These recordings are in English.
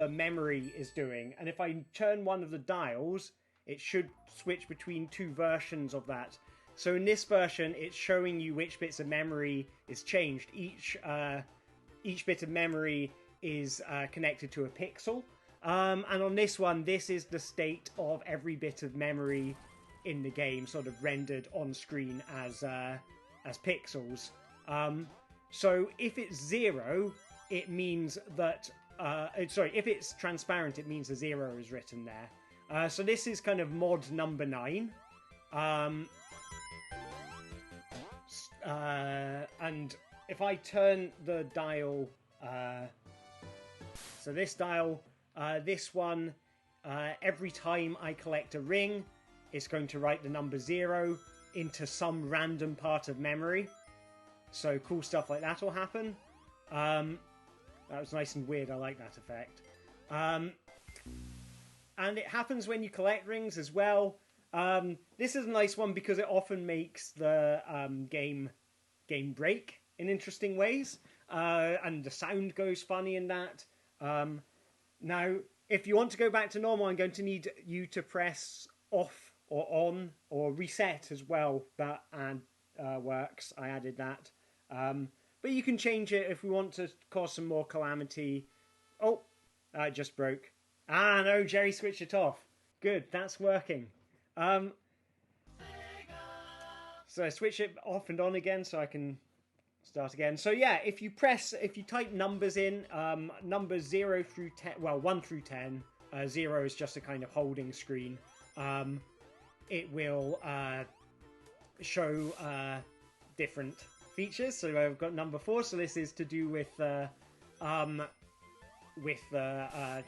the memory is doing. And if I turn one of the dials, it should switch between two versions of that. So in this version, it's showing you which bits of memory is changed. Each bit of memory is connected to a pixel. And on this one, this is the state of every bit of memory in the game, sort of rendered on screen as pixels. So if it's 0, it means that... if it's transparent, it means a 0 is written there. So this is kind of mod number 9. And if I turn the dial... so this dial, this one, every time I collect a ring, it's going to write the number 0 into some random part of memory. So cool stuff like that will happen. That was nice and weird. I like that effect. And it happens when you collect rings as well. This is a nice one because it often makes the game break in interesting ways. And the sound goes funny in that. Now, if you want to go back to normal, I'm going to need you to press off or on or reset as well. That works. I added that. But you can change it if we want to cause some more calamity. Oh, it just broke. Ah, no, Jerry switched it off. Good, that's working. So I switch it off and on again so I can start again. So yeah, if you type numbers in, numbers 0 through 10, well, 1 through 10, 0 is just a kind of holding screen. It will show different features. So I've got number 4, so this is to do with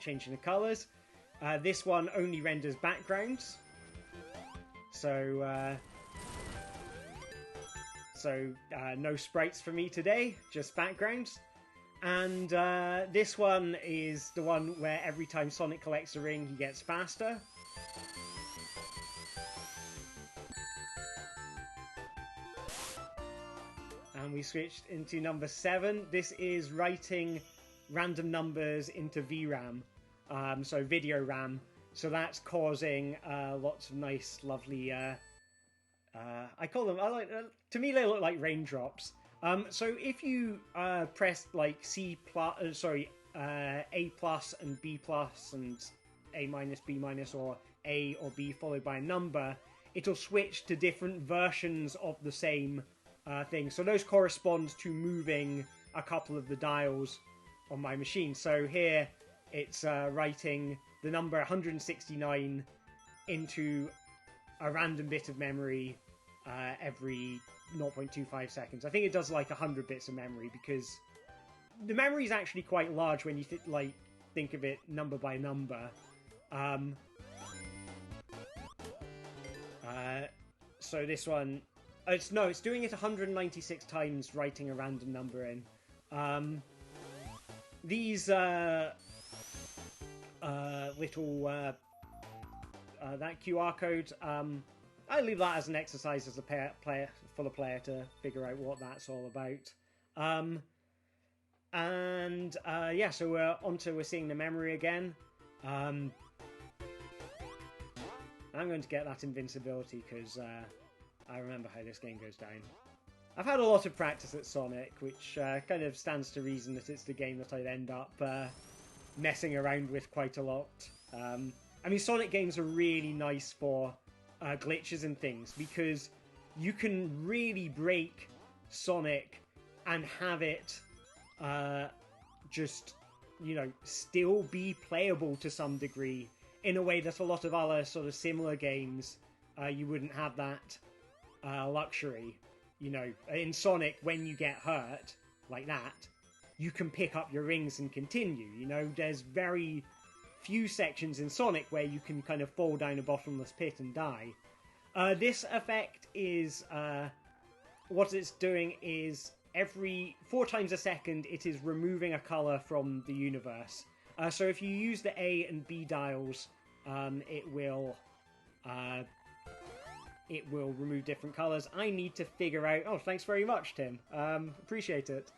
changing the colors. This one only renders backgrounds. So no sprites for me today, just backgrounds. And this one is the one where every time Sonic collects a ring, he gets faster. And we switched into number 7. This is writing random numbers into VRAM, so video RAM. So that's causing lots of nice, lovely. I call them. To me, they look like raindrops. So if you press like A plus and B plus and A minus, B minus, or A or B followed by a number, it'll switch to different versions of the same thing. So those correspond to moving a couple of the dials on my machine. So here it's writing the number 169 into a random bit of memory every 0.25 seconds. I think it does like 100 bits of memory because the memory is actually quite large when you think of it number by number. So this one, it's doing it 196 times, writing a random number in. These little that QR code, I leave that as an exercise as a player for the player to figure out what that's all about. Yeah, so we're seeing the memory again. I'm going to get that invincibility because I remember how this game goes down. I've had a lot of practice at Sonic, which kind of stands to reason that it's the game that I'd end up messing around with quite a lot. I mean, Sonic games are really nice for glitches and things because you can really break Sonic and have it just, still be playable to some degree in a way that a lot of other sort of similar games, you wouldn't have that luxury. In Sonic, when you get hurt like that, you can pick up your rings and continue. There's very few sections in Sonic where you can kind of fall down a bottomless pit and die. This effect is... what it's doing is every 4 times a second it is removing a colour from the universe. So if you use the A and B dials, it will remove different colours. I need to figure out... Oh, thanks very much, Tim. Appreciate it.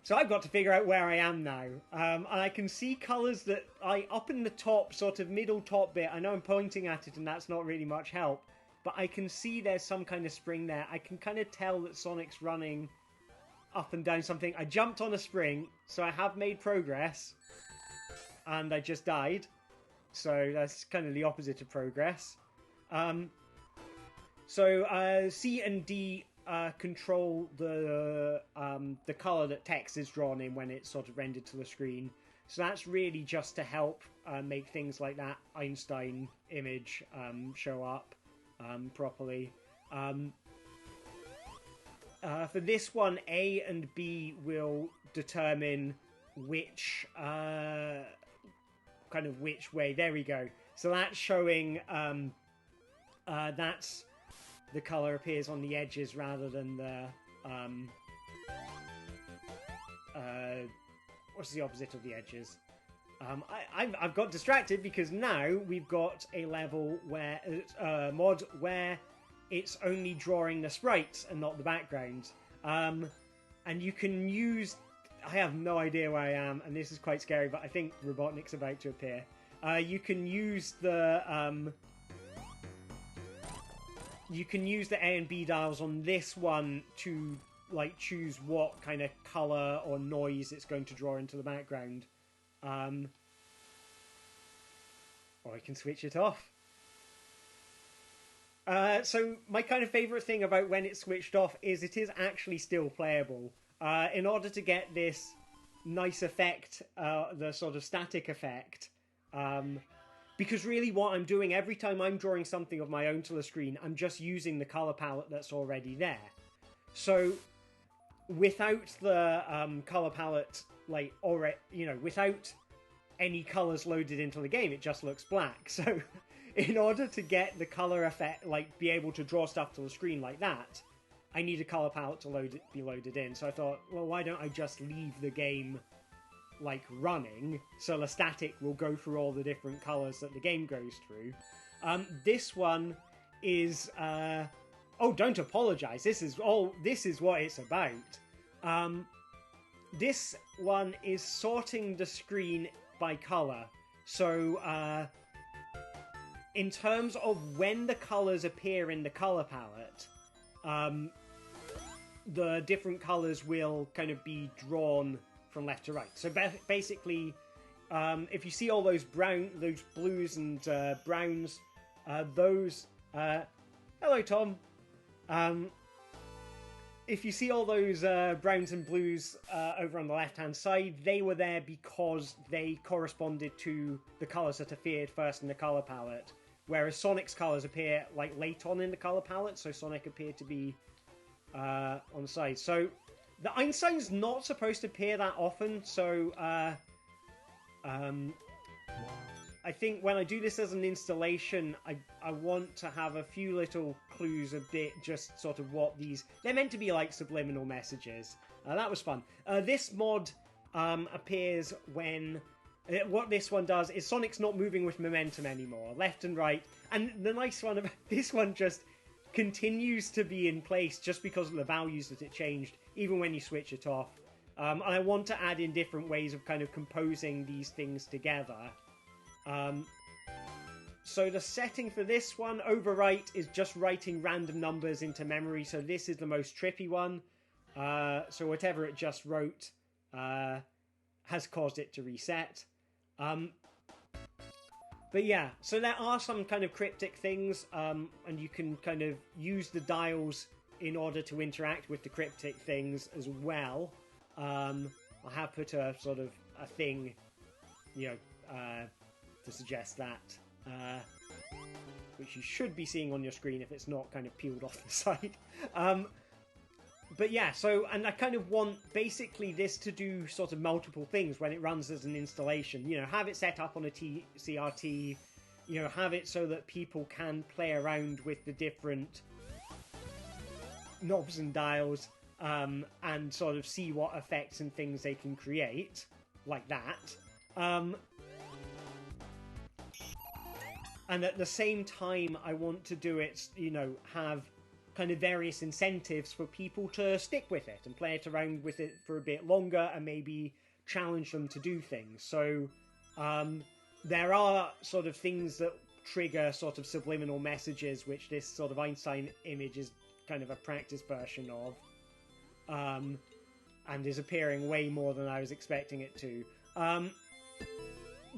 So I've got to figure out where I am now. And I can see colours that up in the top, sort of middle top bit, I know I'm pointing at it and that's not really much help, but I can see there's some kind of spring there. I can kind of tell that Sonic's running up and down something. I jumped on a spring, so I have made progress, and I just died. So that's kind of the opposite of progress. So C and D control the color that text is drawn in when it's sort of rendered to the screen. So that's really just to help make things like that Einstein image show up properly. For this one, A and B will determine which which way. There we go. So that's showing that's the color appears on the edges rather than the what's the opposite of the edges? I've got distracted because now we've got a level where mod where it's only drawing the sprites and not the backgrounds, and you can use. I have no idea where I am, and this is quite scary, but I think Robotnik's about to appear. You can use the A and B dials on this one to like choose what kind of color or noise it's going to draw into the background, or I can switch it off. So my kind of favorite thing about when it's switched off is it is actually still playable. In order to get this nice effect, the sort of static effect, because really what I'm doing every time I'm drawing something of my own to the screen, I'm just using the color palette that's already there. So without the color palette, like, already, without any colors loaded into the game, it just looks black. So in order to get the color effect, like be able to draw stuff to the screen like that, I need a color palette to be loaded in. So I thought, well, why don't I just leave the game like running, so the static will go through all the different colors that the game goes through. This one is oh, don't apologize. This is what it's about. This one is sorting the screen by color. So in terms of when the colors appear in the color palette, the different colors will kind of be drawn from left to right. So basically, if you see all those blues and browns, those... hello, Tom. If you see all those browns and blues over on the left-hand side, they were there because they corresponded to the colors that appeared first in the color palette, whereas Sonic's colors appear like late on in the color palette, so Sonic appeared to be on the side. So the Einstein's not supposed to appear that often, so I think when I do this as an installation, I want to have a few little clues, a bit, just sort of what these... They're meant to be like subliminal messages. That was fun. This mod appears when... what this one does is Sonic's not moving with momentum anymore, left and right. And the nice one about this one just continues to be in place just because of the values that it changed, even when you switch it off. And I want to add in different ways of kind of composing these things together. So the setting for this one, overwrite, is just writing random numbers into memory. So this is the most trippy one. So whatever it just wrote has caused it to reset. But yeah, so there are some kind of cryptic things, and you can kind of use the dials in order to interact with the cryptic things as well. I have put a sort of a thing, to suggest that, which you should be seeing on your screen if it's not kind of peeled off the side. But yeah, so, and I kind of want basically this to do sort of multiple things when it runs as an installation. Have it set up on a CRT, have it so that people can play around with the different knobs and dials, and sort of see what effects and things they can create, like that. And at the same time, I want to do it, have kind of various incentives for people to stick with it and play it around with it for a bit longer and maybe challenge them to do things. So there are sort of things that trigger sort of subliminal messages, which this sort of Einstein image is kind of a practice version of, and is appearing way more than I was expecting it to.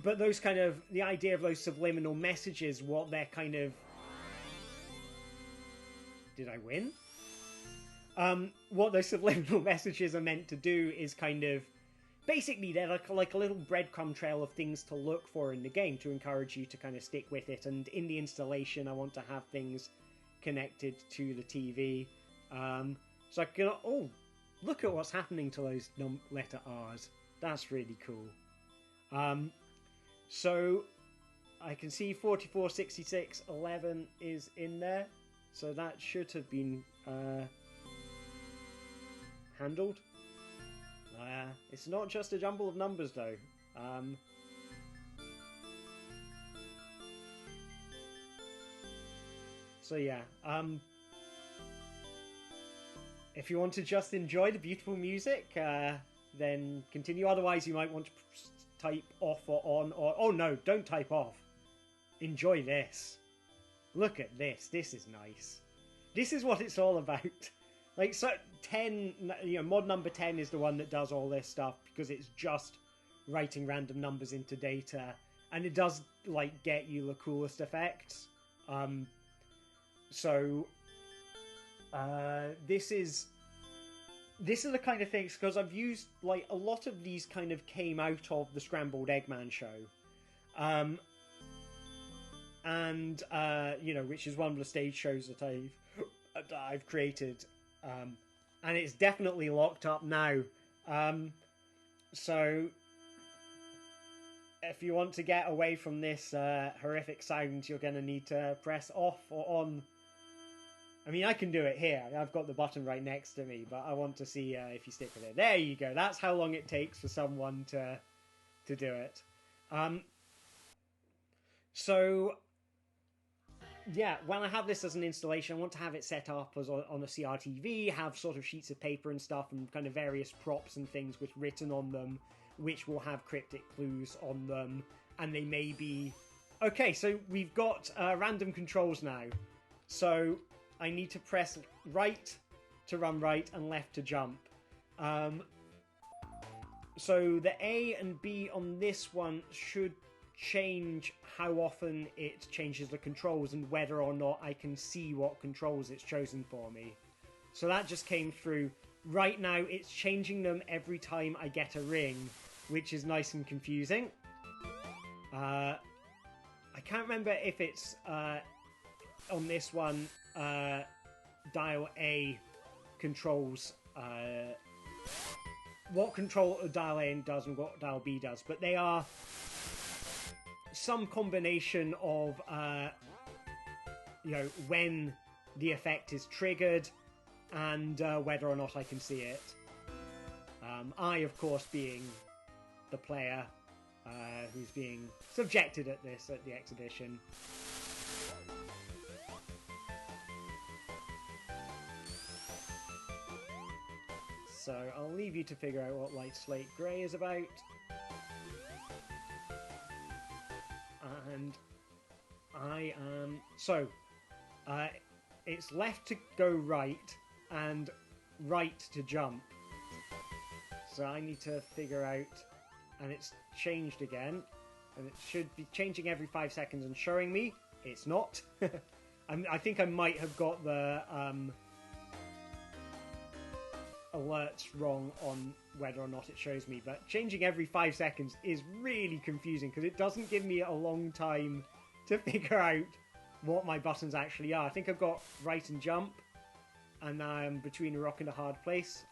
But those kind of, the idea of those subliminal messages, what they're kind of... Did I win? What those subliminal messages are meant to do is kind of... Basically, they're like a little breadcrumb trail of things to look for in the game to encourage you to kind of stick with it. And in the installation, I want to have things connected to the TV. So I can... Oh, look at what's happening to those letter R's. That's really cool. So I can see 44, 66, 11 is in there. So that should have been handled. It's not just a jumble of numbers, though. So yeah, if you want to just enjoy the beautiful music, then continue. Otherwise, you might want to type off or on, or... Oh no, don't type off. Enjoy this. Look at this. This is nice. This is what it's all about. Like, so 10, you know, mod number 10 is the one that does all this stuff because it's just writing random numbers into data, and it does, like, get you the coolest effects. This is the kind of things, because I've used, like, a lot of these kind of came out of the Scrambled Eggman show. You know, which is one of the stage shows that I've created. And it's definitely locked up now. So if you want to get away from this horrific sound, you're going to need to press off or on. I mean, I can do it here. I've got the button right next to me, but I want to see if you stick with it. There you go. That's how long it takes for someone to do it. Yeah, when I have this as an installation, I want to have it set up as on a CRTV, have sort of sheets of paper and stuff, and kind of various props and things which written on them, which will have cryptic clues on them, and they may be... Okay, so we've got random controls now. So I need to press right to run right and left to jump. So the A and B on this one should change how often it changes the controls and whether or not I can see what controls it's chosen for me. So that just came through. Right now it's changing them every time I get a ring, which is nice and confusing. I can't remember if it's on this one dial A controls what control dial A does and what dial B does, but they are some combination of you know, when the effect is triggered and whether or not I can see it. I, of course, being the player who's being subjected at this at the exhibition. So I'll leave you to figure out what light slate grey is about. And I am... So, it's left to go right and right to jump. So I need to figure out... And it's changed again. And it should be changing every 5 seconds and showing me. It's not. I think I might have got the alerts wrong on whether or not it shows me, but changing every 5 seconds is really confusing because it doesn't give me a long time to figure out what my buttons actually are. I think I've got right and jump, and now I'm between a rock and a hard place.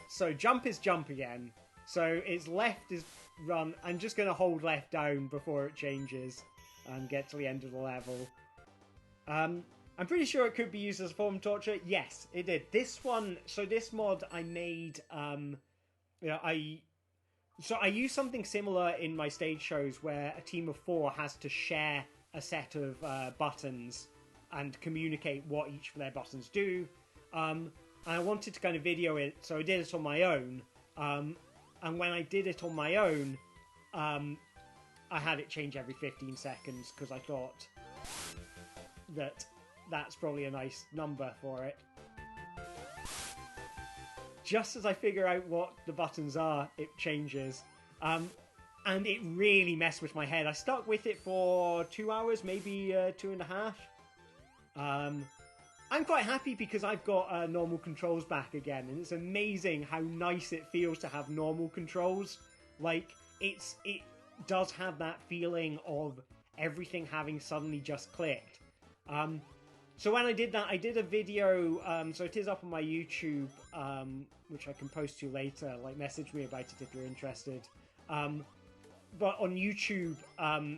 So jump is jump again. So it's left is run. I'm just going to hold left down before it changes and get to the end of the level. I'm pretty sure it could be used as a form of torture. Yes, it did. This one, so this mod I made, you know, I use something similar in my stage shows where a team of 4 has to share a set of buttons and communicate what each of their buttons do. And I wanted to kind of video it, so I did it on my own. And when I did it on my own, I had it change every 15 seconds because I thought that that's probably a nice number for it. Just as I figure out what the buttons are, it changes. And it really messed with my head. I stuck with it for 2 hours, maybe 2.5. I'm quite happy because I've got normal controls back again, and it's amazing how nice it feels to have normal controls. Like, it does have that feeling of everything having suddenly just clicked. So when I did that, I did a video, so it is up on my YouTube, which I can post to you later. Like, message me about it if you're interested. But on YouTube, I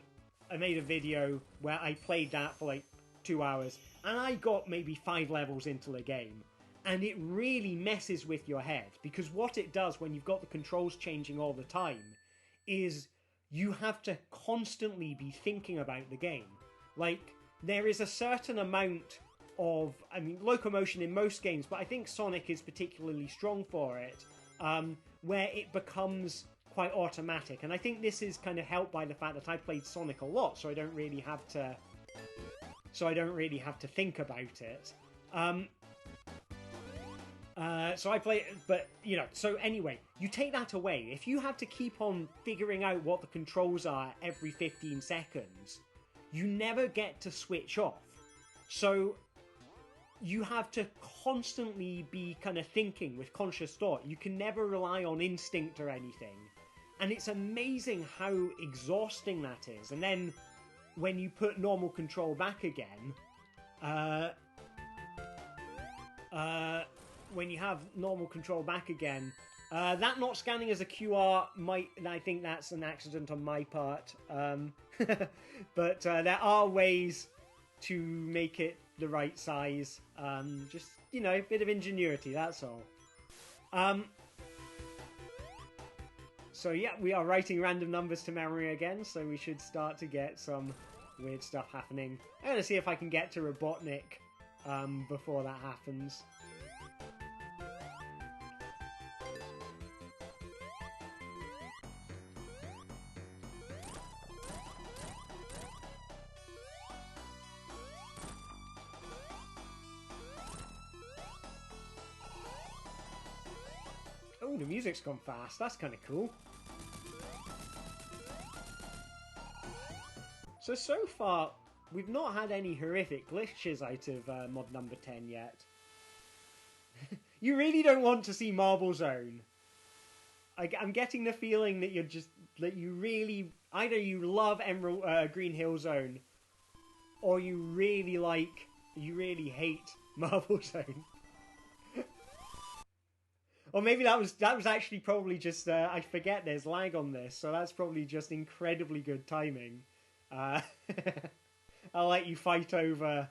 made a video where I played that for like 2 hours, and I got maybe 5 levels into the game. And it really messes with your head, because what it does when you've got the controls changing all the time is you have to constantly be thinking about the game. Like, there is a certain amount of, I mean, locomotion in most games, but I think Sonic is particularly strong for it, where it becomes quite automatic. And I think this is kind of helped by the fact that I played Sonic a lot, so I don't really have to think about it. So I play, but, you know, so anyway, you take that away. If you have to keep on figuring out what the controls are every 15 seconds, you never get to switch off. So you have to constantly be kind of thinking with conscious thought. You can never rely on instinct or anything. And it's amazing how exhausting that is. And then when you put normal control back again, when you have normal control back again, that not scanning as a QR I think that's an accident on my part. But there are ways to make it the right size. Just, you know, a bit of ingenuity, that's all. So yeah, we are writing random numbers to memory again, so we should start to get some weird stuff happening. I'm going to see if I can get to Robotnik before that happens. Oh, the music's gone fast. That's kind of cool. So far, we've not had any horrific glitches out of mod number 10 yet. You really don't want to see Marble Zone. I'm getting the feeling that you really, either you love Green Hill Zone, or you really hate Marble Zone. Or maybe that was actually probably just, I forget there's lag on this, so that's probably just incredibly good timing. I'll let you fight over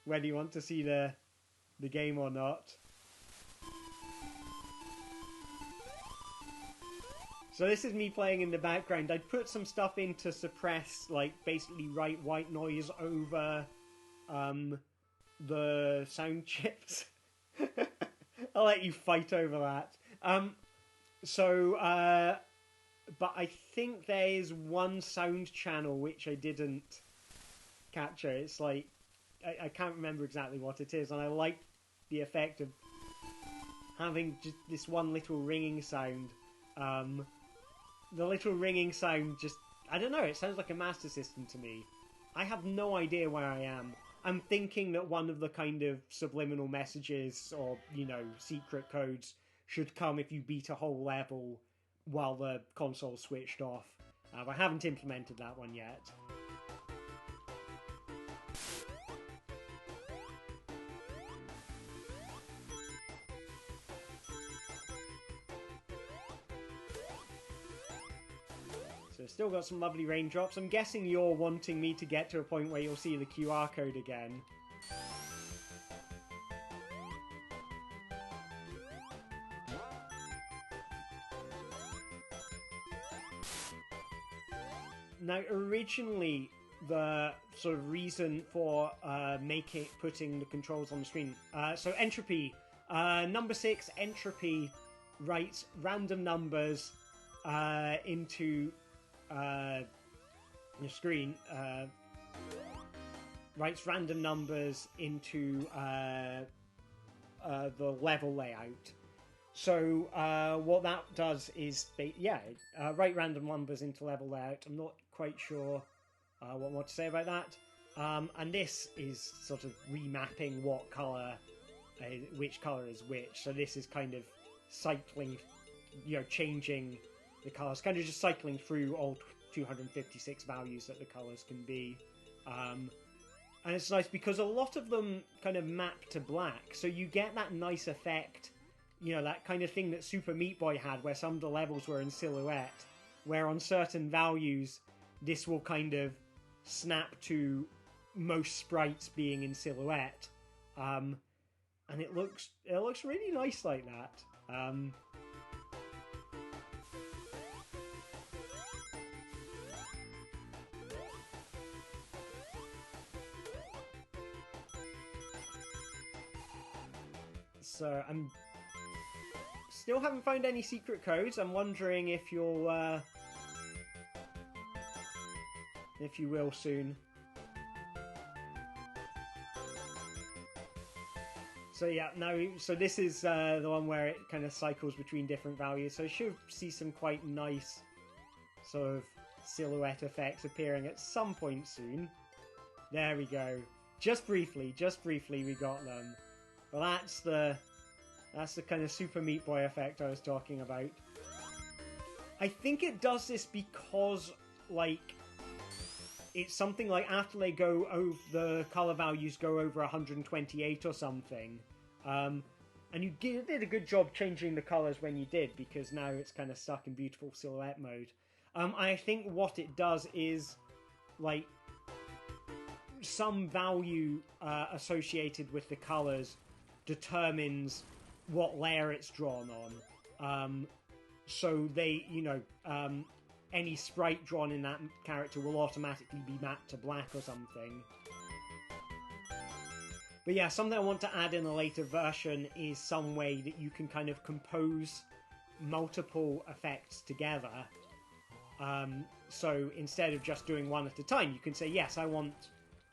whether you want to see the game or not. So this is me playing in the background. I'd put some stuff in to suppress, like, basically write white noise over the sound chips. I'll let you fight over that. But I think there is one sound channel which I didn't capture. It's like, I can't remember exactly what it is, and I like the effect of having just this one little ringing sound. The little ringing sound just, I don't know, it sounds like a Master System to me. I have no idea where I am. I'm thinking that one of the kind of subliminal messages or, you know, secret codes should come if you beat a whole level while the console's switched off. I haven't implemented that one yet. So still got some lovely raindrops. I'm guessing you're wanting me to get to a point where you'll see the QR code again. Now, originally, the sort of reason for putting the controls on the screen. So entropy, number 6, entropy writes random numbers into your screen. Writes random numbers into the level layout. So what that does is, write random numbers into level layout. I'm not quite sure what more to say about that. And this is sort of remapping what color, which color is which. So this is kind of cycling, changing the colors, kind of just cycling through all 256 values that the colors can be. And it's nice because a lot of them kind of map to black, so you get that nice effect, that kind of thing that Super Meat Boy had, where some of the levels were in silhouette, where on certain values, this will kind of snap to most sprites being in silhouette. And it looks really nice like that. So I'm still haven't found any secret codes. I'm wondering if you will soon. So yeah, so this is the one where it kind of cycles between different values. So you should see some quite nice sort of silhouette effects appearing at some point soon. There we go. Just briefly we got them. Well, that's the kind of Super Meat Boy effect I was talking about. I think it does this because, it's something like after they go over, the color values go over 128 or something. And you did a good job changing the colors when you did, because now it's kind of stuck in beautiful silhouette mode. I think what it does is, some value associated with the colors determines what layer it's drawn on. So they, any sprite drawn in that character will automatically be mapped to black or something. But yeah, something I want to add in a later version is some way that you can kind of compose multiple effects together. So instead of just doing one at a time, you can say, yes, I want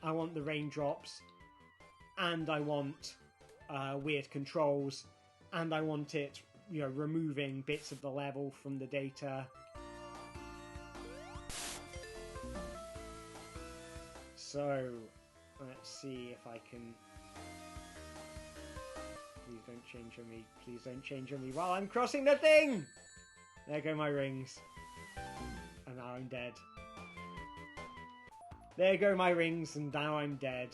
the raindrops, and I want weird controls, and I want it, removing bits of the level from the data. So, let's see if I can... Please don't change on me. Please don't change on me while I'm crossing the thing! There go my rings. And now I'm dead. There go my rings, and now I'm dead.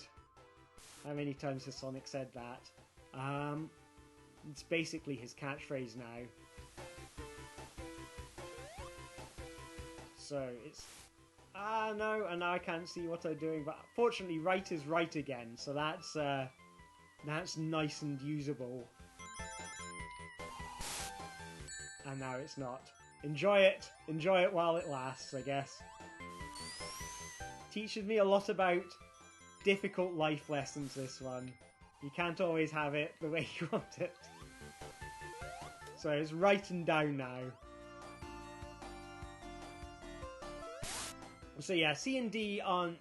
How many times has Sonic said that? It's basically his catchphrase now. So it's... no, and now I can't see what I'm doing, but fortunately right is right again, so that's nice and usable. And now it's not. Enjoy it while it lasts, I guess. Teaches me a lot about difficult life lessons, this one. You can't always have it the way you want it. So it's writing down now. So yeah, C and D aren't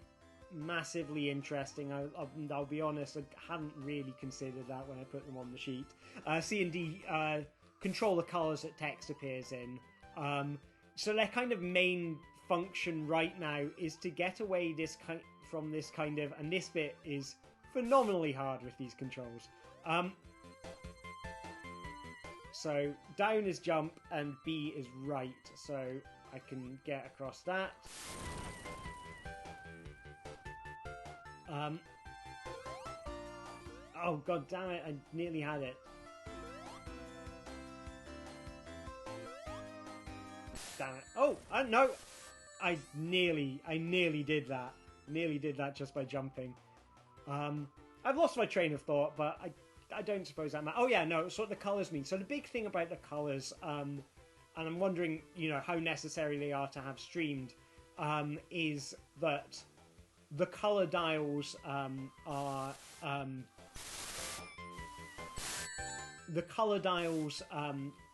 massively interesting. I'll be honest, I hadn't really considered that when I put them on the sheet. C and D control the colours that text appears in. So their kind of main function right now is to get away from this kind of... And this bit is phenomenally hard with these controls. So down is jump and B is right. So I can get across that. Oh god damn it, I nearly had it. Damn it. Oh, no! I nearly did that. Nearly did that just by jumping. I've lost my train of thought, but I don't suppose that matters. Oh yeah, no, it's what the colours mean. So the big thing about the colours, and I'm wondering, how necessary they are to have streamed, is that the color dials are the color dials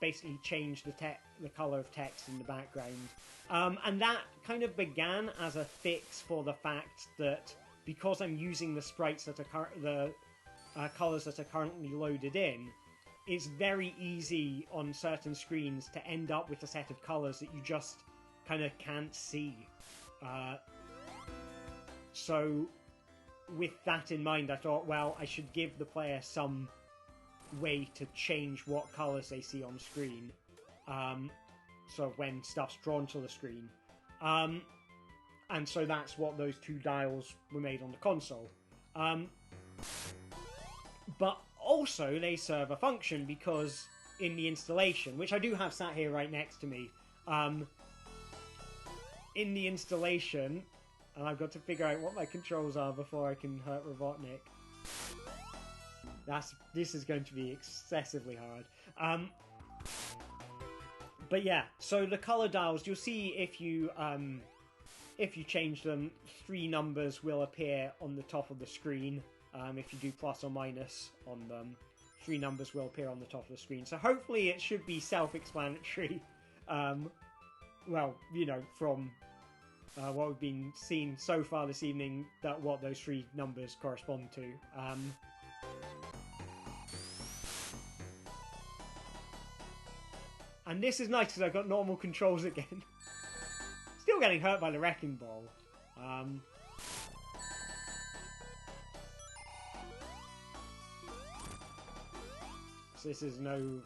basically change the color of text in the background, and that kind of began as a fix for the fact that because I'm using the sprites that are colors that are currently loaded in, it's very easy on certain screens to end up with a set of colors that you just kind of can't see. So with that in mind, I thought, well, I should give the player some way to change what colors they see on screen, so when stuff's drawn to the screen, and so that's what those two dials were made on the console. But also they serve a function, because in the installation, which I do have sat here right next to me, in the installation, and I've got to figure out what my controls are before I can hurt Robotnik. This is going to be excessively hard. But yeah, so the color dials, you'll see if you change them, 3 numbers will appear on the top of the screen. If you do plus or minus on them, 3 numbers will appear on the top of the screen. So hopefully it should be self-explanatory. Well, you know, from what we've been seeing so far this evening, that what those 3 numbers correspond to. And this is nice because I've got normal controls again. Still getting hurt by the Wrecking Ball. So this is no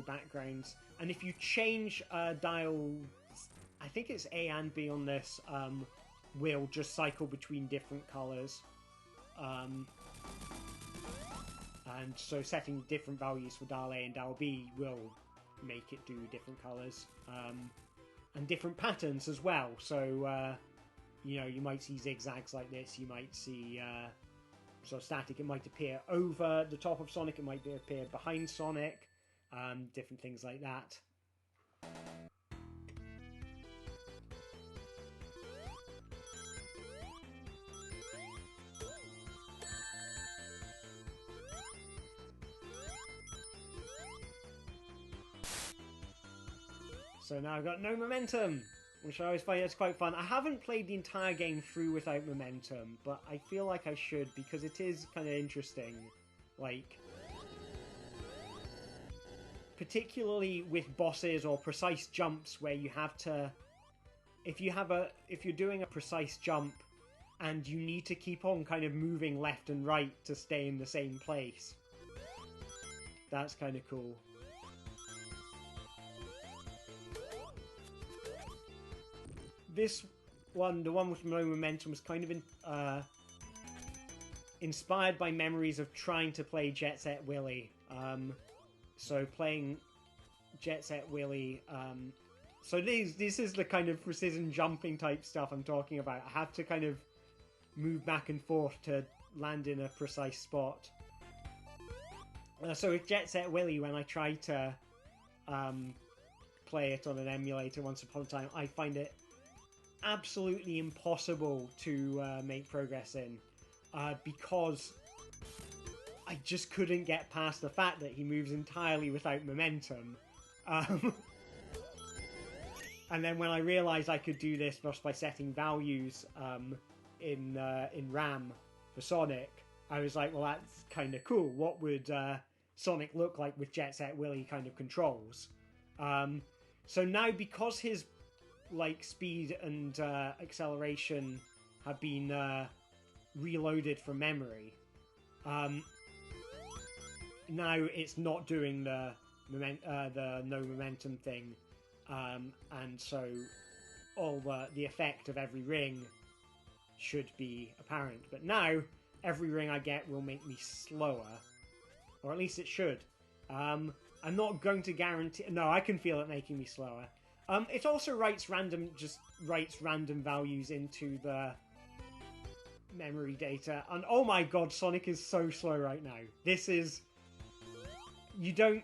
backgrounds. And if you change dial, I think it's A and B on this, will just cycle between different colours. And so setting different values for dial A and dial B will make it do different colours. And different patterns as well. So, you know, you might see zigzags like this, you might see... So static, it might appear over the top of Sonic, it might appear behind Sonic, different things like that. So now I've got no momentum, which I always find it's quite fun. I haven't played the entire game through without momentum, but I feel like I should, because it is kind of interesting. Like, particularly with bosses or precise jumps where you have to... If you're doing a precise jump and you need to keep on kind of moving left and right to stay in the same place, that's kind of cool. This one, the one with no momentum, was kind of inspired by memories of trying to play Jet Set Willy. So playing Jet Set Willy, so this is the kind of precision jumping type stuff I'm talking about. I have to kind of move back and forth to land in a precise spot. So with Jet Set Willy, when I try to play it on an emulator once upon a time, I find it absolutely impossible to make progress in, because I just couldn't get past the fact that he moves entirely without momentum. And then when I realised I could do this just by setting values in RAM for Sonic, I was like, well, that's kind of cool. What would Sonic look like with Jet Set Willy kind of controls? So now, because his speed and acceleration have been reloaded from memory, now it's not doing the no momentum thing, and so all the effect of every ring should be apparent. But now every ring I get will make me slower, or at least it should. I'm not going to guarantee... No, I can feel it making me slower. It also writes random values into the memory data, and oh my god, Sonic is so slow right now. This is... You don't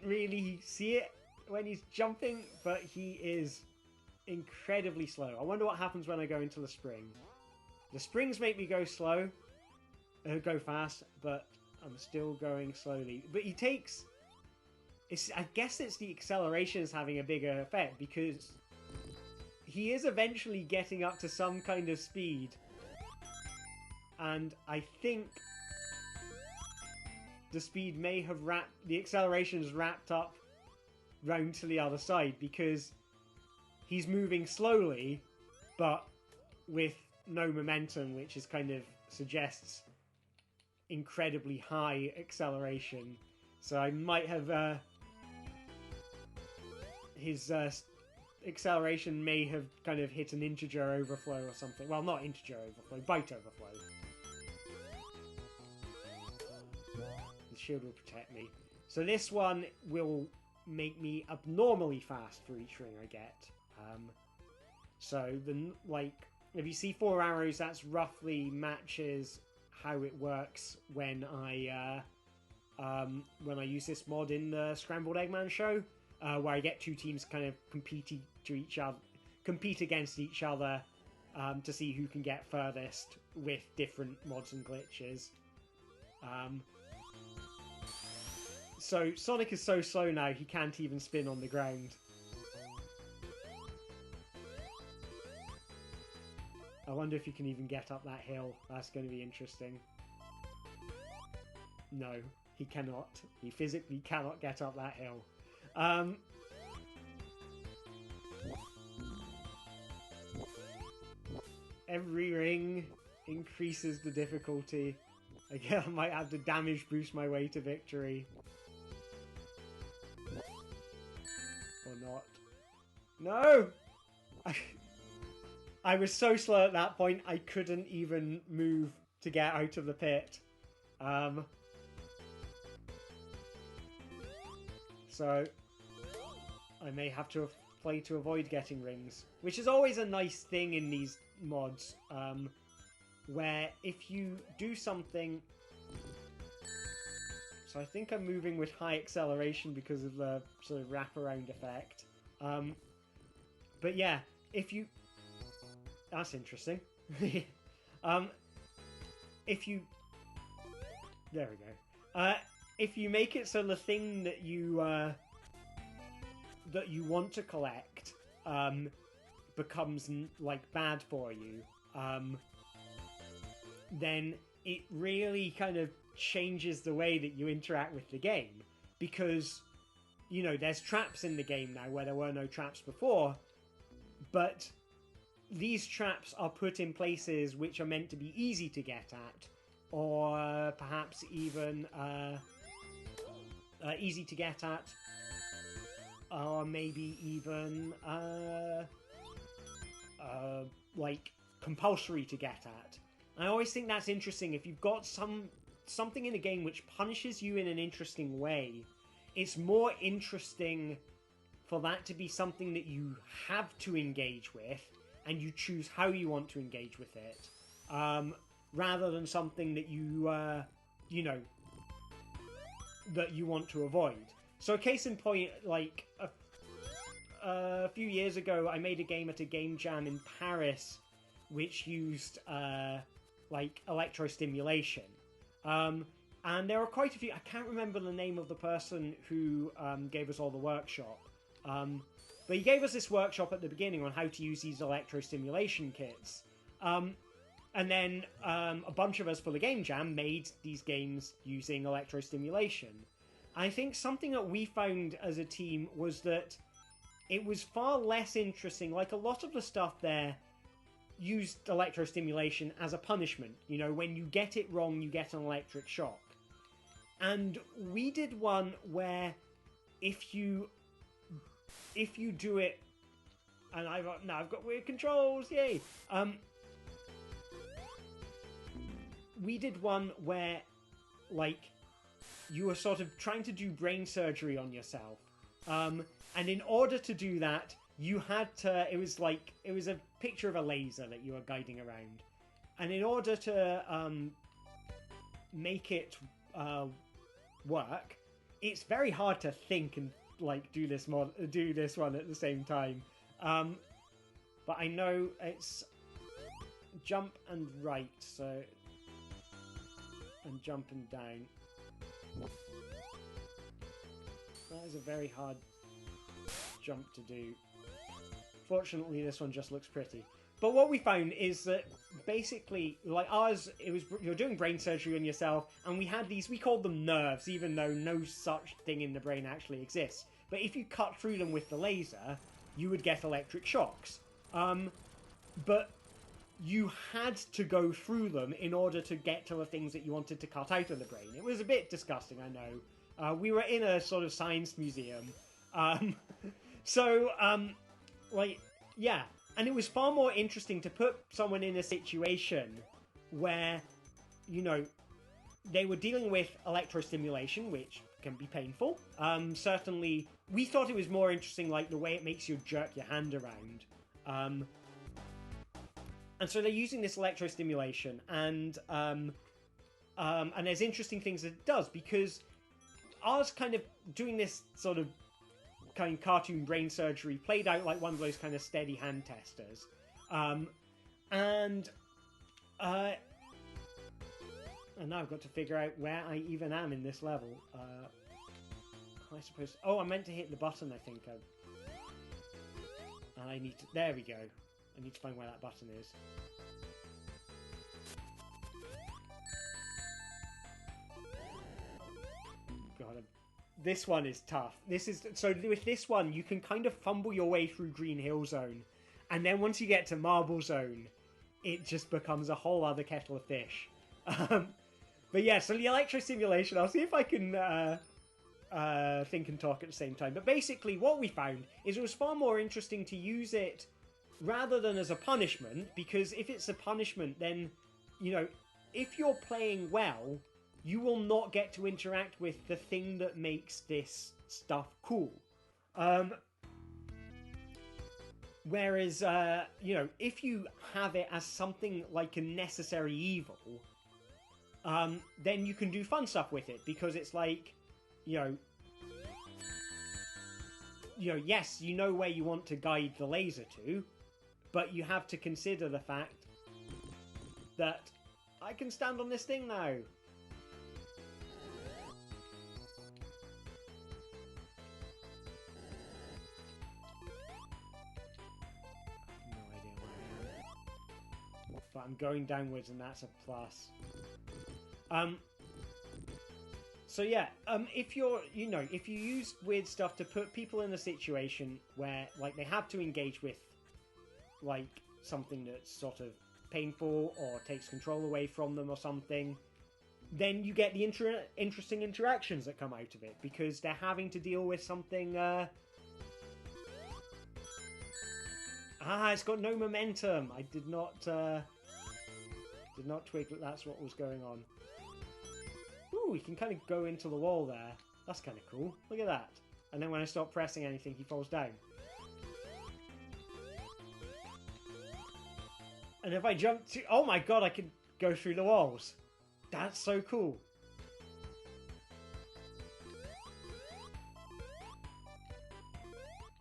really see it when he's jumping, but he is incredibly slow. I wonder what happens when I go into the spring. The springs make me go slow, go fast, but I'm still going slowly. But he takes... I guess it's the acceleration is having a bigger effect, because he is eventually getting up to some kind of speed. And I think the speed may have the acceleration is wrapped up round to the other side, because he's moving slowly, but with no momentum, which is kind of suggests incredibly high acceleration. So I might have his acceleration may have kind of hit an integer overflow or something. Well, not integer overflow, byte overflow. The shield will protect me. So this one will make me abnormally fast for each ring I get. So if you see 4 arrows, that's roughly matches how it works when I use this mod in the Scrambled Eggman show, where I get 2 teams kind of compete against each other to see who can get furthest with different mods and glitches. So Sonic is so slow now he can't even spin on the ground. I wonder if you can even get up that hill. That's going to be interesting. No, he cannot. He physically cannot get up that hill. Every ring increases the difficulty. Again, I might have to damage boost my way to victory. Or not. No! I was so slow at that point, I couldn't even move to get out of the pit. So, I may have to play to avoid getting rings. Which is always a nice thing in these mods, where if you do something... So I think I'm moving with high acceleration because of the sort of wraparound effect. But yeah, if you... That's interesting. If you... There we go. If you make it so the thing that you want to collect becomes bad for you, then it really kind of changes the way that you interact with the game, because there's traps in the game now where there were no traps before, but these traps are put in places which are meant to be easy to get at, or perhaps even easy to get at, or maybe even compulsory to get at. I always think that's interesting. If you've got something in a game which punishes you in an interesting way, it's more interesting for that to be something that you have to engage with, and you choose how you want to engage with it, rather than something that that you want to avoid. So a case in point, a few years ago, I made a game at a game jam in Paris, which used electrostimulation. And there were quite a few. I can't remember the name of the person who gave us all the workshop. But he gave us this workshop at the beginning on how to use these electrostimulation kits. And then a bunch of us for the game jam made these games using electrostimulation. I think something that we found as a team was that it was far less interesting. Like, a lot of the stuff there used electrostimulation as a punishment. When you get it wrong, you get an electric shock. And we did one where if you do it, and I've got weird controls, yay! We did one where, you were sort of trying to do brain surgery on yourself. And in order to do that, you had to... It was a picture of a laser that you were guiding around. And in order to make it work, it's very hard to think and do this one at the same time. but I know it's jump and right, so... and jump and down. That is a very hard jump to do. Fortunately, this one just looks pretty. But what we found is that basically, like ours, it was you're doing brain surgery on yourself, and we had these, we called them nerves, even though no such thing in the brain actually exists. But if you cut through them with the laser, you would get electric shocks. But you had to go through them in order to get to the things that you wanted to cut out of the brain. It was a bit disgusting, I know. We were in a sort of science museum. Like, yeah. And it was far more interesting to put someone in a situation where, you know, they were dealing with electrostimulation, which can be painful. Certainly, we thought it was more interesting, like, the way it makes you jerk your hand around. And so they're using this electrostimulation, and there's interesting things that it does, because ours kind of doing this sort of kind of cartoon brain surgery played out like one of those kind of steady hand testers. And now I've got to figure out where I even am in this level. I suppose... Oh, I meant to hit the button, I think. And I need to... There we go. I need to find where that button is. God, this one is tough. This is... So with this one, you can kind of fumble your way through Green Hill Zone. And then once you get to Marble Zone, it just becomes a whole other kettle of fish. But yeah, so the electrostimulation, I'll see if I can think and talk at the same time. But basically, what we found is it was far more interesting to use it rather than as a punishment, because if it's a punishment, then, you know, if you're playing well, you will not get to interact with the thing that makes this stuff cool. Whereas, you know, if you have it as something like a necessary evil, then you can do fun stuff with it, because it's like, you know, yes, you know where you want to guide the laser to, but you have to consider the fact that I can stand on this thing now. No idea where I am. But I'm going downwards, and that's a plus. So yeah, if you're, you know, if you use weird stuff to put people in a situation where, like, they have to engage with, like, something that's sort of painful or takes control away from them or something, then you get the interesting interactions that come out of it, because they're having to deal with something, it's got no momentum. I did not twig that that's what was going on. Ooh, he can kind of go into the wall there. That's kind of cool. Look at that. And then when I stop pressing anything, he falls down. And if I jump to... Oh my god, I can go through the walls. That's so cool.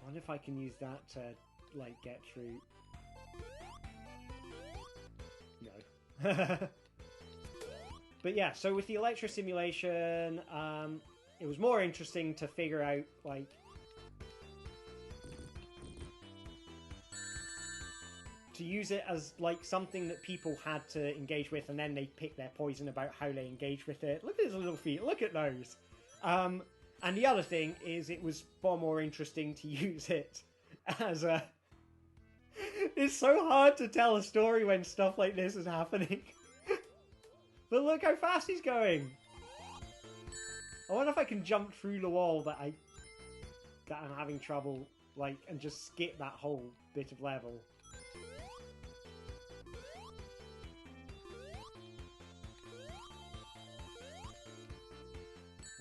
I wonder if I can use that to, like, get through... No. But yeah, so with the electrostimulation, it was more interesting to figure out, like... to use it as, like, something that people had to engage with, and then they pick their poison about how they engage with it. Look at his little feet, look at those! And the other thing is it was far more interesting to use it as a... It's so hard to tell a story when stuff like this is happening. But look how fast he's going! I wonder if I can jump through the wall that I'm having trouble, like, and just skip that whole bit of level.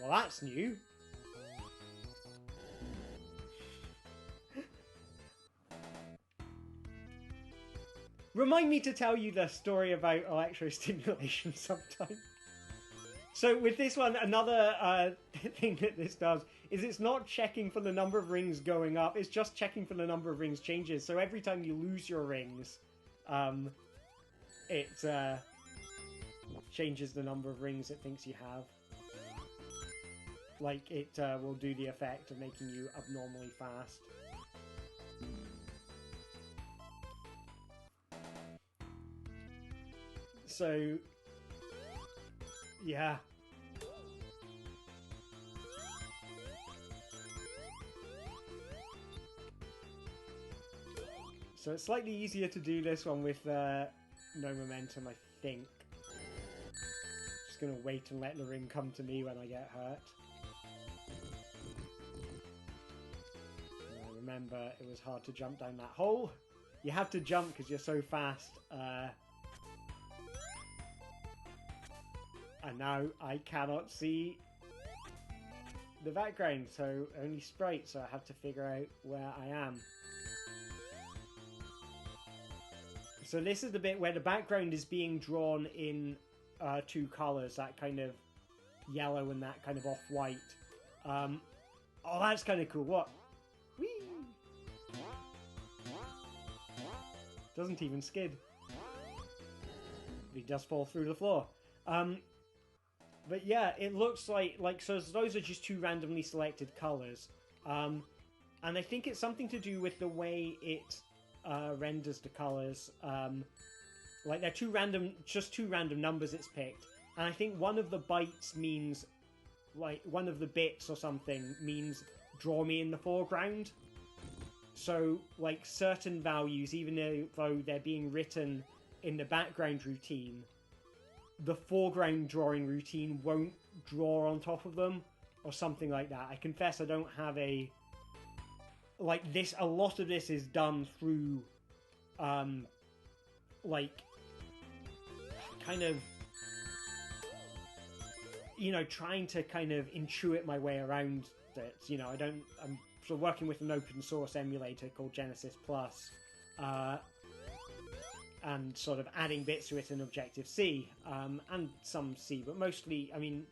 Well, that's new. Remind me to tell you the story about electrostimulation sometime. So with this one, another thing that this does is it's not checking for the number of rings going up, it's just checking for the number of rings changes. So every time you lose your rings, it changes the number of rings it thinks you have. Like, it will do the effect of making you abnormally fast. So, yeah. So it's slightly easier to do this one with no momentum, I think. Just gonna wait and let the ring come to me when I get hurt. Remember, it was hard to jump down that hole. You have to jump because you're so fast. And now I cannot see the background, so only sprite, so I have to figure out where I am. So this is the bit where the background is being drawn in two colours, that kind of yellow and that kind of off-white. Oh, that's kind of cool. What? Whee! Doesn't even skid. He does fall through the floor. But yeah, it looks like so those are just two randomly selected colours. And I think it's something to do with the way it renders the colours. Like they're just two random numbers it's picked. And I think one of the bytes means, like, one of the bits or something means draw me in the foreground. So, like, certain values, even though they're being written in the background routine, the foreground drawing routine won't draw on top of them, or something like that. I confess I don't have a... Like, this, a lot of this is done through, like, kind of, you know, trying to kind of intuit my way around it. You know, I'm sort of working with an open source emulator called GenesisPlus, and sort of adding bits to it in Objective-C, and some C, but mostly, I mean,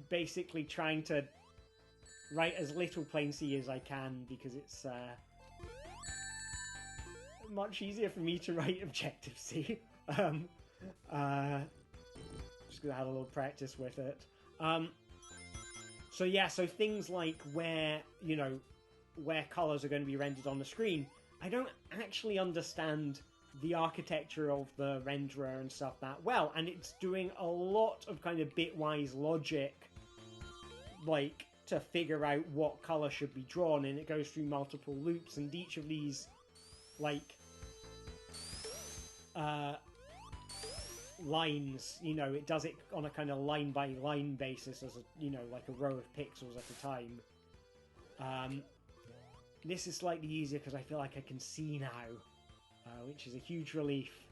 basically trying to write as little plain C as I can, because it's much easier for me to write Objective-C. Just gonna have a little practice with it. So yeah, so things like where, you know, where colours are going to be rendered on the screen, I don't actually understand the architecture of the renderer and stuff that well, and it's doing a lot of kind of bitwise logic, like, to figure out what colour should be drawn, and it goes through multiple loops, and each of these, like, lines, you know, it does it on a kind of line-by-line basis, as a, you know, like a row of pixels at a time. This is slightly easier because I feel like I can see now, which is a huge relief.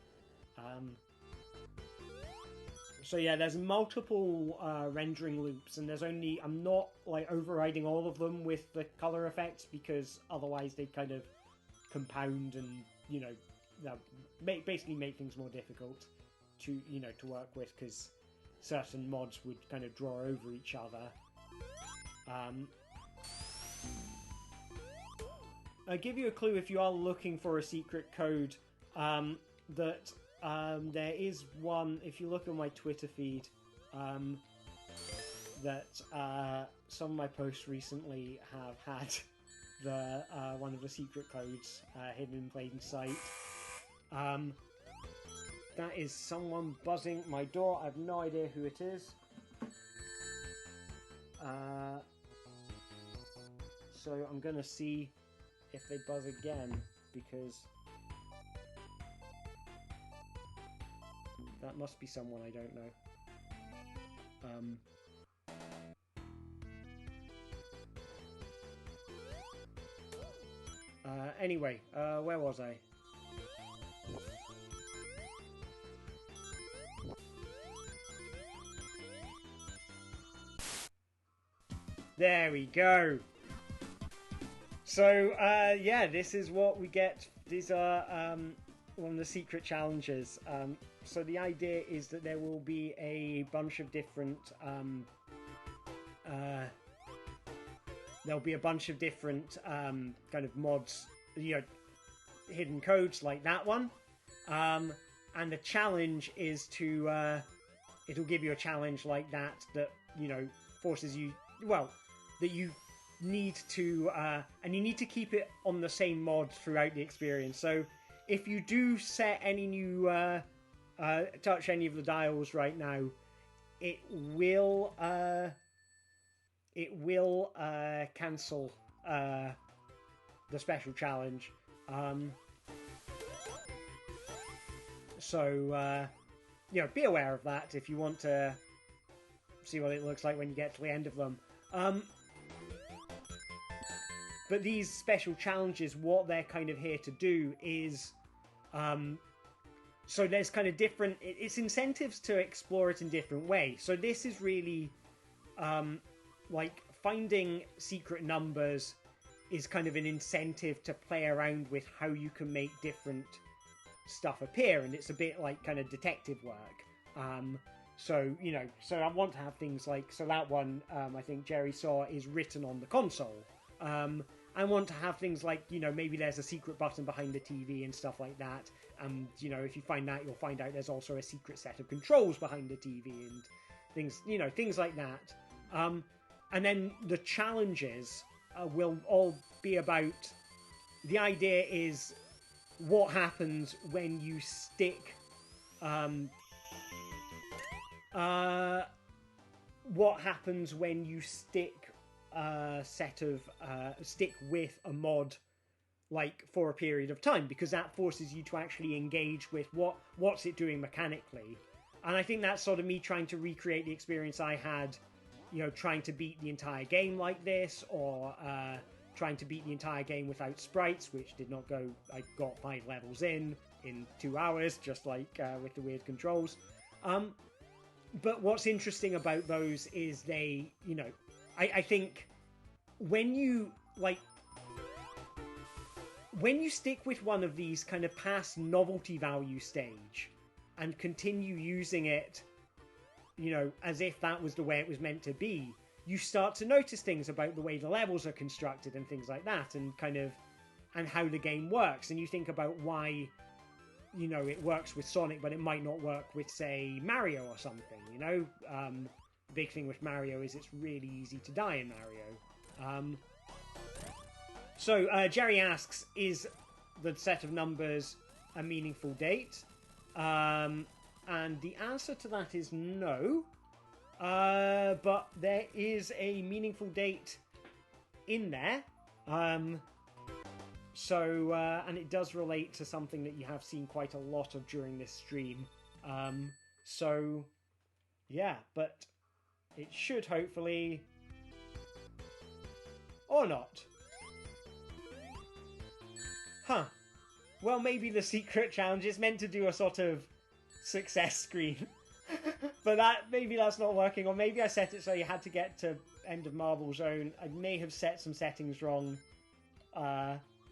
So yeah, there's multiple rendering loops, and there's only... I'm not, like, overriding all of them with the color effects, because otherwise they kind of compound and, you know, basically make things more difficult to, you know, to work with, because certain mods would kind of draw over each other. I'll give you a clue if you are looking for a secret code, that there is one, if you look at my Twitter feed, that some of my posts recently have had the one of the secret codes hidden in plain sight. That is someone buzzing my door. I have no idea who it is. So I'm gonna see if they buzz again, because that must be someone I don't know. Anyway, where was I? There we go. So, yeah, this is what we get. These are one of the secret challenges. So the idea is that there will be a bunch of different there'll be a bunch of different kind of mods, hidden codes like that one. And the challenge is to it'll give you a challenge like that forces you, that you need to and you need to keep it on the same mod throughout the experience. So if you do set any new touch any of the dials right now, it will cancel the special challenge. So be aware of that if you want to see what it looks like when you get to the end of them. But these special challenges, what they're kind of here to do is, so there's kind of different, it's incentives to explore it in different ways. So this is really, like finding secret numbers is kind of an incentive to play around with how you can make different stuff appear, and it's a bit like kind of detective work. So I want to have things like, so that one I think Jerry saw is written on the console. I want to have things like, maybe there's a secret button behind the TV and stuff like that. And, if you find that, you'll find out there's also a secret set of controls behind the TV and things, things like that. And then the challenges will all be about, the idea is what happens when you stick, stick with a mod like for a period of time, because that forces you to actually engage with what's it doing mechanically. And I think that's sort of me trying to recreate the experience I had, trying to beat the entire game like this, or trying to beat the entire game without sprites, which did not go. I got 5 levels in 2 hours, just like with the weird controls. But what's interesting about those is they, I think when you stick with one of these kind of past novelty value stage and continue using it, as if that was the way it was meant to be, you start to notice things about the way the levels are constructed and things like that, and how the game works. And you think about why, it works with Sonic, but it might not work with, say, Mario or something, The big thing with Mario is it's really easy to die in Mario. So Jerry asks, is the set of numbers a meaningful date? And the answer to that is no. But there is a meaningful date in there. And it does relate to something that you have seen quite a lot of during this stream. Yeah, but it should hopefully... Or not. Huh. Well, maybe the secret challenge is meant to do a sort of success screen. But maybe that's not working, or maybe I set it so you had to get to end of Marble Zone. I may have set some settings wrong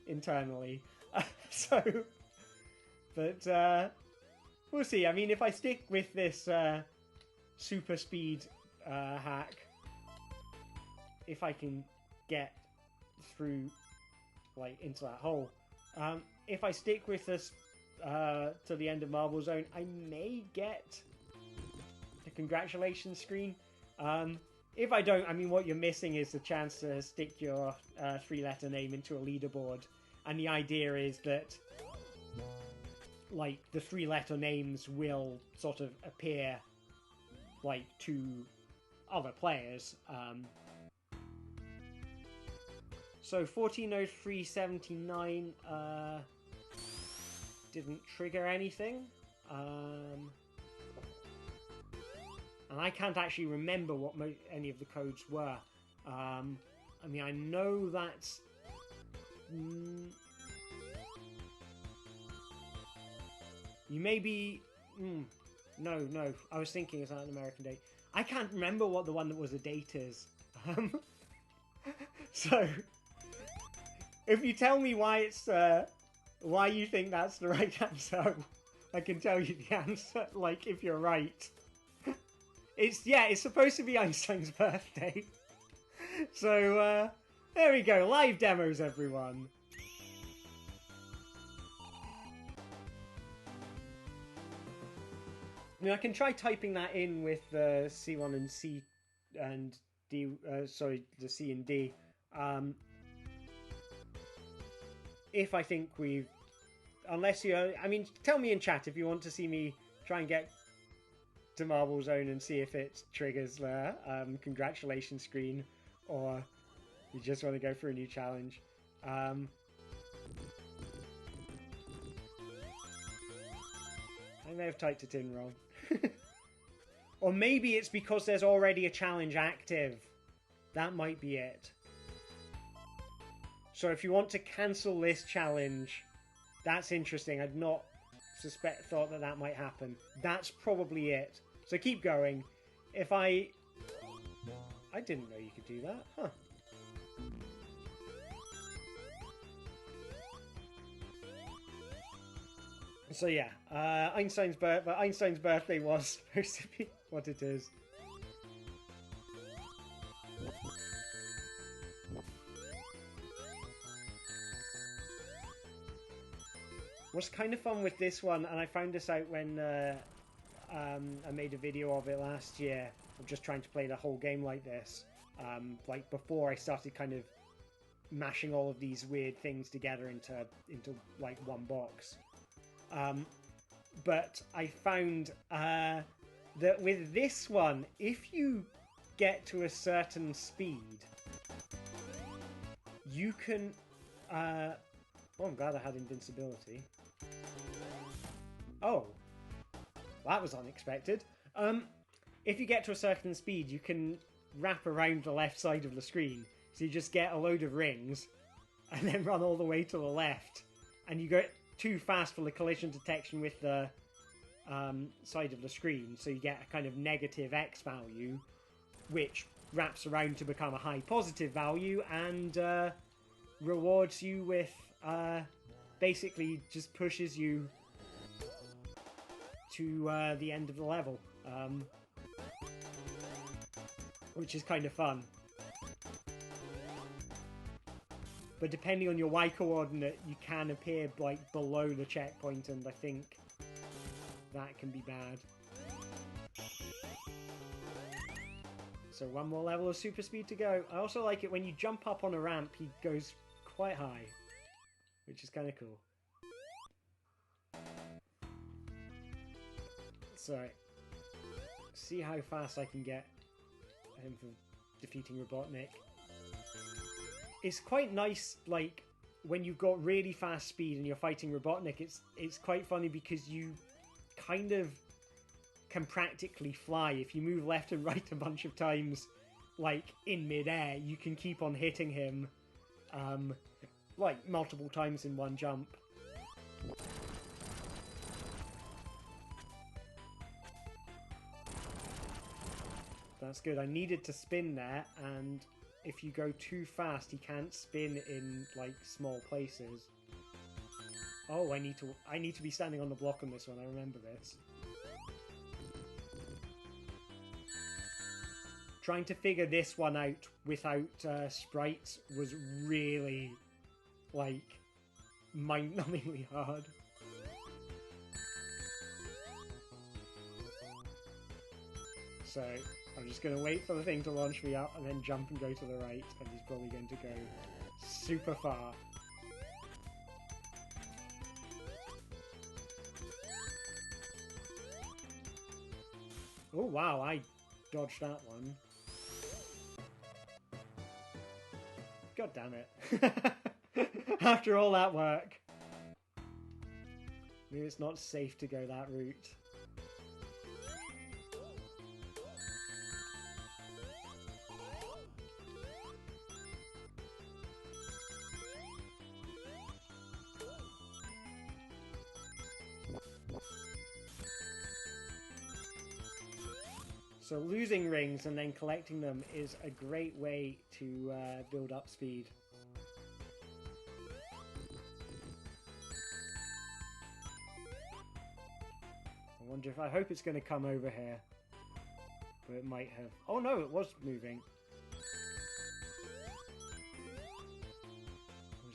internally. But we'll see. I mean, if I stick with this super speed hack, if I can get through into that hole, if I stick with this to the end of Marble Zone, I may get the congratulations screen. If I don't, I mean, what you're missing is the chance to stick your 3-letter name into a leaderboard. And the idea is that, the 3-letter names will sort of appear, to other players. So 140379 didn't trigger anything. And I can't actually remember what any of the codes were. I mean, I know that's... you may be... No. I was thinking it's not an American date. I can't remember what the one that was a date is. So, if you tell me why it's... why you think that's the right answer, I can tell you the answer, if you're right. It's supposed to be Einstein's birthday. So, there we go. Live demos, everyone. I mean, I can try typing that in with C1 and C and D. Sorry, the C and D. If I think we've, unless you, I mean, tell me in chat if you want to see me try and get to Marble Zone and see if it triggers the congratulations screen, or you just want to go for a new challenge. I may have typed it in wrong. Or maybe it's because there's already a challenge active. That might be it. So if you want to cancel this challenge, that's interesting. I'd not thought that might happen. That's probably it. So keep going. If I didn't know you could do that. Huh. So yeah, Einstein's birthday was supposed to be what it is. What's kind of fun with this one, and I found this out when I made a video of it last year, of just trying to play the whole game like this, like before I started kind of mashing all of these weird things together into like one box. But I found that with this one, if you get to a certain speed, you can... oh, I'm glad I had invincibility. Oh, that was unexpected. If you get to a certain speed, you can wrap around the left side of the screen. So you just get a load of rings, and then run all the way to the left. And you go too fast for the collision detection with the side of the screen, so you get a kind of negative X value, which wraps around to become a high positive value, and rewards you with... basically just pushes you to the end of the level, which is kind of fun. But depending on your Y coordinate, you can appear like below the checkpoint, and I think that can be bad. So one more level of super speed to go. I also like it when you jump up on a ramp, he goes quite high, which is kind of cool. So, see how fast I can get him for defeating Robotnik. It's quite nice, like, when you've got really fast speed and you're fighting Robotnik, it's quite funny because you kind of can practically fly. If you move left and right a bunch of times, like, in mid-air, you can keep on hitting him, like, multiple times in one jump. That's good. I needed to spin there, and if you go too fast, he can't spin in, like, small places. Oh, I need to be standing on the block on this one. I remember this. Trying to figure this one out without sprites was really, like, mind-numbingly hard. So, I'm just going to wait for the thing to launch me up and then jump and go to the right, and he's probably going to go super far. Oh wow, I dodged that one. God damn it. After all that work. Maybe it's not safe to go that route. So losing rings and then collecting them is a great way to build up speed. I hope it's going to come over here. But it might have... Oh no, it was moving.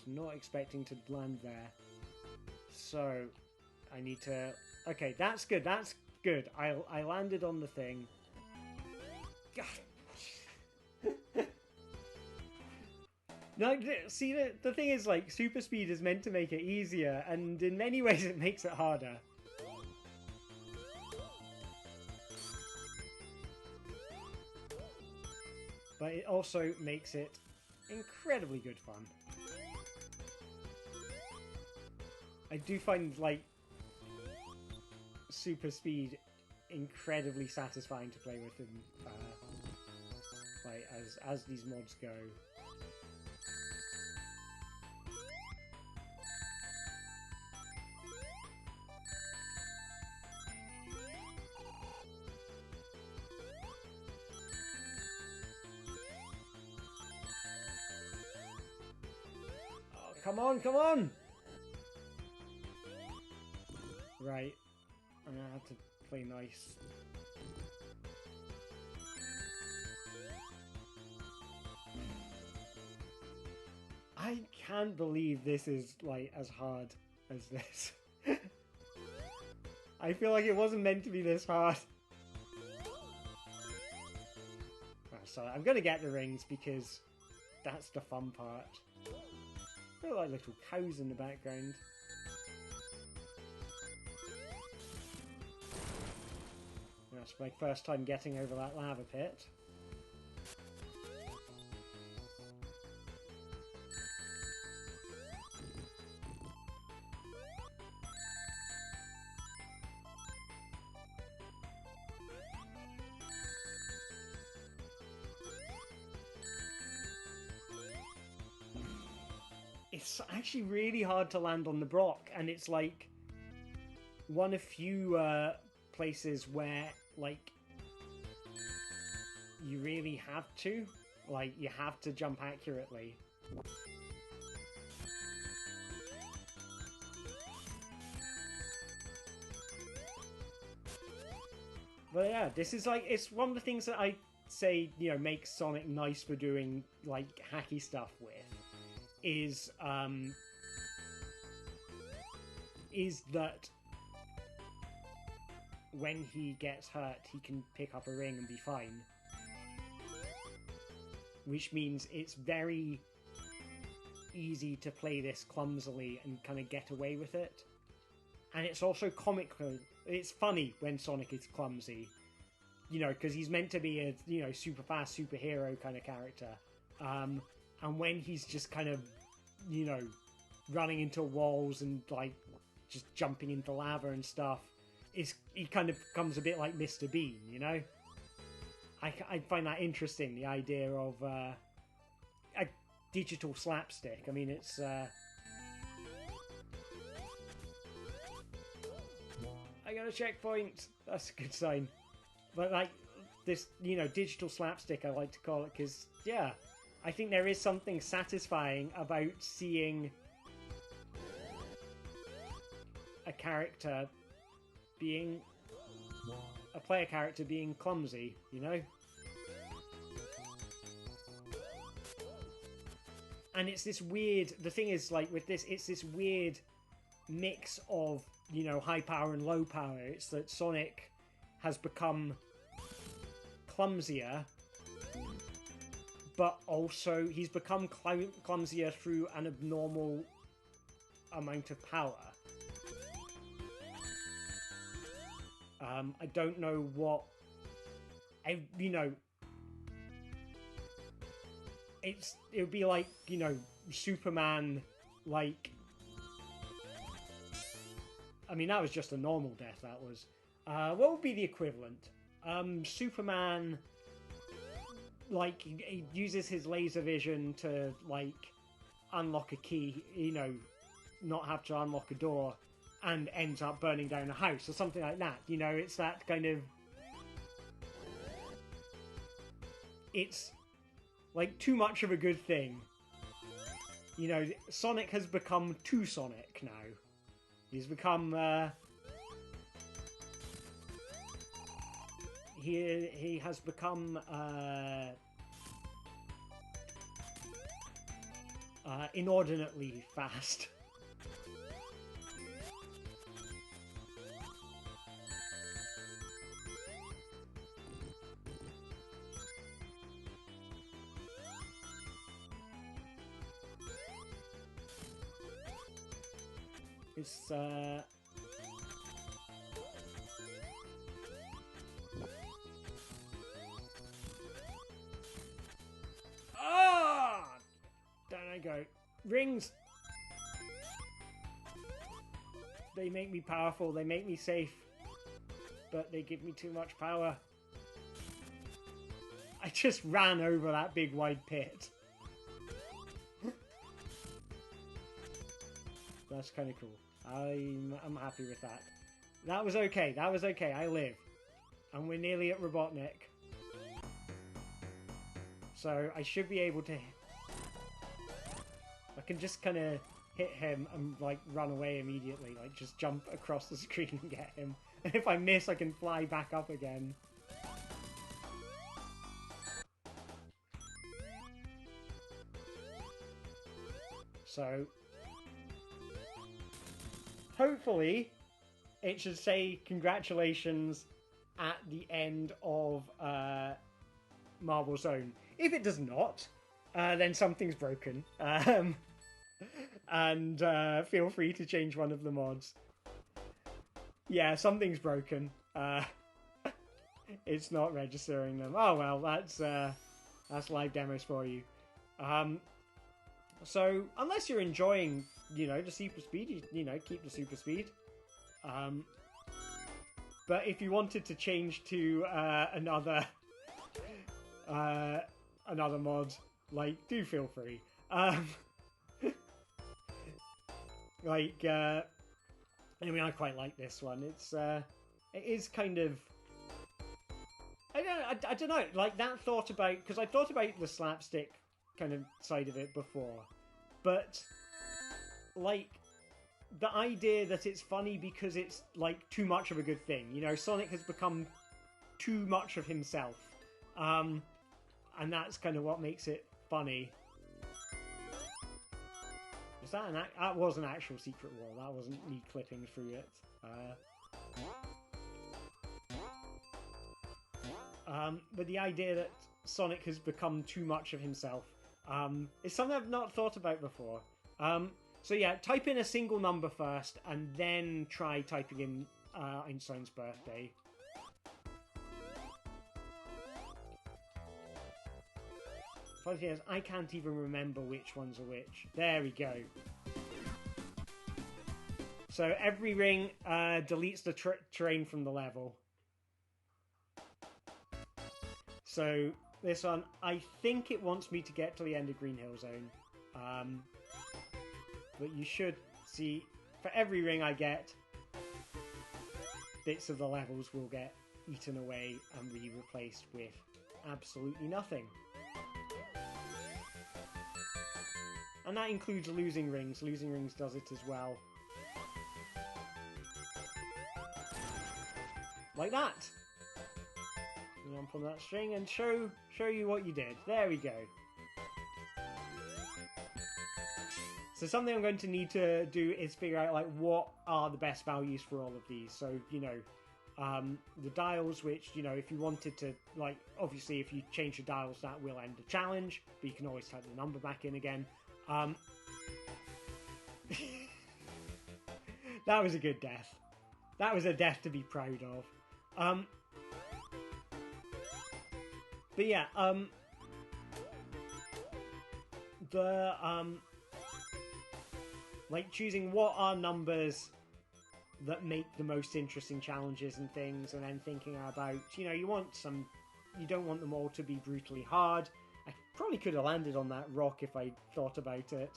was not expecting to land there. So, I need to... Okay, that's good, that's good. I landed on the thing. God. No, see, the thing is, like, super speed is meant to make it easier, and in many ways it makes it harder. But it also makes it incredibly good fun. I do find, like, super speed incredibly satisfying to play with, and like as these mods go. Oh, come on, come on! Right, I'm gonna have to play nice. I can't believe this is, like, as hard as this. I feel like it wasn't meant to be this hard. Oh, so I'm gonna get the rings because that's the fun part. There are like little cows in the background. That's my first time getting over that lava pit. It's actually really hard to land on the block, and it's like one of few places where, like, you really have to. Like, you have to jump accurately. But yeah, this is like, it's one of the things that I say, you know, makes Sonic nice for doing, like, hacky stuff with. Is that when he gets hurt, he can pick up a ring and be fine. Which means it's very easy to play this clumsily and kind of get away with it. And it's also comical. It's funny when Sonic is clumsy. You know, because he's meant to be a, you know, super fast superhero kind of character. And when he's just kind of, you know, running into walls and, like, just jumping into lava and stuff, he kind of becomes a bit like Mr. Bean, you know? I find that interesting, the idea of a digital slapstick. I mean, it's... I got a checkpoint! That's a good sign. But, like, this, you know, digital slapstick, I like to call it, because, yeah... I think there is something satisfying about seeing a character being... a player character being clumsy, you know? And it's this weird... The thing is, like, with this, it's this weird mix of, you know, high power and low power. It's that Sonic has become clumsier, but also he's become clumsier through an abnormal amount of power. I don't know what... you know... it would be like, you know, Superman, like... I mean, that was just a normal death, that was. What would be the equivalent? Superman... like, he uses his laser vision to, like, unlock a key, you know, not have to unlock a door, and ends up burning down a house, or something like that. You know, it's that kind of... It's, like, too much of a good thing. You know, Sonic has become too Sonic now. He's become, he has become, inordinately fast. It's down I go. Rings! They make me powerful, they make me safe, but they give me too much power. I just ran over that big wide pit. That's kind of cool. I'm happy with that. That was okay. That was okay. I live. And we're nearly at Robotnik. So I should be able to... I can just kind of hit him and like run away immediately. Like just jump across the screen and get him. And if I miss, I can fly back up again. So... hopefully, it should say congratulations at the end of Marble Zone. If it does not, then something's broken. And feel free to change one of the mods. Yeah, something's broken. It's not registering them. Oh well, that's live demos for you. So, unless you're enjoying, you know, the super speed, you know, keep the super speed. But if you wanted to change to another mod, like, do feel free. Like, I mean, I quite like this one. It is kind of, I don't know, like that thought about, because I thought about the slapstick kind of side of it before, but like the idea that it's funny because it's like too much of a good thing, you know, Sonic has become too much of himself, and that's kind of what makes it funny. Was that that was an actual secret wall, that wasn't me clipping through it. But the idea that Sonic has become too much of himself is something I've not thought about before. So yeah, type in a single number first, and then try typing in Einstein's birthday. Funny thing is, I can't even remember which ones are which. There we go. So every ring deletes the terrain from the level. So this one, I think it wants me to get to the end of Green Hill Zone. But you should see, for every ring I get, bits of the levels will get eaten away and be replaced with absolutely nothing. And that includes losing rings. Losing rings does it as well. Like that. Jump on that string and show you what you did. There we go. So something I'm going to need to do is figure out like what are the best values for all of these. So, you know, the dials, which, you know, if you wanted to, like, obviously if you change the dials that will end the challenge, but you can always type the number back in again. That was a good death. That was a death to be proud of. But yeah, like choosing what are numbers that make the most interesting challenges and things, and then thinking about, you know, you don't want them all to be brutally hard. I probably could have landed on that rock if I thought about it.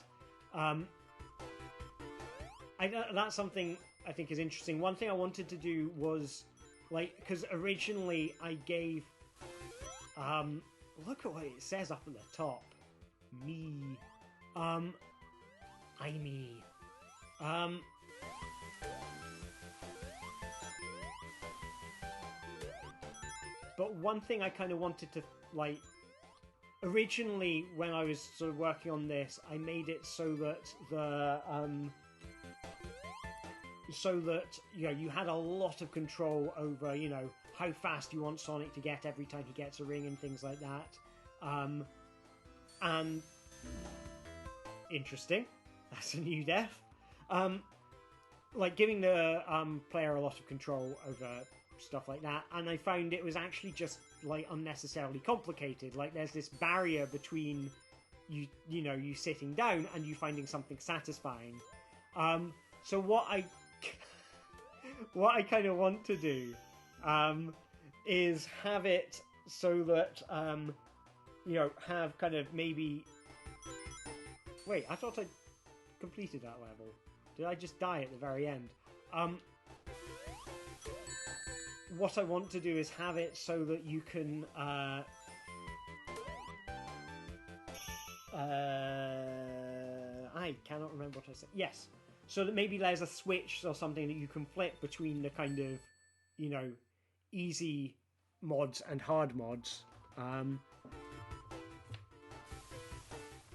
That's something I think is interesting. One thing I wanted to do was, like, because originally I gave, look at what it says up at the top. Me. I me. But one thing I kind of wanted to, like, originally, when I was sort of working on this, I made it so that you had a lot of control over, how fast you want Sonic to get every time he gets a ring and things like that. And interesting, that's a new death. Like giving the player a lot of control over stuff like that, and I found it was actually just like unnecessarily complicated. Like there's this barrier between you sitting down and you finding something satisfying. So what I kind of want to do is have it so that have kind of maybe. Wait, I thought I completed that level. Did I just die at the very end? What I want to do is have it so that you can I cannot remember what I said. Yes. So that maybe there's a switch or something that you can flip between the kind of, easy mods and hard mods.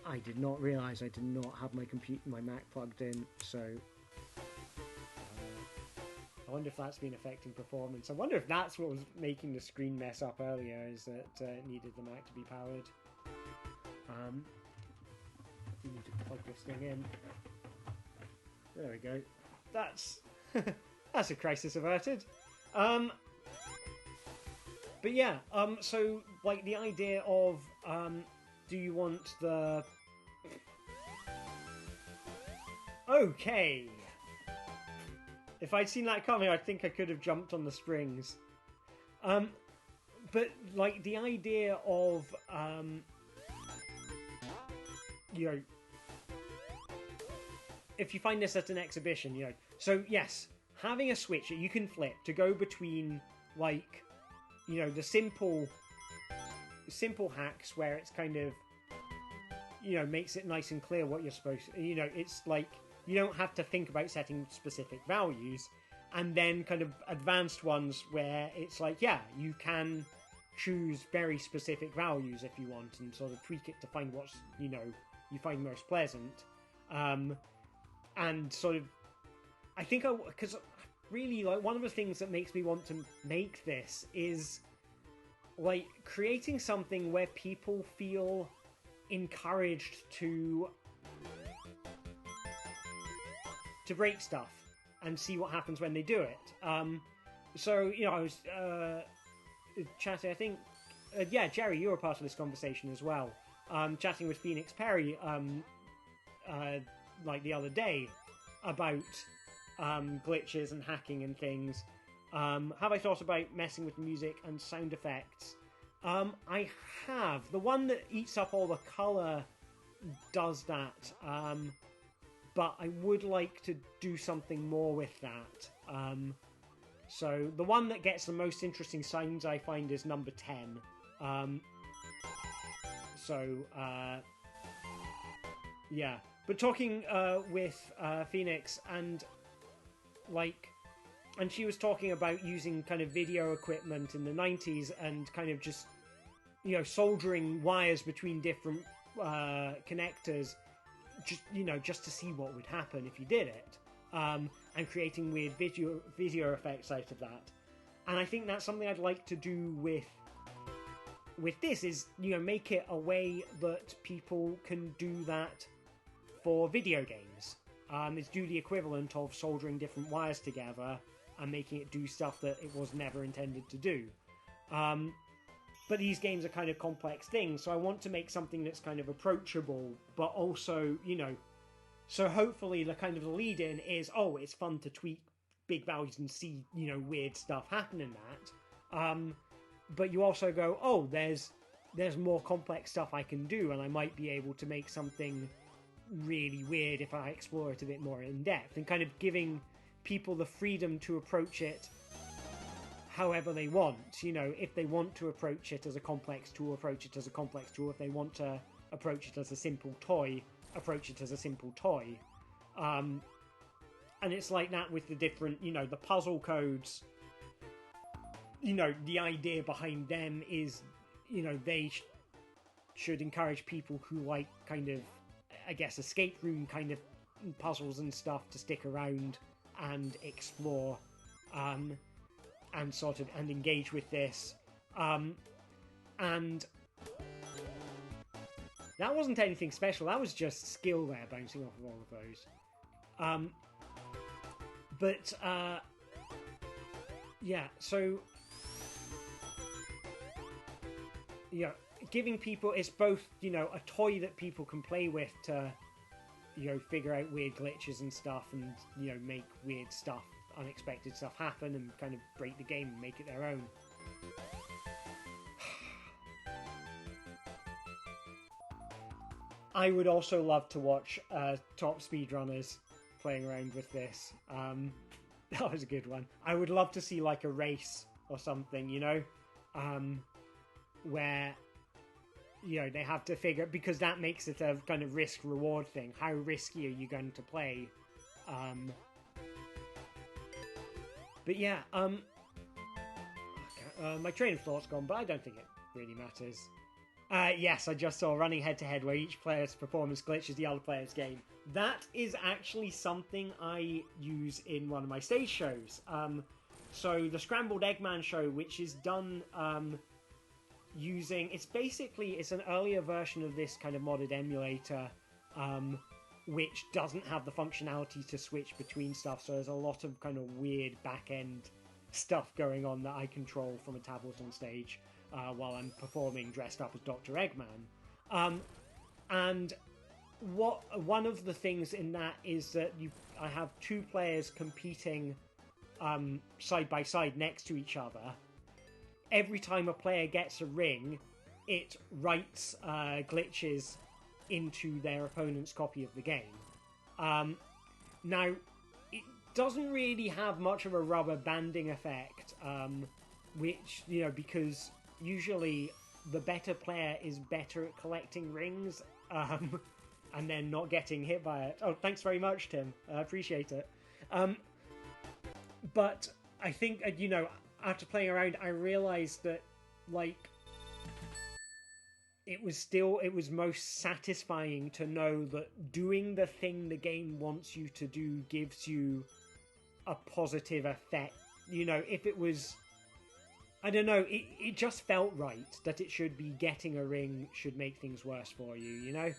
I did not realise I did not have my Mac plugged in, so I wonder if that's been affecting performance. I wonder if that's what was making the screen mess up earlier, is that it needed the Mac to be powered. You need to plug this thing in. There we go. That's that's a crisis averted. But yeah, so like the idea of do you want the okay. If I'd seen that coming, I think I could have jumped on the springs. But like the idea of if you find this at an exhibition, so yes, having a switch that you can flip to go between like the simple hacks where it's kind of makes it nice and clear what you're supposed to, it's like you don't have to think about setting specific values, and then kind of advanced ones where it's like, yeah, you can choose very specific values if you want and sort of tweak it to find what's you find most pleasant, and sort of I think because really like one of the things that makes me want to make this is like creating something where people feel encouraged to break stuff and see what happens when they do it. So I was chatting, I think Jerry, you were part of this conversation as well, chatting with Phoenix Perry like the other day about glitches and hacking and things. Have I thought about messing with music and sound effects? I have. The one that eats up all the colour does that, but I would like to do something more with that. So the one that gets the most interesting sounds I find is number 10. Yeah. But talking with Phoenix and she was talking about using kind of video equipment in the 90s and kind of just soldering wires between different connectors, just to see what would happen if you did it, and creating weird video effects out of that. And I think that's something I'd like to do with this, is make it a way that people can do that for video games. It's do the equivalent of soldering different wires together and making it do stuff that it was never intended to do. But these games are kind of complex things, so I want to make something that's kind of approachable, but also, so hopefully the kind of the lead-in is, it's fun to tweak big values and see, weird stuff happen in that. But you also go, there's more complex stuff I can do, and I might be able to make something really weird if I explore it a bit more in depth, and kind of giving people the freedom to approach it however they want. If they want to approach it as a complex tool, approach it as a complex tool. If they want to approach it as a simple toy, approach it as a simple toy. And it's like that with the different, the puzzle codes. The idea behind them is, should encourage people who like kind of, I guess, escape room kind of puzzles and stuff to stick around and explore, and sort of and engage with this. And that wasn't anything special. That was just skill there, bouncing off of all of those. Yeah, so yeah, giving people, it's both, you know, a toy that people can play with to, you know, figure out weird glitches and stuff, and, you know, make weird stuff, unexpected stuff happen, and kind of break the game and make it their own. I would also love to watch top speedrunners playing around with this. That was a good one. I would love to see like a race or something, you know, where, you know, they have to figure, because that makes it a kind of risk-reward thing. How risky are you going to play? But yeah, my train of thought's gone, but I don't think it really matters. Yes, I just saw running head-to-head where each player's performance glitches the other player's game. That is actually something I use in one of my stage shows. So the Scrambled Eggman show, which is done using... It's an earlier version of this kind of modded emulator, which doesn't have the functionality to switch between stuff, so there's a lot of kind of weird back-end stuff going on that I control from a tablet on stage. While I'm performing dressed up as Dr. Eggman. And one of the things in that is that I have two players competing side by side next to each other. Every time a player gets a ring, it writes glitches into their opponent's copy of the game. Now, it doesn't really have much of a rubber banding effect, which, you know, because usually the better player is better at collecting rings, and then not getting hit by it. Oh, thanks very much, Tim. I appreciate it. But I think, you know, after playing around, I realized that, like, it was most satisfying to know that doing the thing the game wants you to do gives you a positive effect. You know, if it was... I don't know, it just felt right that it should be getting a ring should make things worse for you, you know?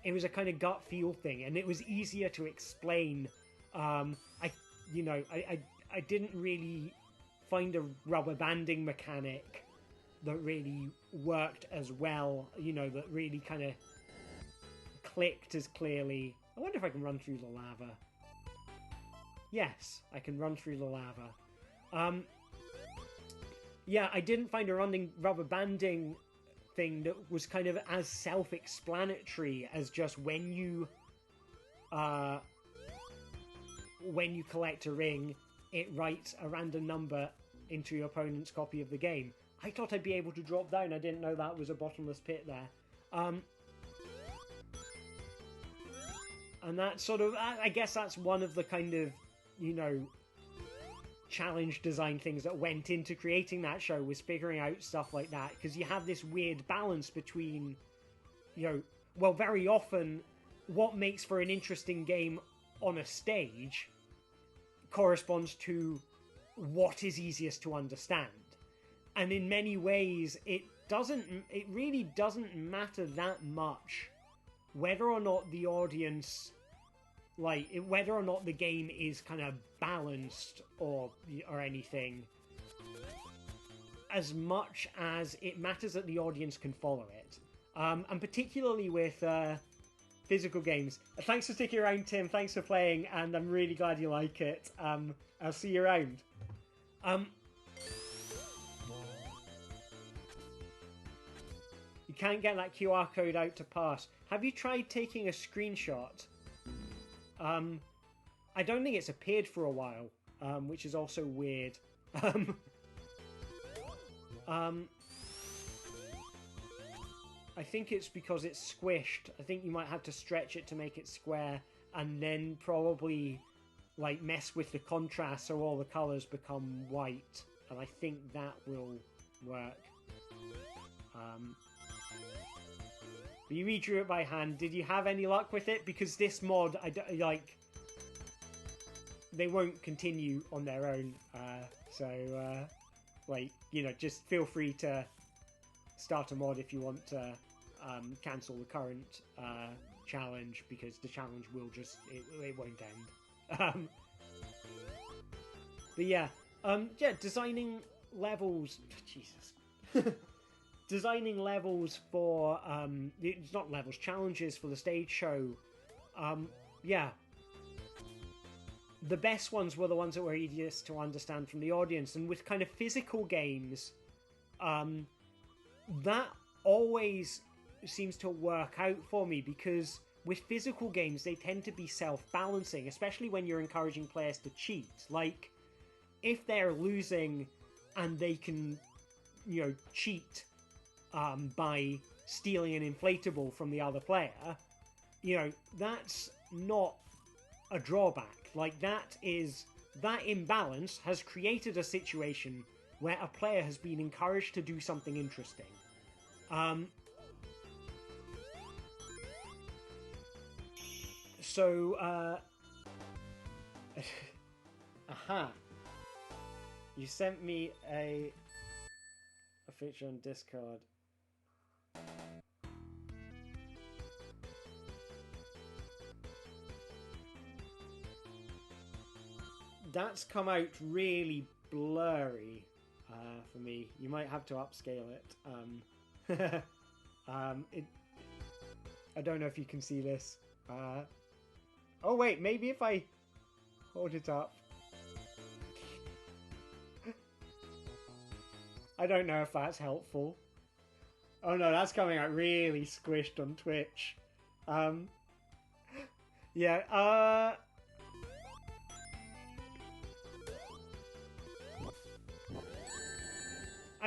It was a kind of gut feel thing, and it was easier to explain. I didn't really find a rubber banding mechanic that really worked as well, you know, that really kind of clicked as clearly. I wonder if I can run through the lava. Yes, I can run through the lava. Yeah, I didn't find a rubber banding thing that was kind of as self-explanatory as just when you collect a ring, it writes a random number into your opponent's copy of the game. I thought I'd be able to drop down. I didn't know that was a bottomless pit there. And that's sort of, I guess that's one of the kind of, you know, challenge design things that went into creating that show, was figuring out stuff like that, because you have this weird balance between, you know, well, very often what makes for an interesting game on a stage corresponds to what is easiest to understand, and in many ways it really doesn't matter that much whether or not the audience, like, whether or not the game is kind of balanced or anything, as much as it matters that the audience can follow it. And particularly with physical games. Thanks for sticking around, Tim. Thanks for playing, and I'm really glad you like it. I'll see you around. You can't get that QR code out to pass. Have you tried taking a screenshot? I don't think it's appeared for a while, which is also weird. I think it's because it's squished. I think you might have to stretch it to make it square, and then probably like mess with the contrast so all the colours become white, and I think that will work. But you redrew it by hand. Did you have any luck with it? Because this mod, they won't continue on their own. Just feel free to start a mod if you want to cancel the current challenge, because the challenge will it won't end. But yeah, designing levels. Jesus. Designing levels for not levels, challenges for the stage show. The best ones were the ones that were easiest to understand from the audience, and with kind of physical games, that always seems to work out for me, because with physical games they tend to be self-balancing, especially when you're encouraging players to cheat. Like, if they're losing and they can, cheat by stealing an inflatable from the other player, that's not a drawback. Like, that imbalance has created a situation where a player has been encouraged to do something interesting. Aha. You sent me a feature on Discord. That's come out really blurry for me. You might have to upscale it. I don't know if you can see this. Oh wait, maybe if I hold it up. I don't know if that's helpful. Oh no, that's coming out really squished on Twitch. I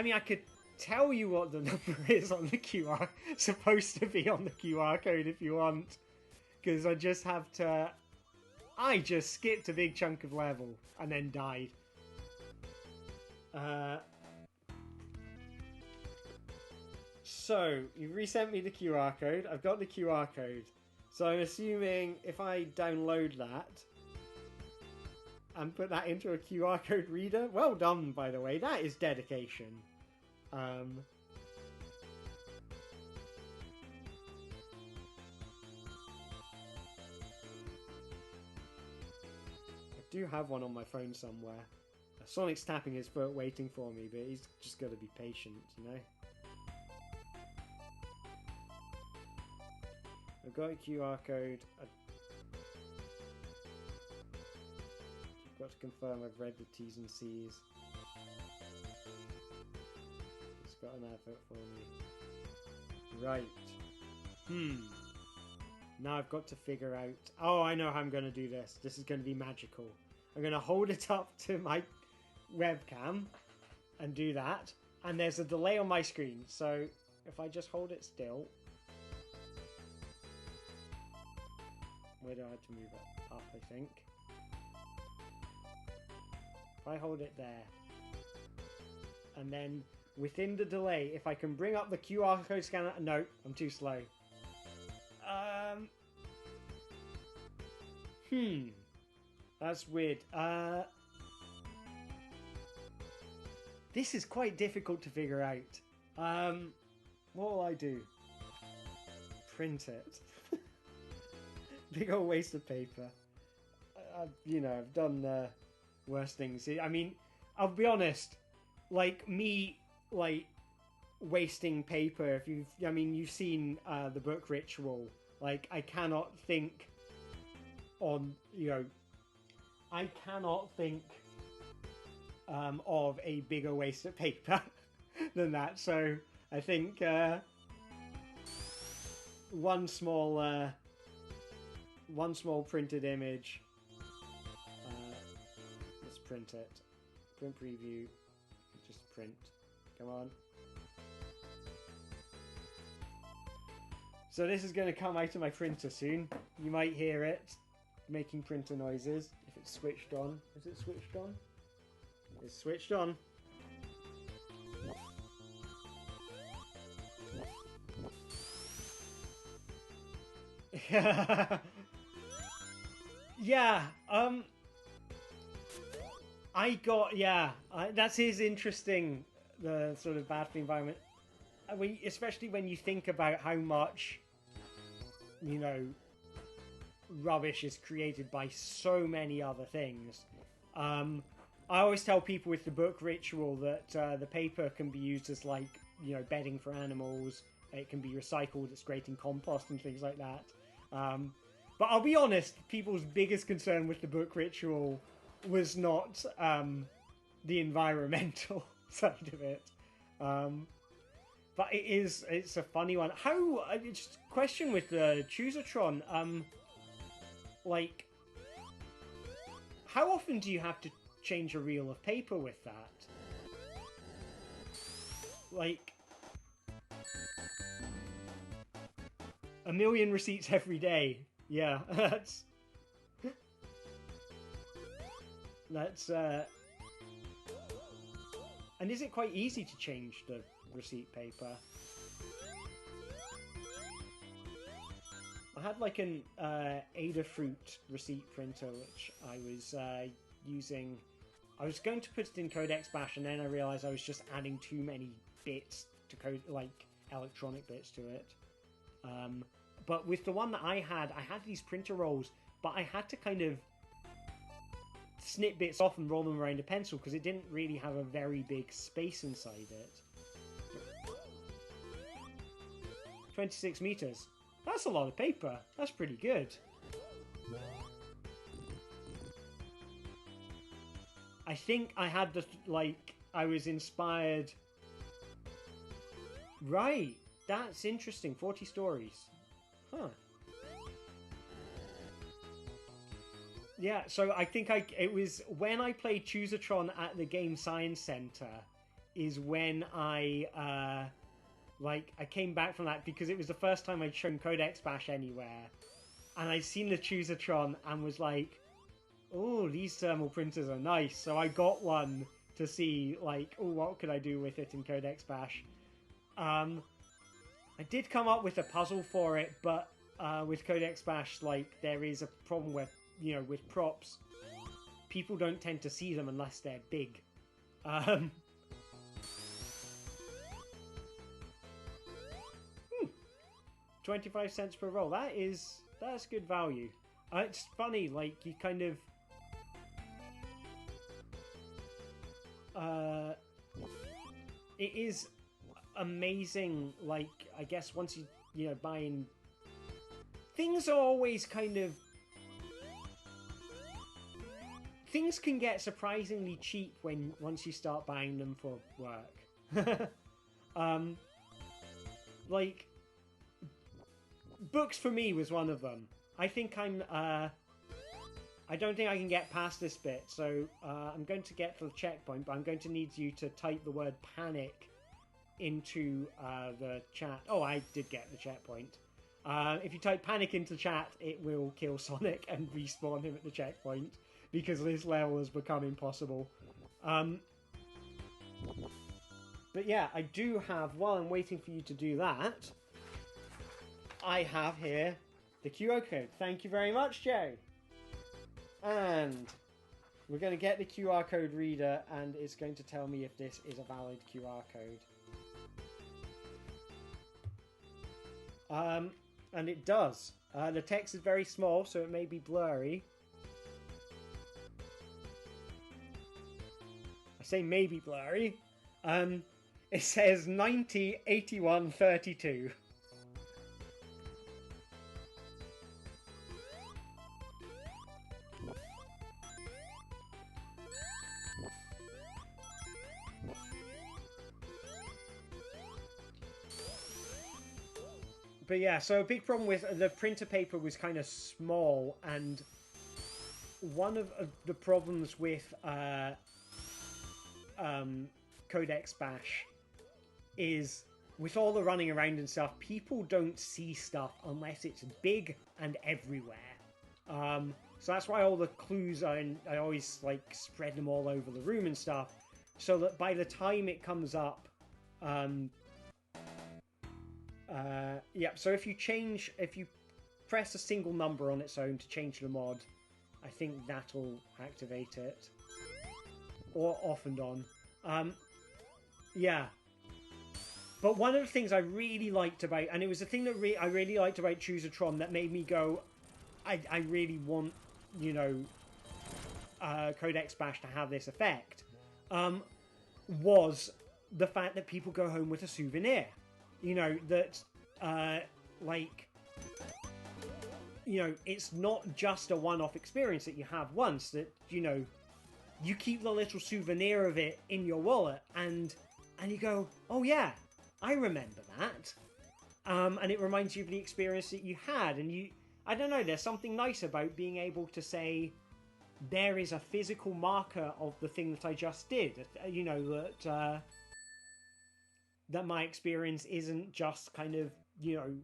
mean, I could tell you what the number is on the QR, supposed to be on the QR code if you want, because I just have to... I just skipped a big chunk of level and then died. So, you've resent me the QR code. I've got the QR code. So I'm assuming if I download that and put that into a QR code reader... Well done, by the way. That is dedication. I do have one on my phone somewhere. Sonic's tapping his foot waiting for me, but he's just got to be patient, I've got a QR code. I've got to confirm I've read the T's and C's. It's got an advert for me. Right. Now I've got to figure out... Oh, I know how I'm going to do this. This is going to be magical. I'm going to hold it up to my webcam and do that. And there's a delay on my screen. So if I just hold it still... Where do I have to move it? Up, I think. If I hold it there. And then within the delay, if I can bring up the QR code scanner... No, I'm too slow. That's weird. This is quite difficult to figure out. What will I do? Print it. Big old waste of paper. I've done worse things. I mean, I'll be honest. Like me, wasting paper. You've seen the book Ritual. Like, I cannot think on, I cannot think of a bigger waste of paper than that. So I think one small printed image. Let's print it. Print preview. Just print. Come on. So this is going to come out of my printer soon. You might hear it making printer noises if it's switched on. Is it switched on? It's switched on. Yeah, that is interesting, the sort of battle environment. Especially when you think about how much, you know, rubbish is created by so many other things. I always tell people with the book ritual that the paper can be used as, like, you know, bedding for animals. It can be recycled. It's great in compost and things like that. But I'll be honest, people's biggest concern with the book ritual was not the environmental side of it. But it's a funny one. Just a question with the Choosertron, like, how often do you have to change a reel of paper with that? Like, 1,000,000 receipts every day. Yeah, that's and is it quite easy to change the receipt paper? I had like an Adafruit receipt printer which I was using. I was going to put it in Codex Bash, and then I realized I was just adding too many bits to code, like electronic bits to it. But with the one that I had these printer rolls, but I had to kind of snip bits off and roll them around a pencil because it didn't really have a very big space inside it. 26 meters. That's a lot of paper. That's pretty good. I think I had the, like, I was inspired. Right. That's interesting. 40 stories. Huh. Yeah, so I think it was when I played Choosertron at the Game Science Center is when I came back from that because it was the first time I'd shown Codex Bash anywhere. And I'd seen the Choosertron and was like, oh, these thermal printers are nice. So I got one to see, like, oh, what could I do with it in Codex Bash? I did come up with a puzzle for it, but with Codex Bash, like, there is a problem where, you know, with props, people don't tend to see them unless they're big. 25 cents per roll. That's good value. It's funny, like, you kind of it is amazing, like, I guess once you know, buying things are always kind of, things can get surprisingly cheap once you start buying them for work. Like, books for me was one of them. I think I don't think I can get past this bit, so I'm going to get to the checkpoint, but I'm going to need you to type the word panic into the chat. Oh, I did get the checkpoint. If you type panic into chat, it will kill Sonic and respawn him at the checkpoint, because this level has become impossible. But yeah, I do have, while I'm waiting for you to do that, I have here the QR code. Thank you very much, Joe. And we're going to get the QR code reader, and it's going to tell me if this is a valid QR code. And it does. The text is very small, so it may be blurry. I say maybe blurry. It says 90 81 32. But yeah, so a big problem with the printer paper was kind of small, and one of the problems with Codex Bash is, with all the running around and stuff, people don't see stuff unless it's big and everywhere. So that's why all the clues are I always, like, spread them all over the room and stuff, so that by the time it comes up, yeah, so if you press a single number on its own to change the mod. I think that'll activate it. Or off and on. Yeah. But one of the things I really liked about, and it was the thing that I really liked about Choosatron that made me go, I really want, you know, Codex Bash to have this effect, was the fact that people go home with a souvenir. You know, that, like, you know, it's not just a one-off experience that you have once, that, you know, you keep the little souvenir of it in your wallet, and you go, oh yeah, I remember that. And it reminds you of the experience that you had, and I don't know, there's something nice about being able to say, there is a physical marker of the thing that I just did. You know, that my experience isn't just kind of, you know,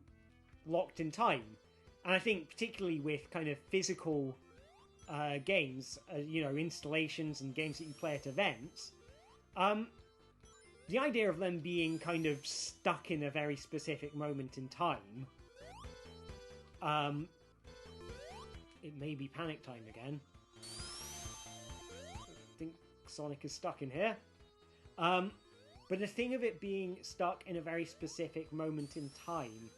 locked in time. And I think particularly with kind of physical games, you know, installations and games that you play at events, the idea of them being kind of stuck in a very specific moment in time, it may be panic time again. I think Sonic is stuck in here. But the thing of it being stuck in a very specific moment in time,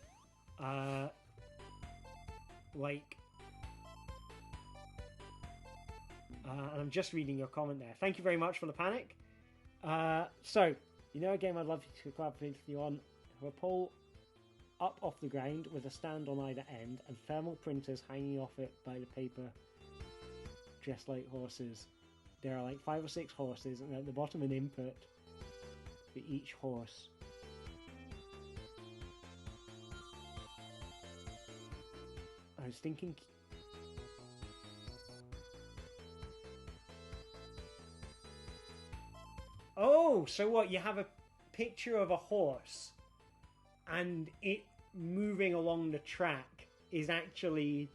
like, and I'm just reading your comment there. Thank you very much for the panic. So, you know a game I'd love to collaborate with you on? Have a pole up off the ground with a stand on either end and thermal printers hanging off it by the paper, just like horses. There are like 5 or 6 horses, and at the bottom an input for each horse. I was thinking... Oh, so what? You have a picture of a horse, and it moving along the track is actually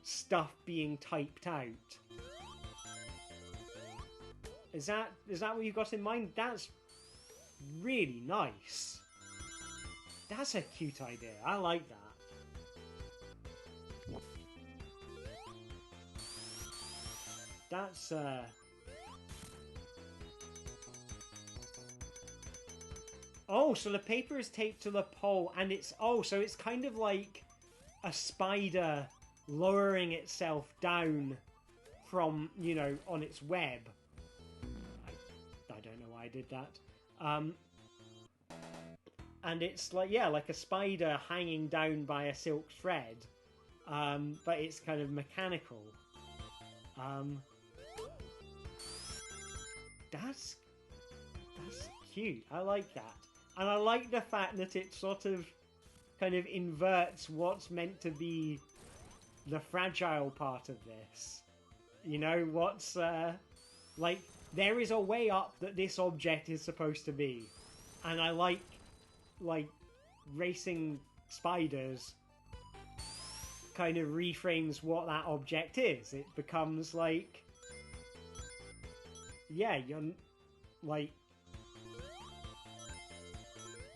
stuff being typed out. Is that what you got in mind? That's really nice. That's a cute idea. I like that. That's Oh, so the paper is taped to the pole, and it's... Oh, so it's kind of like a spider lowering itself down from, you know, on its web. I don't know why I did that. And it's like, yeah, like a spider hanging down by a silk thread. But it's kind of mechanical. That's cute. I like that. And I like the fact that it sort of kind of inverts what's meant to be the fragile part of this. You know, what's, like, there is a way up that this object is supposed to be. And I like racing spiders kind of reframes what that object is. It becomes like, yeah, you're, like,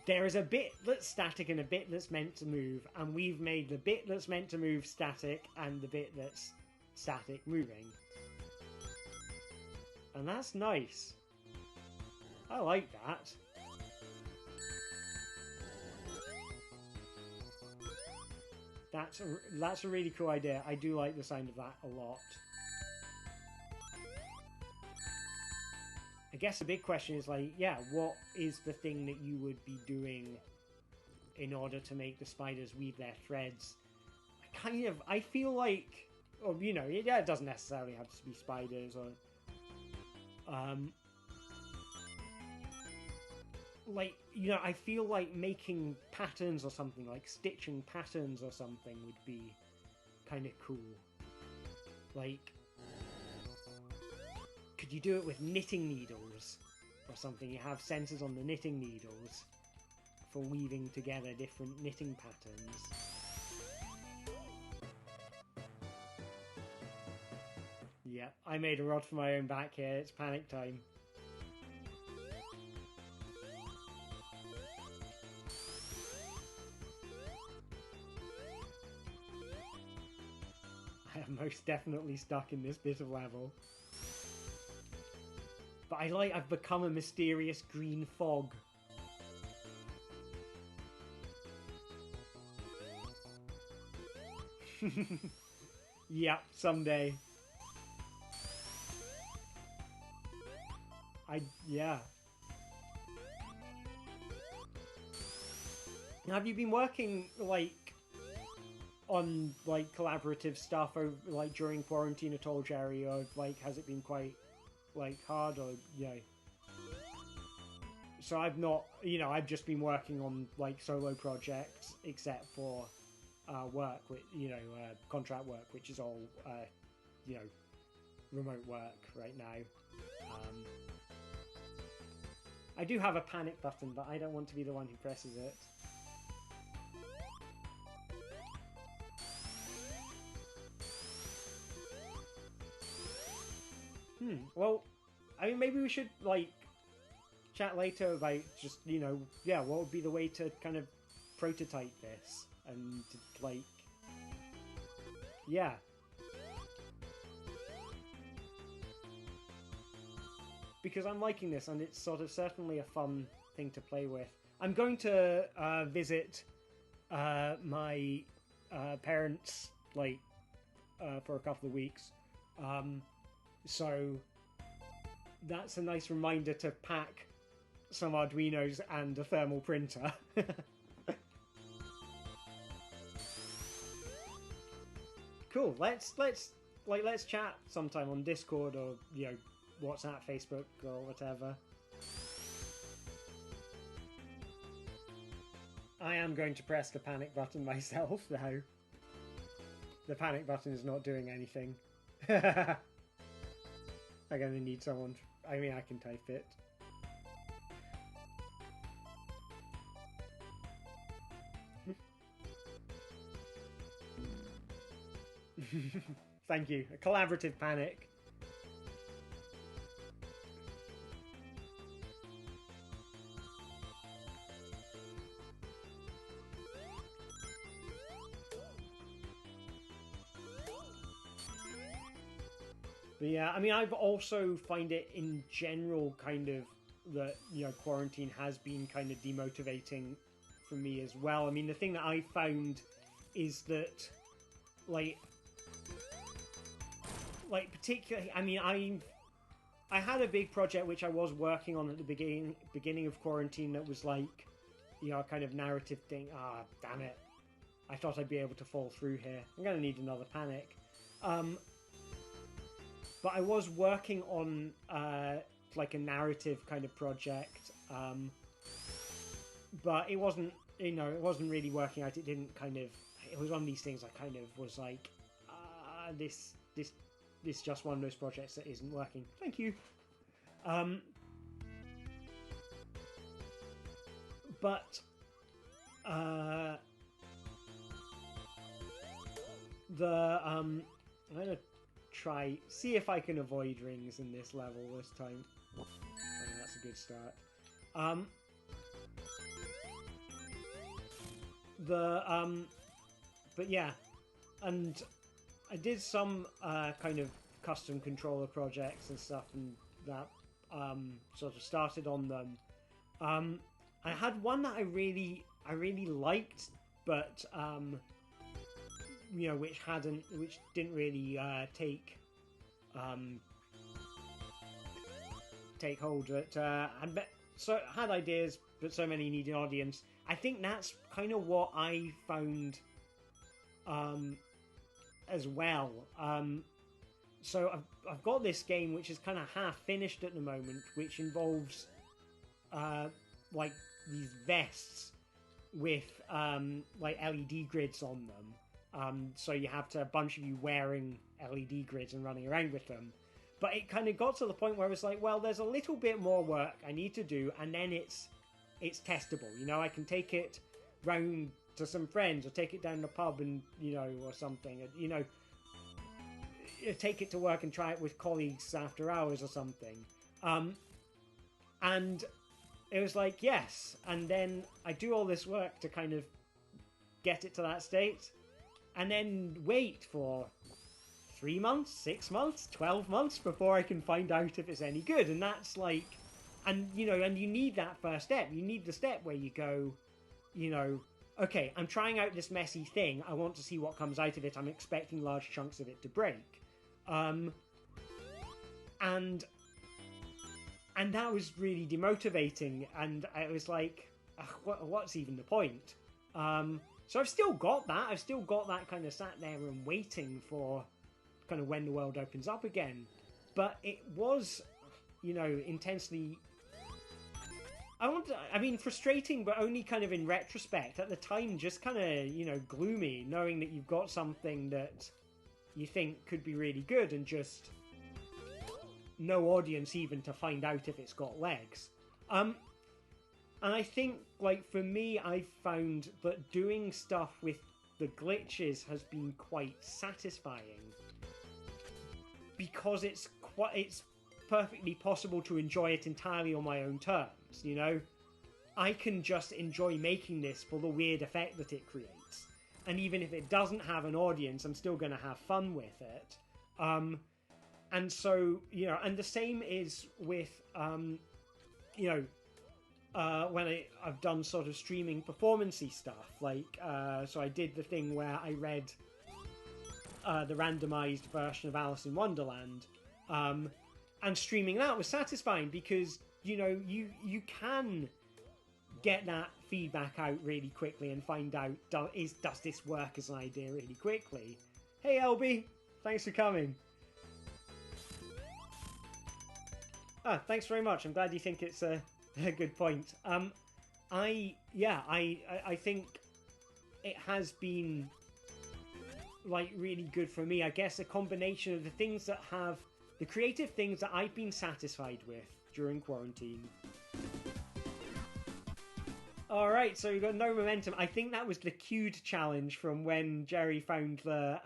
there is a bit that's static and a bit that's meant to move, and we've made the bit that's meant to move static and the bit that's static moving. And that's nice. I like that. That's a really cool idea. I do like the sound of that a lot. I guess the big question is, like, yeah, what is the thing that you would be doing in order to make the spiders weave their threads? I feel like, or, you know, yeah, it doesn't necessarily have to be spiders, or, like, you know, I feel like making patterns or something, like stitching patterns or something would be kind of cool. Like, could you do it with knitting needles or something? You have sensors on the knitting needles for weaving together different knitting patterns. Yeah, I made a rod for my own back here. It's panic time. am most definitely stuck in this bit of level. But I've become a mysterious green fog. Yep, someday. Yeah. Have you been working, like, on, like, collaborative stuff over, like, during quarantine at all, Jerry? Or, like, has it been quite, like, hard? Or, yeah. So I've not, I've just been working on, like, solo projects, except for work, contract work, which is all, remote work right now. I do have a panic button, but I don't want to be the one who presses it. Well, I mean, maybe we should, like, chat later about just, what would be the way to kind of prototype this, and, like, yeah. Because I'm liking this, and it's sort of certainly a fun thing to play with. I'm going to visit my parents, like, for a couple of weeks. So that's a nice reminder to pack some Arduinos and a thermal printer. Cool. Let's chat sometime on Discord or WhatsApp, Facebook, or whatever. I am going to press the panic button myself, though. The panic button is not doing anything. I'm gonna need someone. I mean, I can type it. Thank you. A collaborative panic. But yeah, I mean, I've also find it in general kind of that, quarantine has been kind of demotivating for me as well. I mean, the thing that I found is that, like particularly, I mean, I had a big project which I was working on at the beginning of quarantine that was like, a kind of narrative thing. Ah, damn it. I thought I'd be able to fall through here. I'm going to need another panic. But I was working on like a narrative kind of project, but it wasn't, it wasn't really working out. It didn't kind of. It was one of these things. I kind of was like, this just one of those projects that isn't working. Thank you. But I'm gonna see if I can avoid rings in this level this time. Oh, that's a good start. But yeah, and I did some kind of custom controller projects and stuff, and that sort of started on them. I had one that I really liked, but which didn't really take hold. But had ideas, but so many needed audience. I think that's kind of what I found as well. So I've got this game which is kind of half finished at the moment, which involves like these vests with like LED grids on them. So you have a bunch of you wearing LED grids and running around with them. But it kind of got to the point where it's like, well, there's a little bit more work I need to do, and then it's testable. I can take it round to some friends, or take it down the pub and, or something. Take it to work and try it with colleagues after hours or something. And it was like, yes. And then I do all this work to kind of get it to that state, and then wait for 3 months, 6 months, 12 months before I can find out if it's any good. And that's like, and you know, and you need that first step. You need the step where you go, you know, okay, I'm trying out this messy thing. I want to see what comes out of it. I'm expecting large chunks of it to break. And that was really demotivating. And I was like, what's even the point? So I've still got that. I've still got that kind of sat there and waiting for kind of when the world opens up again. But it was, you know, intensely... I mean, frustrating, but only kind of in retrospect. At the time, just kind of, you know, gloomy, knowing that you've got something that you think could be really good and just no audience even to find out if it's got legs. And I think, like, for me, I've found that doing stuff with the glitches has been quite satisfying. Because it's perfectly possible to enjoy it entirely on my own terms, you know? I can just enjoy making this for the weird effect that it creates. And even if it doesn't have an audience, I'm still going to have fun with it. And so, you know, and the same is with, you know, when I've done sort of streaming performance-y stuff. Like, so I did the thing where I read the randomized version of Alice in Wonderland. And streaming that was satisfying because, you know, you can get that feedback out really quickly and find out, does this work as an idea really quickly? Hey, LB, thanks for coming. Thanks very much. I'm glad you think it's a good point. I think it has been, like, really good for me. I guess a combination of the things that have... the creative things that I've been satisfied with during quarantine. Alright, so we've got no momentum. I think that was the queued challenge from when Jerry found the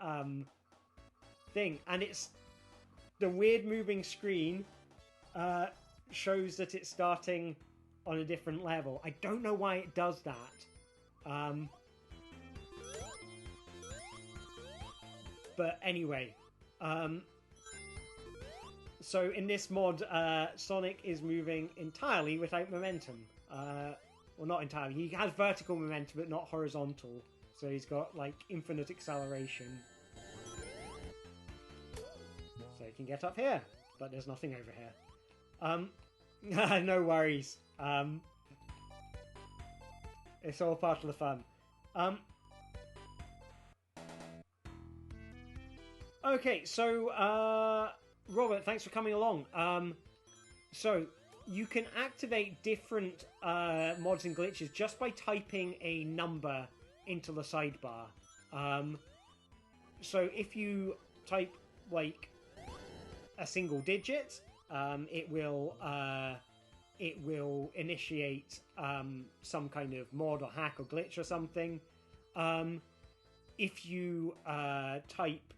thing. And it's... the weird moving screen shows that it's starting on a different level. I don't know why it does that. But anyway... so in this mod, Sonic is moving entirely without momentum. Well, not entirely. He has vertical momentum, but not horizontal. So he's got, like, infinite acceleration. So he can get up here, but there's nothing over here. No worries. It's all part of the fun. Okay, so, Robert, thanks for coming along. So, you can activate different mods and glitches just by typing a number into the sidebar. So, if you type, like, a single digit, it will initiate some kind of mod or hack or glitch or something. If you type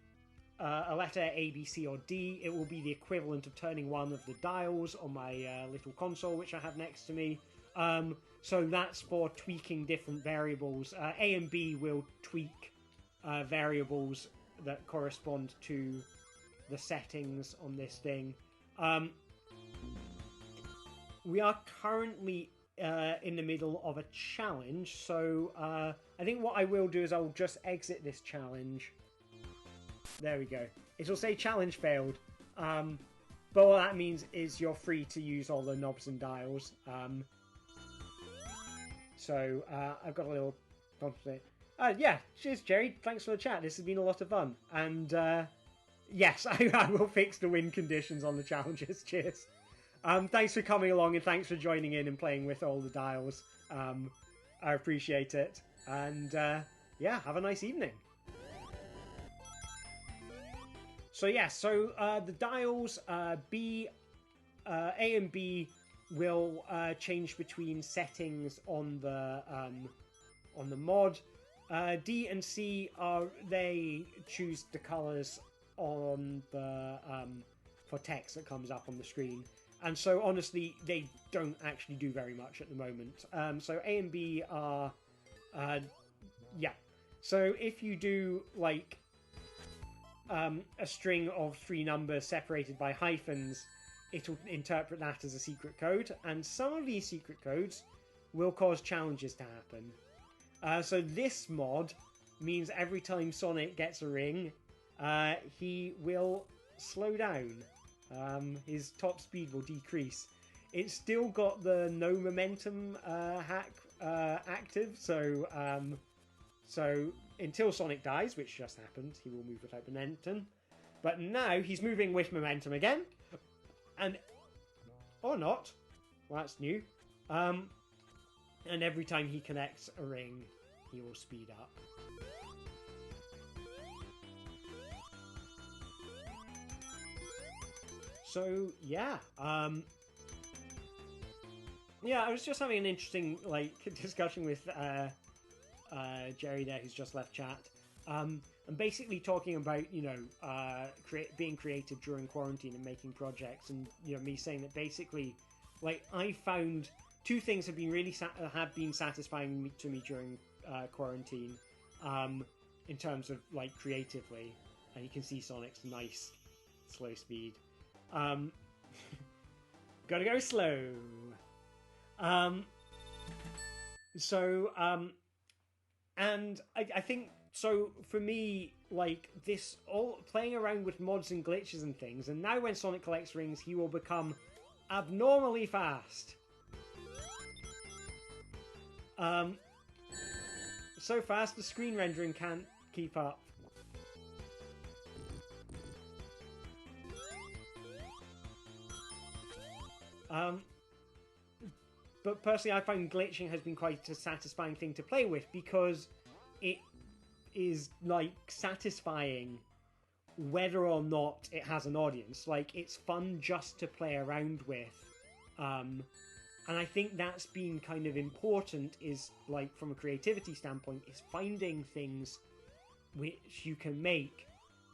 a letter A, B, C, or D, it will be the equivalent of turning one of the dials on my little console, which I have next to me. So that's for tweaking different variables. A and B will tweak variables that correspond to the settings on this thing. We are currently in the middle of a challenge, so I think what I will do is I'll just exit this challenge. There we go. It'll say challenge failed. But what that means is you're free to use all the knobs and dials. So I've got a little... yeah, cheers, Jerry. Thanks for the chat. This has been a lot of fun. And yes, I will fix the win conditions on the challenges. Cheers. Thanks for coming along and thanks for joining in and playing with all the dials. I appreciate it. And yeah, have a nice evening. So yeah, so the dials A and B will change between settings on the mod. D and C they choose the colors on the for text that comes up on the screen. And so honestly, they don't actually do very much at the moment. So A and B are yeah. So if you do like a string of 3 numbers separated by hyphens, it'll interpret that as a secret code, and some of these secret codes will cause challenges to happen. So this mod means every time Sonic gets a ring, he will slow down. His top speed will decrease. It's still got the no momentum hack active, so until Sonic dies, which just happened, he will move without momentum. But now he's moving with momentum again, and or not. Well, that's new. And every time he connects a ring, he will speed up. So yeah, yeah, I was just having an interesting discussion with Jerry there, who's just left chat, and basically talking about being creative during quarantine and making projects, and me saying that basically, I found 2 things have been really satisfying to me during quarantine, in terms of creatively, and you can see Sonic's nice slow speed. Gotta go slow. And I think so for me, this all playing around with mods and glitches and things, and now when Sonic collects rings, he will become abnormally fast. So fast the screen rendering can't keep up. But personally, I find glitching has been quite a satisfying thing to play with, because it is satisfying whether or not it has an audience. It's fun just to play around with, and I think that's been kind of important. Is from a creativity standpoint, is finding things which you can make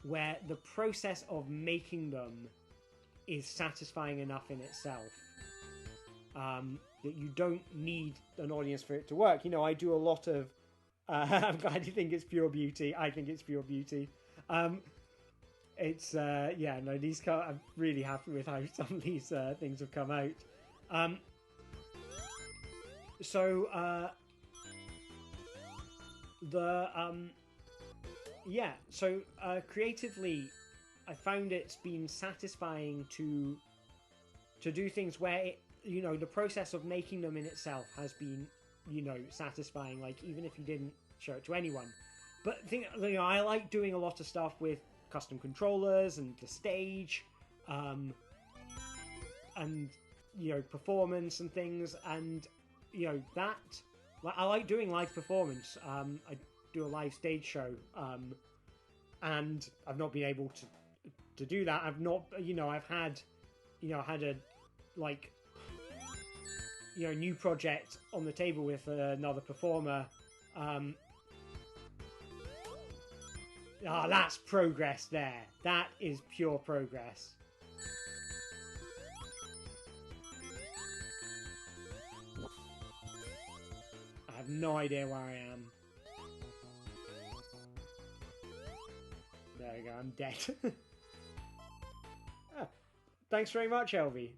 where the process of making them is satisfying enough in itself. That you don't need an audience for it to work. I do a lot of... I'm glad you think it's pure beauty. I think it's pure beauty. These I'm really happy with how some of these things have come out. Creatively, I found it's been satisfying to do things where the process of making them in itself has been, satisfying, even if you didn't show it to anyone. But I like doing a lot of stuff with custom controllers and the stage, and performance and things, and that I like doing live performance. I do a live stage show, and I've not been able to do that. I've not, I've had, had a new project on the table with another performer. That's progress there. That is pure progress. I have no idea where I am. There we go, I'm dead. Thanks very much, Elvie.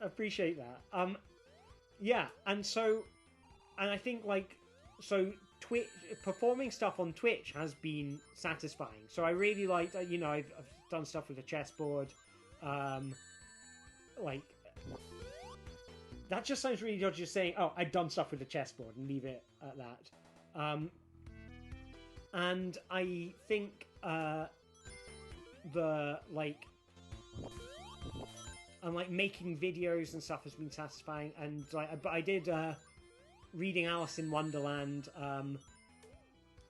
Appreciate that. And I think Twitch, performing stuff on Twitch has been satisfying. So I really like, I've done stuff with a chessboard. That just sounds really dodgy, just saying, oh, I've done stuff with a chessboard, and leave it at that. And I think making videos and stuff has been satisfying, and but I did reading Alice in Wonderland,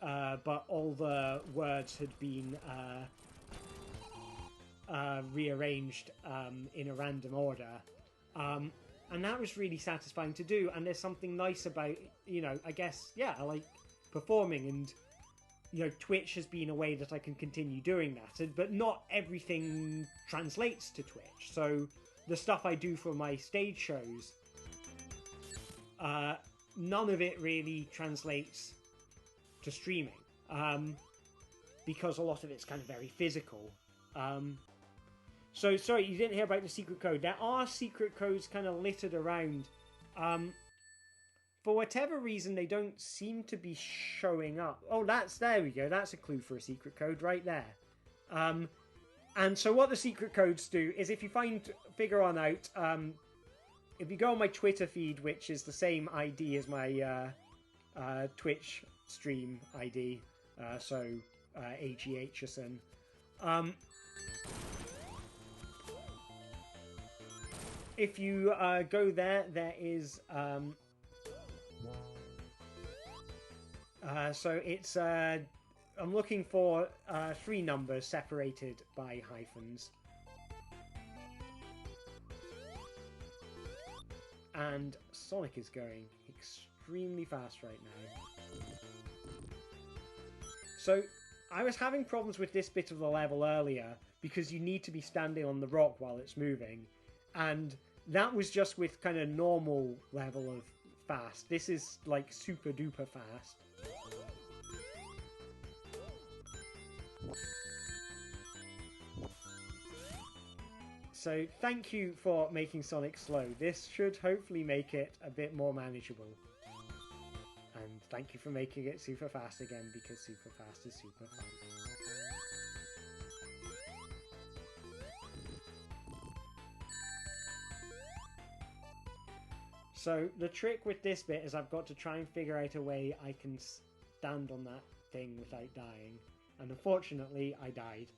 but all the words had been rearranged in a random order, and that was really satisfying to do. And there's something nice about, I guess, I like performing, and Twitch has been a way that I can continue doing that, but not everything translates to Twitch. So the stuff I do for my stage shows, none of it really translates to streaming. because a lot of it's kind of very physical. So, sorry, you didn't hear about the secret code. There are secret codes kind of littered around. For whatever reason, they don't seem to be showing up. Oh, there we go. That's a clue for a secret code right there. And so what the secret codes do is if you figure one out, if you go on my Twitter feed, which is the same ID as my Twitch stream ID, so AGHSN, if you go there, there is... so it's... I'm looking for 3 numbers separated by hyphens. And Sonic is going extremely fast right now. So, I was having problems with this bit of the level earlier because you need to be standing on the rock while it's moving. And that was just with kind of normal level of fast. This is like super duper fast. So thank you for making Sonic slow. This should hopefully make it a bit more manageable. And thank you for making it super fast again, because super fast is super fun. So the trick with this bit is I've got to try and figure out a way I can stand on that thing without dying. And unfortunately, I died.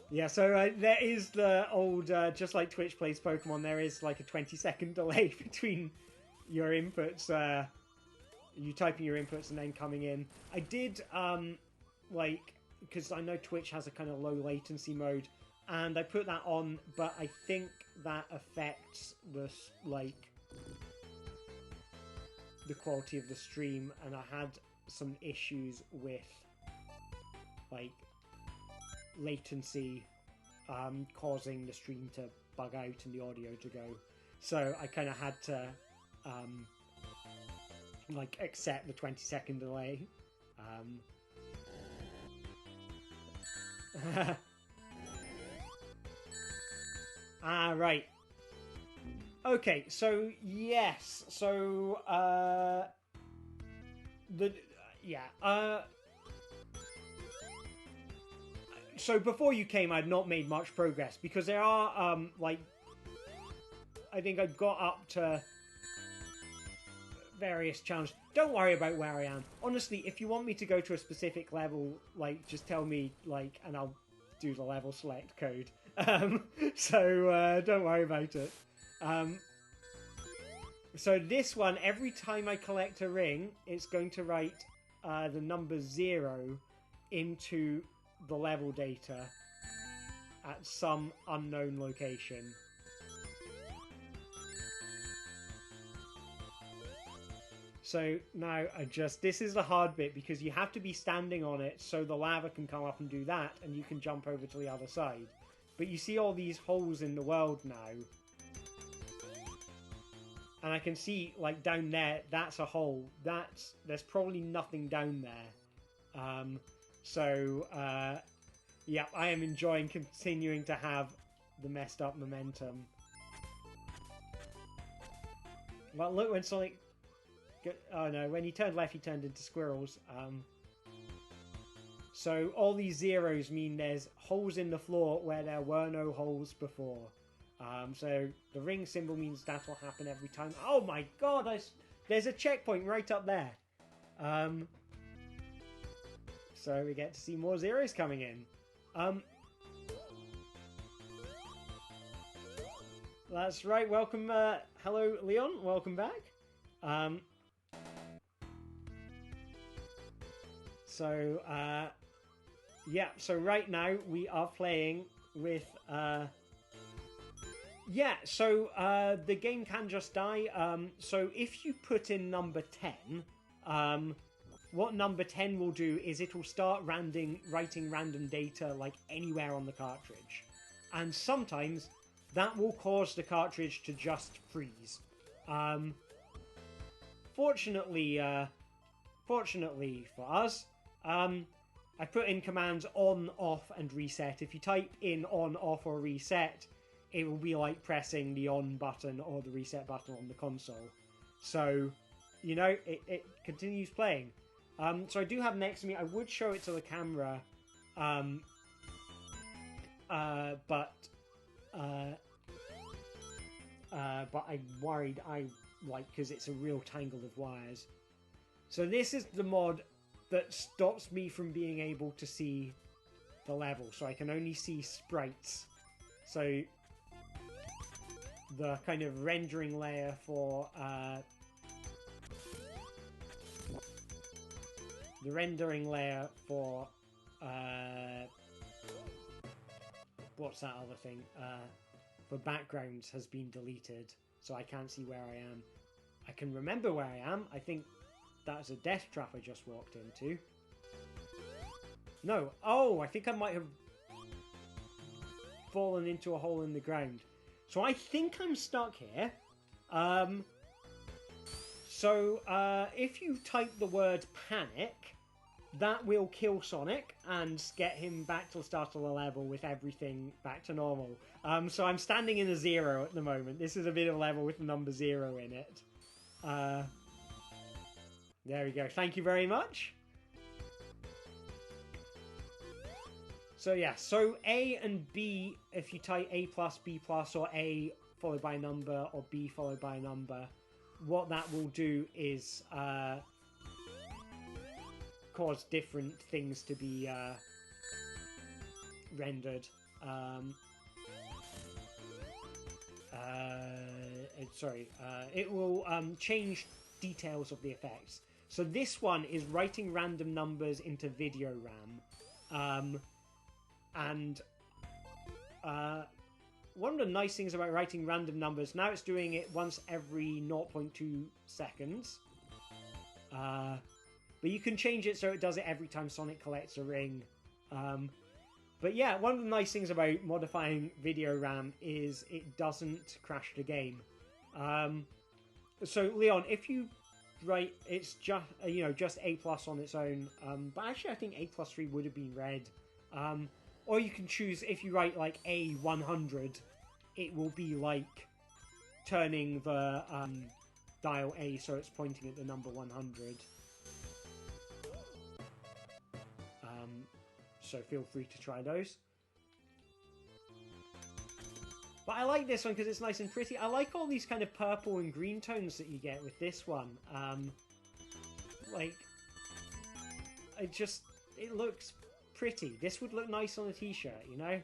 Yeah, so there is the old, just like Twitch plays Pokemon, there is like a 20-second delay between your inputs, you typing your inputs and then coming in. I did, because I know Twitch has a kind of low latency mode, and I put that on, but I think that affects the quality of the stream, and I had some issues with, latency causing the stream to bug out and the audio to go. So I kind of had to accept the 20-second delay. Right. Okay, so yes, so so before you came, I'd not made much progress because there are I think I got up to various challenges. Don't worry about where I am. Honestly, if you want me to go to a specific level, just tell me, and I'll do the level select code. So don't worry about it. So this one, every time I collect a ring, it's going to write the number 0 into the level data at some unknown location. So now this is the hard bit because you have to be standing on it so the lava can come up and do that and you can jump over to the other side. But you see all these holes in the world now. And I can see, down there, that's a hole. There's probably nothing down there. Yeah, I am enjoying continuing to have the messed up momentum. Well, look, when Sonic... Oh no, when he turned left, he turned into squirrels. So all these zeros mean there's holes in the floor where there were no holes before. So the ring symbol means that will happen every time. Oh my god, there's a checkpoint right up there. So we get to see more zeros coming in. That's right, welcome, hello Leon, welcome back. Yeah, so right now we are playing with, the game can just die. So if you put in number 10, what number 10 will do is it will start writing random data anywhere on the cartridge. And sometimes that will cause the cartridge to just freeze. fortunately for us, I put in commands on, off, and reset. If you type in on, off, or reset, it will be like pressing the on button or the reset button on the console. So, you know, it continues playing. So I do have next to me, I would show it to the camera, but I'm worried because it's a real tangle of wires. So this is the mod that stops me from being able to see the level, so I can only see sprites. So the kind of rendering layer for what's that other thing? For backgrounds has been deleted, so I can't see where I am. I can remember where I am. I think that's a death trap I just walked into. No. Oh, I think I might have fallen into a hole in the ground. So I think I'm stuck here. If you type the word panic, that will kill Sonic and get him back to the start of the level with everything back to normal. So I'm standing in a 0 at the moment. This is a bit of a level with the number 0 in it. There we go. Thank you very much. So yeah, so A and B, if you type A plus, B plus, or A followed by a number, or B followed by a number, what that will do is cause different things to be rendered. It will change details of the effects. So this one is writing random numbers into video RAM. One of the nice things about writing random numbers, now it's doing it once every 0.2 seconds. But you can change it so it does it every time Sonic collects a ring. But yeah, one of the nice things about modifying video RAM is it doesn't crash the game. So Leon, if you write, it's just just A plus on its own. But actually, I think A plus 3 would have been red. Or you can choose, if you write like A100, it will be like turning the dial A so it's pointing at the number 100. So feel free to try those. But I like this one because it's nice and pretty. I like all these kind of purple and green tones that you get with this one. It looks pretty. This would look nice on a t-shirt, you know?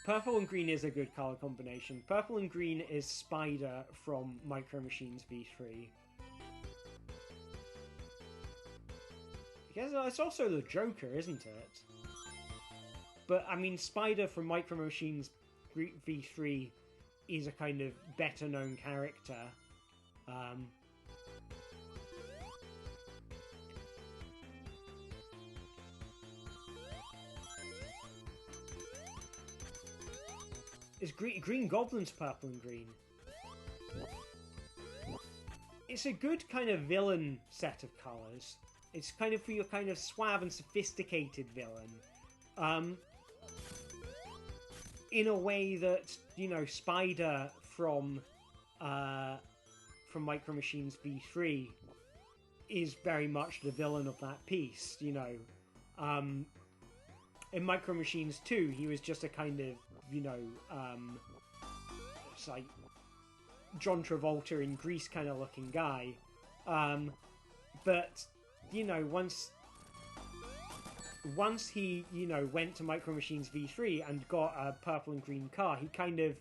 Purple and green is a good color combination. Purple and green is Spider from Micro Machines V3. I guess it's also the Joker, isn't it? But, I mean, Spider from Micro Machines V3 is a kind of better known character. Is Green Goblin's purple and green? It's a good kind of villain set of colours. It's kind of for your kind of suave and sophisticated villain. In a way that, you know, Spider from Micro Machines V3 is very much the villain of that piece, you know. In Micro Machines 2, he was just a kind of, you know, it's like John Travolta in Grease kind of looking guy. But, you know, once he, you know, went to Micro Machines V3 and got a purple and green car, he kind of,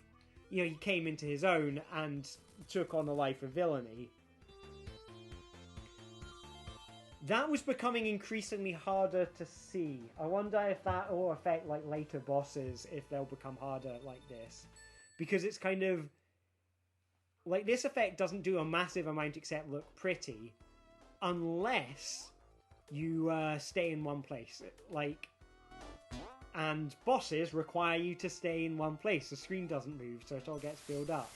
you know, he came into his own and took on a life of villainy. That was becoming increasingly harder to see. I wonder if that will affect, like, later bosses, if they'll become harder like this. Because it's kind of... like, this effect doesn't do a massive amount except look pretty. Unless you stay in one place. Like, and bosses require you to stay in one place. The screen doesn't move, so it all gets filled up.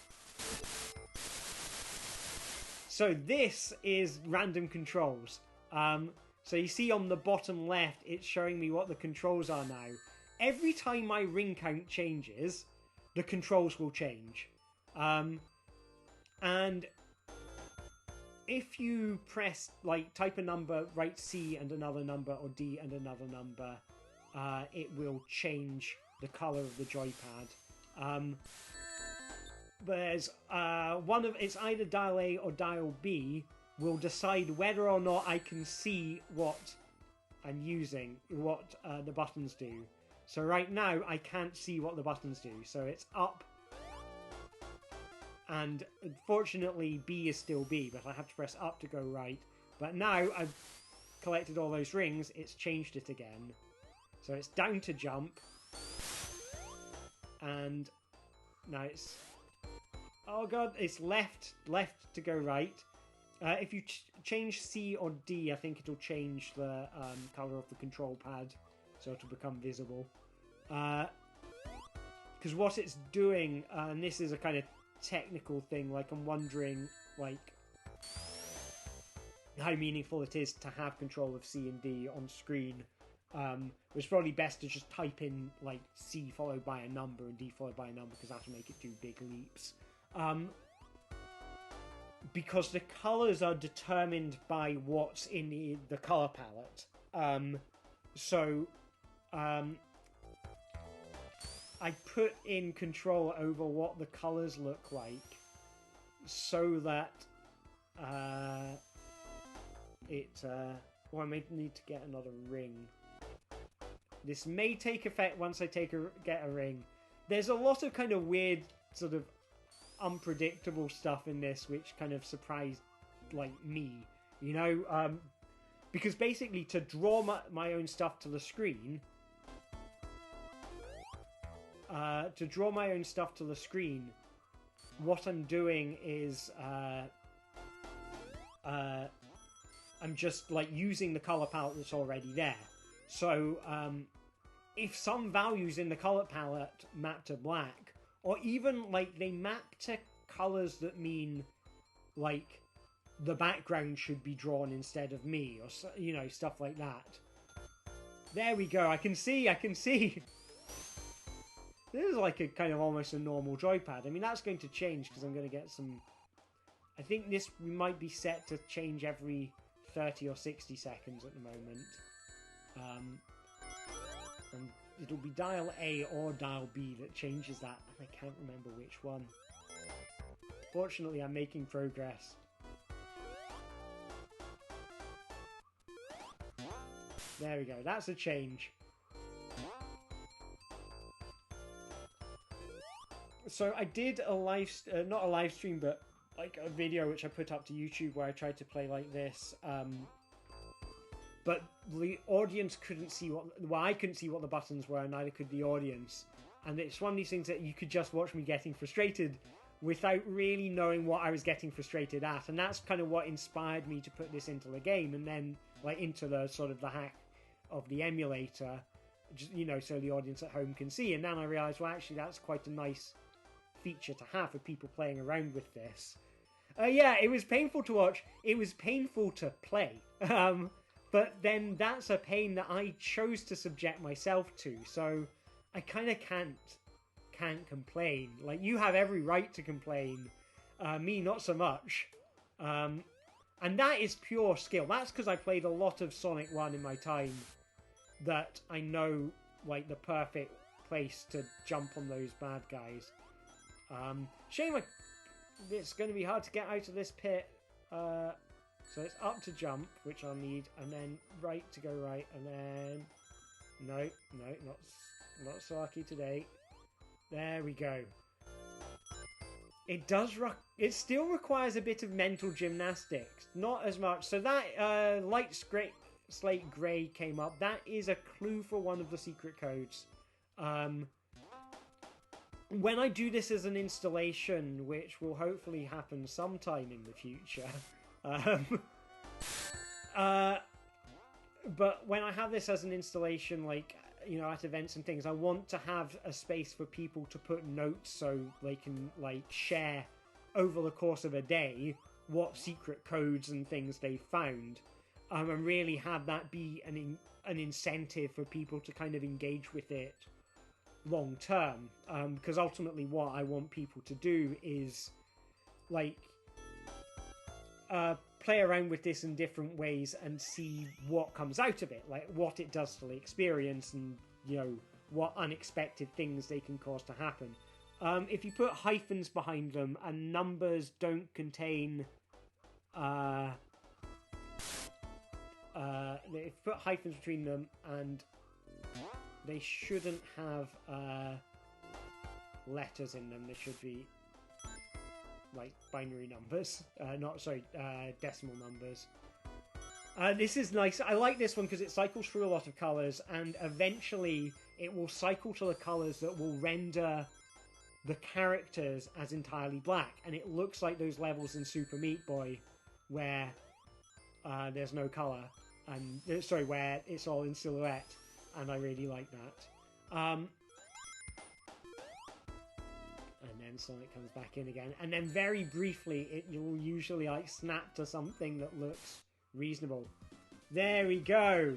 So this is random controls. So you see on the bottom left, it's showing me what the controls are now. Every time my ring count changes, the controls will change. And if you press, like, type a number, write C and another number, or D and another number, it will change the color of the joypad. There's it's either dial A or dial B will decide whether or not I can see what I'm using, what the buttons do. So right now I can't see what the buttons do. So it's up, and unfortunately B is still B, but I have to press up to go right. But now I've collected all those rings, it's changed it again. So it's down to jump, and now it's, oh god, it's left to go right. If you change C or D, I think it'll change the color of the control pad, so it'll become visible. Because what it's doing, and this is a kind of technical thing, like I'm wondering, like, how meaningful it is to have control of C and D on screen. It's probably best to just type in, like, C followed by a number and D followed by a number, because that'll make it do big leaps. Because the colours are determined by what's in the colour palette. I put in control over what the colours look like, so that I may need to get another ring. This may take effect once I get a ring. There's a lot of kind of weird, sort of unpredictable stuff in this, which kind of surprised, like, me, you know, because basically to draw my own stuff to the screen, what I'm doing is I'm just, like, using the color palette that's already there. So if some values in the color palette map to black, or even, like, they map to colors that mean, like, the background should be drawn instead of me, or, you know, stuff like that. There we go, I can see! This is like a kind of almost a normal joypad. I mean, that's going to change, because I'm going to get some... I think this might be set to change every 30 or 60 seconds at the moment. And it'll be dial A or dial B that changes that, and I can't remember which one. Fortunately, I'm making progress. There we go, that's a change. So I did a not a live stream, but like a video which I put up to YouTube where I tried to play like this. But the audience couldn't see I couldn't see what the buttons were, and neither could the audience. And it's one of these things that you could just watch me getting frustrated without really knowing what I was getting frustrated at. And that's kind of what inspired me to put this into the game, and then, like, into the sort of the hack of the emulator, just, you know, so the audience at home can see. And then I realized, well, actually, that's quite a nice feature to have for people playing around with this. Yeah, it was painful to watch. It was painful to play. But then that's a pain that I chose to subject myself to, so I kind of can't complain. Like, you have every right to complain. Me, not so much. And that is pure skill. That's because I played a lot of Sonic 1 in my time, that I know, like, the perfect place to jump on those bad guys. Shame it's going to be hard to get out of this pit. So it's up to jump, which I'll need, and then right to go right, and then... No, not so lucky today. There we go. It still requires a bit of mental gymnastics. Not as much. So that light slate grey came up. That is a clue for one of the secret codes. When I do this as an installation, which will hopefully happen sometime in the future... But when I have this as an installation, like, you know, at events and things, I want to have a space for people to put notes so they can, like, share over the course of a day what secret codes and things they've found, and really have that be an incentive for people to kind of engage with it long term. Because ultimately what I want people to do is, like, play around with this in different ways and see what comes out of it, like what it does to the experience, and, you know, what unexpected things they can cause to happen. If you put hyphens behind them and numbers don't contain if you put hyphens between them, and they shouldn't have letters in them, they should be like binary numbers, decimal numbers. This is nice. I like this one because it cycles through a lot of colours, and eventually it will cycle to the colours that will render the characters as entirely black, and it looks like those levels in Super Meat Boy where there's no colour, and where it's all in silhouette, and I really like that. And then Sonic comes back in again, and then very briefly you'll usually like snap to something that looks reasonable. There we go.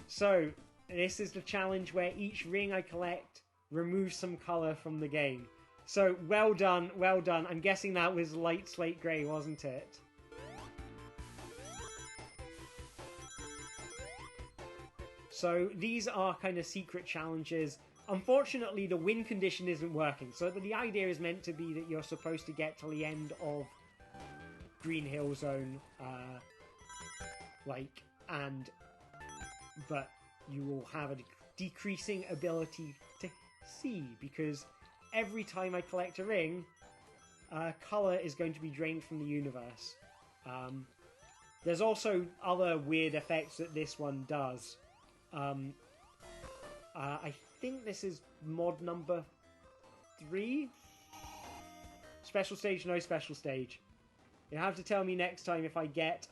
So this is the challenge where each ring I collect removes some colour from the game. So well done, well done. I'm guessing that was light slate grey, wasn't it? So these are kind of secret challenges. Unfortunately, the win condition isn't working. So the idea is meant to be that you're supposed to get to the end of Green Hill Zone, but you will have a decreasing ability to see, because every time I collect a ring, colour is going to be drained from the universe. There's also other weird effects that this one does. I think this is mod number 3. Special stage, no special stage. You have to tell me next time if I get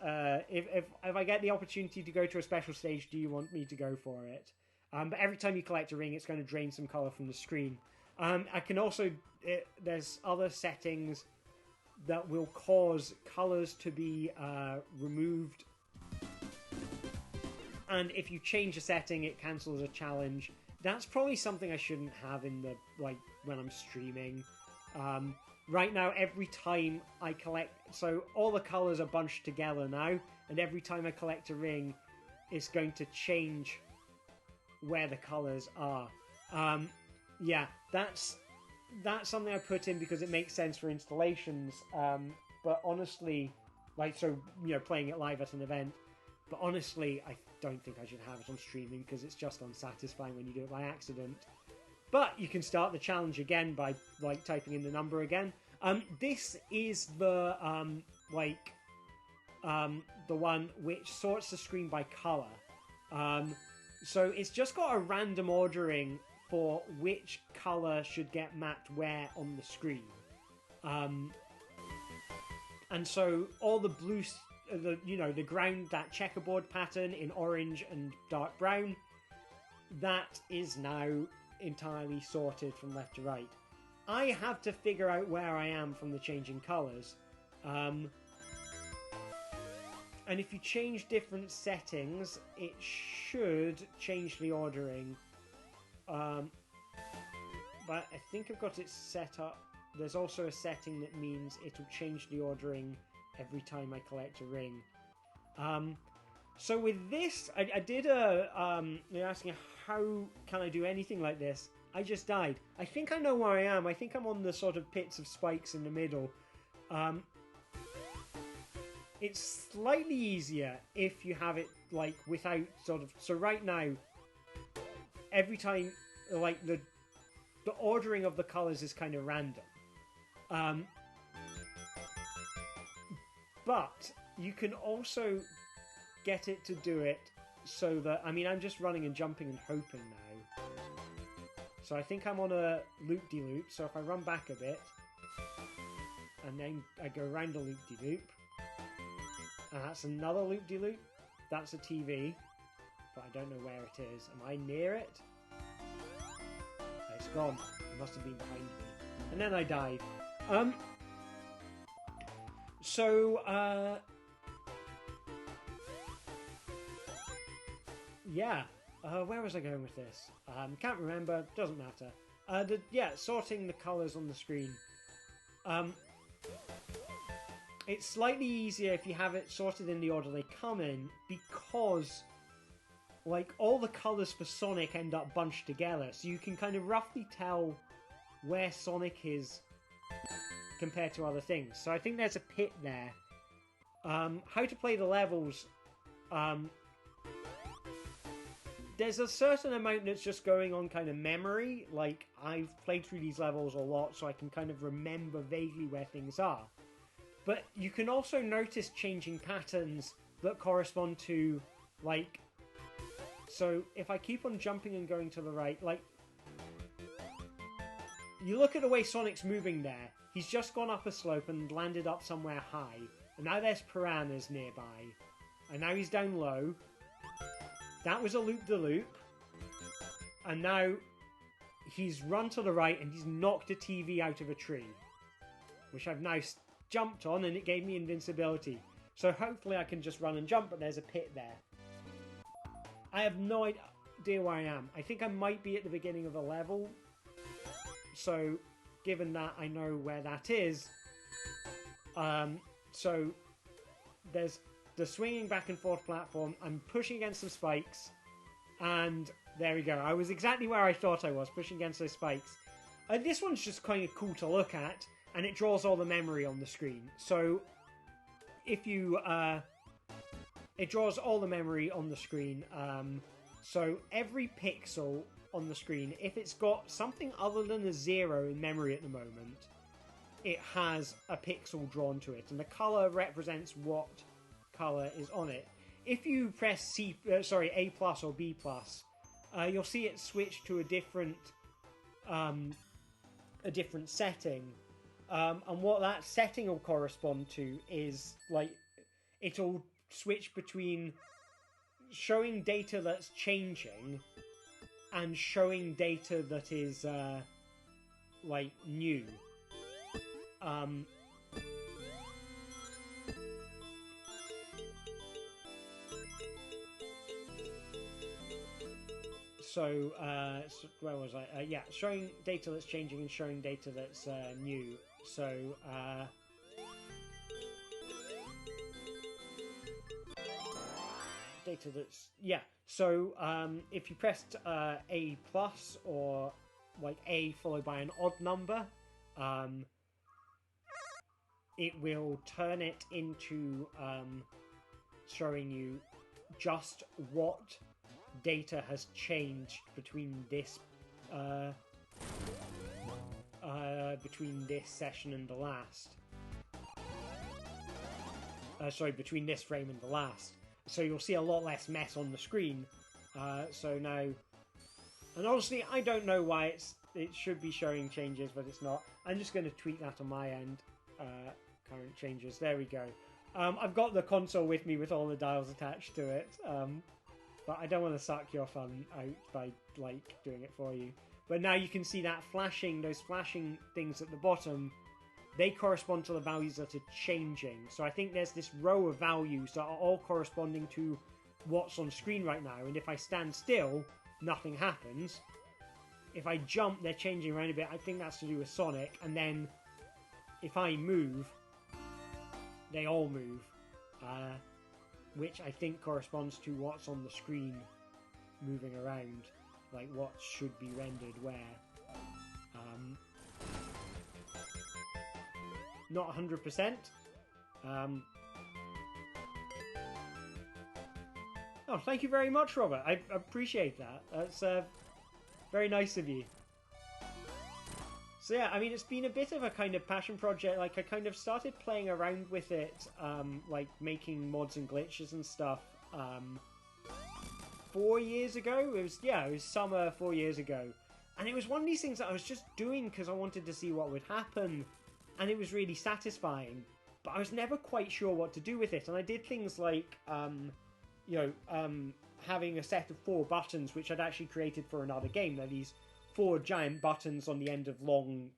if I get the opportunity to go to a special stage. Do you want me to go for it? But every time you collect a ring, it's going to drain some color from the screen. I can also there's other settings that will cause colors to be removed, and if you change a setting, it cancels a challenge. That's probably something I shouldn't have in the when I'm streaming. Right now, every time I collect, so all the colors are bunched together now, and every time I collect a ring, it's going to change where the colors are. Yeah, that's something I put in because it makes sense for installations. But honestly, playing it live at an event. But honestly, I don't think I should have it on streaming because it's just unsatisfying when you do it by accident. But you can start the challenge again by typing in the number again. This is the the one which sorts the screen by color. So it's just got a random ordering for which color should get mapped where on the screen. And so all the blue, the ground, that checkerboard pattern in orange and dark brown, that is now entirely sorted from left to right. I have to figure out where I am from the changing colours. And if you change different settings, it should change the ordering. But I think I've got it set up. There's also a setting that means it'll change the ordering every time I collect a ring. So with this, I did you're asking how can I do anything like this? I just died. I think I know where I am. I think I'm on the sort of pits of spikes in the middle. It's slightly easier if you have it without so right now, every time the ordering of the colours is kind of random. But you can also get it to do it so that, I'm just running and jumping and hoping now. So I think I'm on a loop-de-loop, so if I run back a bit, and then I go around the loop-de-loop, And that's another loop-de-loop. That's a TV. But I don't know where it is. Am I near it? It's gone. It must have been behind me. And then I died. Yeah. Where was I going with this? Can't remember. Doesn't matter. Sorting the colours on the screen. It's slightly easier if you have it sorted in the order they come in, because like all the colours for Sonic end up bunched together, so you can kind of roughly tell where Sonic is compared to other things. So I think there's a pit there. How to play the levels. There's a certain amount that's just going on kind of memory. Like, I've played through these levels a lot, so I can kind of remember vaguely where things are. But you can also notice changing patterns that correspond to, like... So, if I keep on jumping and going to the right, like... You look at the way Sonic's moving there. He's just gone up a slope and landed up somewhere high. And now there's piranhas nearby. And now he's down low. That was a loop-de-loop. And now he's run to the right and he's knocked a TV out of a tree. Which I've now jumped on, and it gave me invincibility. So hopefully I can just run and jump, but there's a pit there. I have no idea where I am. I think I might be at the beginning of a level. So, given that I know where that is... So, there's the swinging back and forth platform. I'm pushing against some spikes. And there we go. I was exactly where I thought I was, pushing against those spikes. This one's just kind of cool to look at. And it draws all the memory on the screen. So, if you... it draws all the memory on the screen. So, every pixel on the screen, if it's got something other than a 0 in memory at the moment, it has a pixel drawn to it. And the colour represents what colour is on it. If you press A plus or B plus, you'll see it switch to a different setting. And what that setting will correspond to is, like, it'll switch between showing data that's changing and showing data that is, like, new. So, where was I? Yeah, showing data that's changing and showing data that's new. So, data that's... Yeah, so if you pressed A plus or like A followed by an odd number, it will turn it into showing you just what data has changed between this session and the last. Between this frame and the last. So you'll see a lot less mess on the screen. So now, and honestly, I don't know why it should be showing changes, but it's not. I'm just going to tweak that on my end. Current changes. There we go. I've got the console with me with all the dials attached to it. But I don't want to suck your fun out by, like, doing it for you. But now you can see that flashing, those flashing things at the bottom, they correspond to the values that are changing. So I think there's this row of values that are all corresponding to what's on screen right now. And if I stand still, nothing happens. If I jump, they're changing around a bit. I think that's to do with Sonic. And then if I move, they all move. Which I think corresponds to what's on the screen moving around, like what should be rendered where. Not 100%. Oh, thank you very much, Robert. I appreciate that. That's very nice of you. So yeah, I mean, it's been a bit of a kind of passion project. Like, I kind of started playing around with it, like making mods and glitches and stuff, 4 years ago. It was summer 4 years ago. And it was one of these things that I was just doing because I wanted to see what would happen. And it was really satisfying. but I was never quite sure what to do with it. And I did things like, having a set of 4 buttons, which I'd actually created for another game. They're these 4 giant buttons on the end of long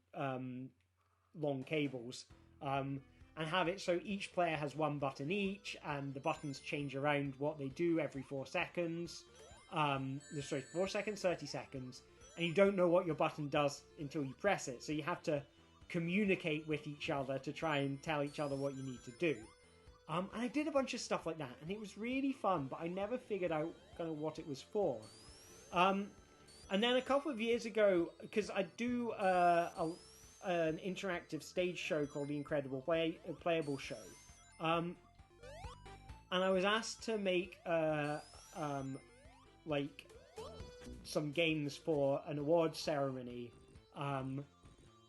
cables, and have it so each player has 1 button each, and the buttons change around what they do every 4 seconds. 4 seconds, 30 seconds, and you don't know what your button does until you press it, so you have to communicate with each other to try and tell each other what you need to do. And I did a bunch of stuff like that, and it was really fun, but I never figured out kind of what it was for. And then a couple of years ago, because I do an interactive stage show called The Incredible Playable Show, and I was asked to make some games for an awards ceremony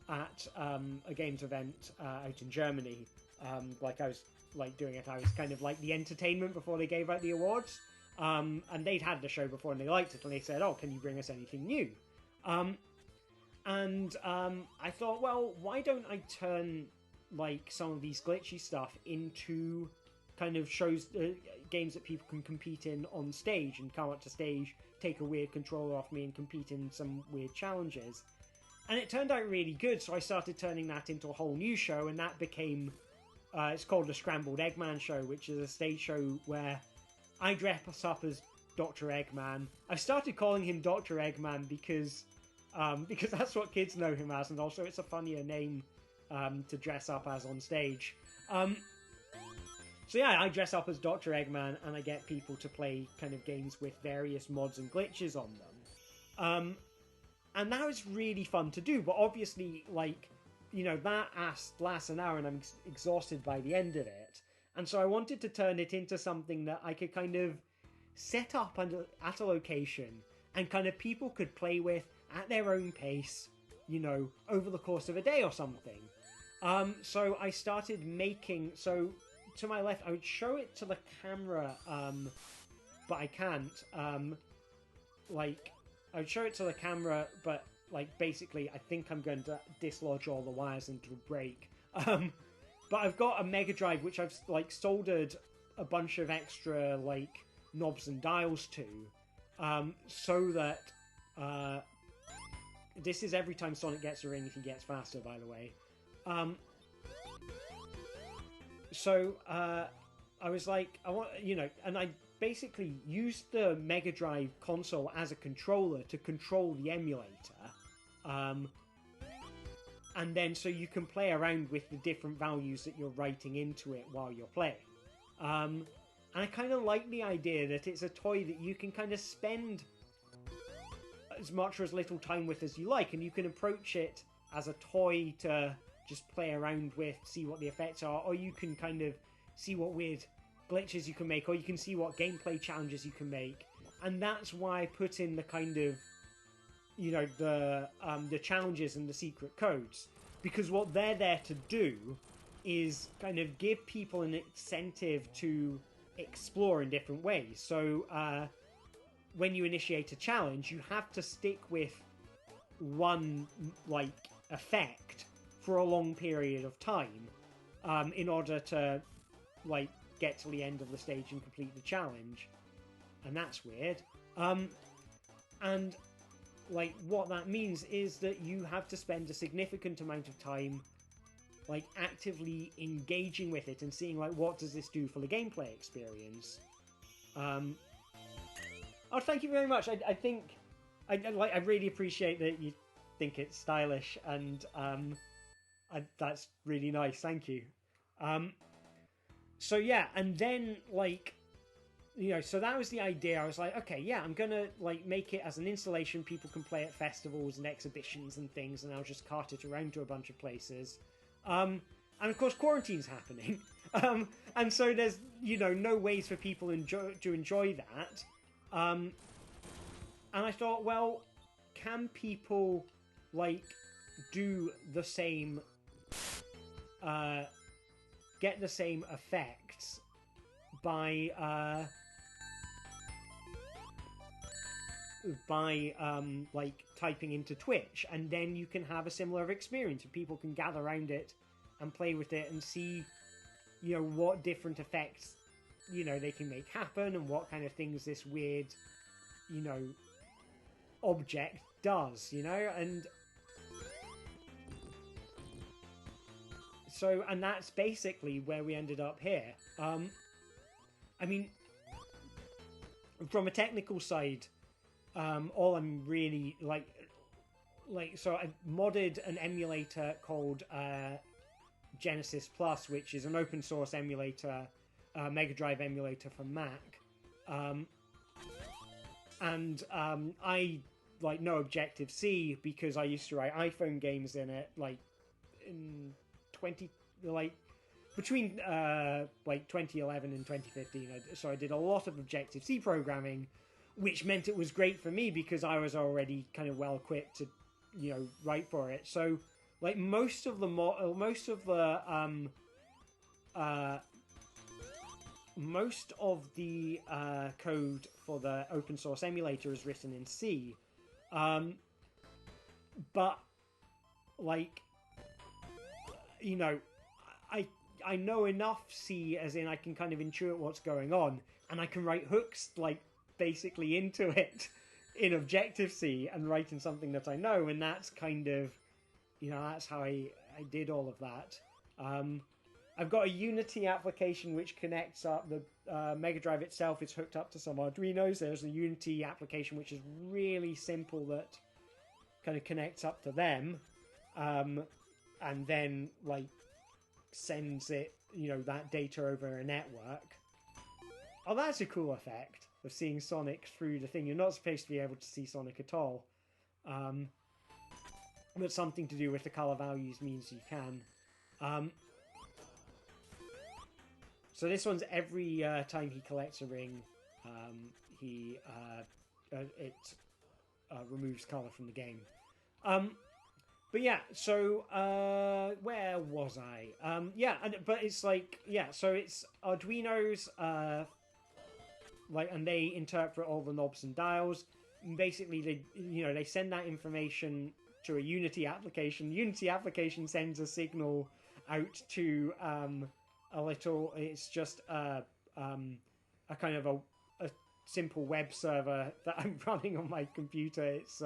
at a games event out in Germany. I was doing it. I was kind of like the entertainment before they gave out the awards. And they'd had the show before and they liked it, and they said, "Oh, can you bring us anything new?" I thought, well, why don't I turn some of these glitchy stuff into kind of shows, games that people can compete in on stage and come up to stage, take a weird controller off me and compete in some weird challenges. And it turned out really good, so I started turning that into a whole new show, and that became, it's called the Scrambled Eggman Show, which is a stage show where I dress up as Dr. Eggman. I started calling him Dr. Eggman because that's what kids know him as, and also it's a funnier name to dress up as on stage. So yeah, I dress up as Dr. Eggman, and I get people to play kind of games with various mods and glitches on them. And that was really fun to do, but obviously, that lasts an hour, and I'm exhausted by the end of it. And so I wanted to turn it into something that I could kind of set up at a location, and kind of people could play with at their own pace, over the course of a day or something. So I started making... So, to my left, I would show it to the camera, but I can't. I would show it to the camera, but, basically, I think I'm going to dislodge all the wires and it'll break. But I've got a Mega Drive, which I've, soldered a bunch of extra, knobs and dials to, so that, this is every time Sonic gets a ring if he gets faster, by the way. I was like, I want, and I basically used the Mega Drive console as a controller to control the emulator. And then so you can play around with the different values that you're writing into it while you're playing. And I kind of like the idea that it's a toy that you can kind of spend as much or as little time with as you like, and you can approach it as a toy to just play around with, see what the effects are, or you can kind of see what weird glitches you can make, or you can see what gameplay challenges you can make. And that's why I put in the kind of, the challenges and the secret codes, because what they're there to do is kind of give people an incentive to explore in different ways. So when you initiate a challenge, you have to stick with one effect for a long period of time in order to get to the end of the stage and complete the challenge. And that's weird. And what that means is that you have to spend a significant amount of time actively engaging with it and seeing what does this do for the gameplay experience. Oh, thank you very much. I think I really appreciate that you think it's stylish, and that's really nice. Thank you. So yeah, and then so that was the idea. I was like, okay, yeah, I'm gonna make it as an installation. People can play at festivals and exhibitions and things, and I'll just cart it around to a bunch of places. And of course, quarantine's happening, and so there's no ways for people to enjoy that. And I thought, well, can people do the same, get the same effects by typing into Twitch, and then you can have a similar experience and people can gather around it and play with it and see what different effects, they can make happen, and what kind of things this weird, object does, and so, and that's basically where we ended up here. I mean, from a technical side, all I'm really so I modded an emulator called GenesisPlus, which is an open source emulator, Mega Drive emulator for Mac, and I know Objective-C because I used to write iPhone games in it, in between 2011 and 2015. So I did a lot of Objective-C programming, which meant it was great for me because I was already kind of well equipped to write for it. So most of the code for the open source emulator is written in C, but I know enough C, as in I can kind of intuit what's going on, and I can write hooks basically into it in Objective-C and write in something that I know, and that's kind of that's how I did all of that. I've got a Unity application which connects up the Mega Drive itself. Is hooked up to some Arduinos. There's a Unity application which is really simple that kind of connects up to them, and then sends it, that data over a network. Oh, that's a cool effect of seeing Sonic through the thing. You're not supposed to be able to see Sonic at all, but something to do with the color values means you can. So this one's every time he collects a ring, it removes color from the game. But yeah, so where was I? But it's so it's Arduinos, and they interpret all the knobs and dials. And basically, they send that information to a Unity application. Unity application sends a signal out to it's just a kind of a simple web server that I'm running on my computer. It's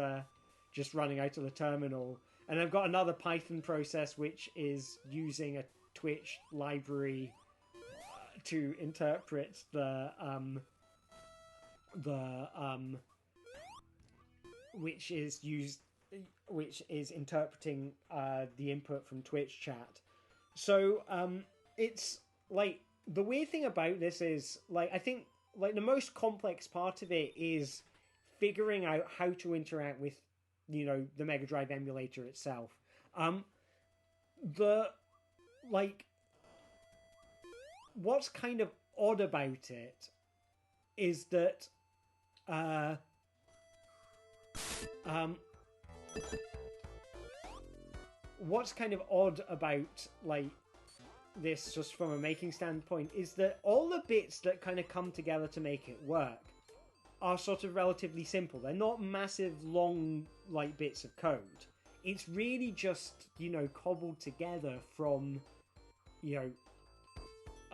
just running out of the terminal. And I've got another Python process which is using a Twitch library to interpret which is interpreting the input from Twitch chat. So it's the weird thing about this is I think the most complex part of it is figuring out how to interact with the Mega Drive emulator itself. What's kind of odd about it is that what's kind of odd about this, just from a making standpoint, is that all the bits that kind of come together to make it work are sort of relatively simple. They're not massive, long, bits of code. It's really just, cobbled together from, a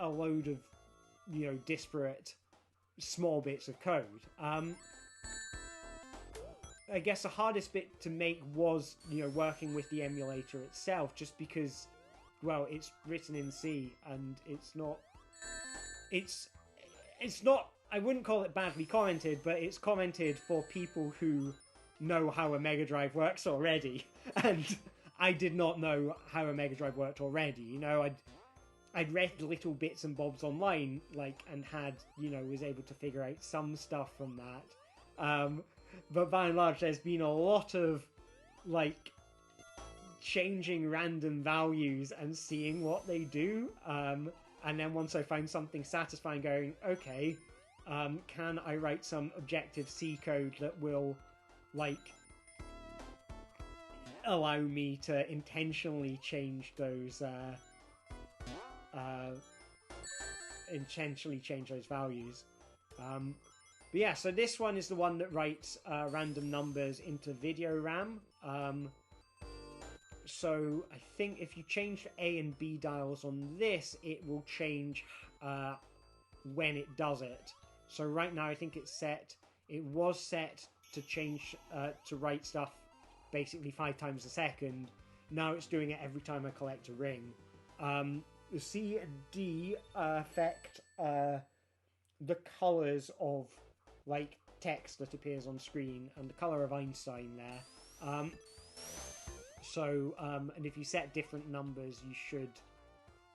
load of, disparate, small bits of code. I guess the hardest bit to make was, working with the emulator itself, just because, well, it's written in C, and it's not, I wouldn't call it badly commented, but it's commented for people who know how a Mega Drive works already, and I did not know how a Mega Drive worked already. I'd read little bits and bobs online, and had, was able to figure out some stuff from that. But by and large, there's been a lot of, changing random values and seeing what they do. And then once I find something satisfying, going, okay, can I write some Objective-C code that will, allow me to intentionally change those, values. But yeah, so this one is the one that writes random numbers into video RAM. So I think if you change the A and B dials on this, it will change when it does it. So right now I think it's set. It was set to change to write stuff basically 5 times a second. Now it's doing it every time I collect a ring. The C and D affect the colors of like text that appears on screen and the color of Einstein there. And if you set different numbers, you should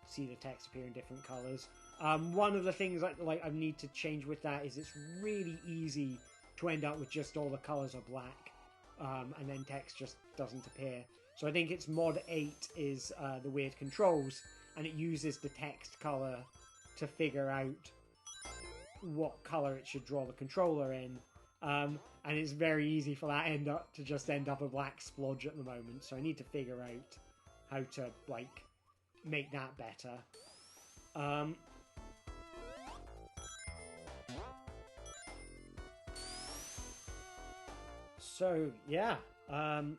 see the text appear in different colors. One of the things I need to change with that is it's really easy to end up with just all the colors are black, and then text just doesn't appear. So I think it's mod 8 is the weird controls, and it uses the text color to figure out what color it should draw the controller in. And it's very easy for that to just end up a black splodge at the moment. So I need to figure out how to like make that better. So yeah. All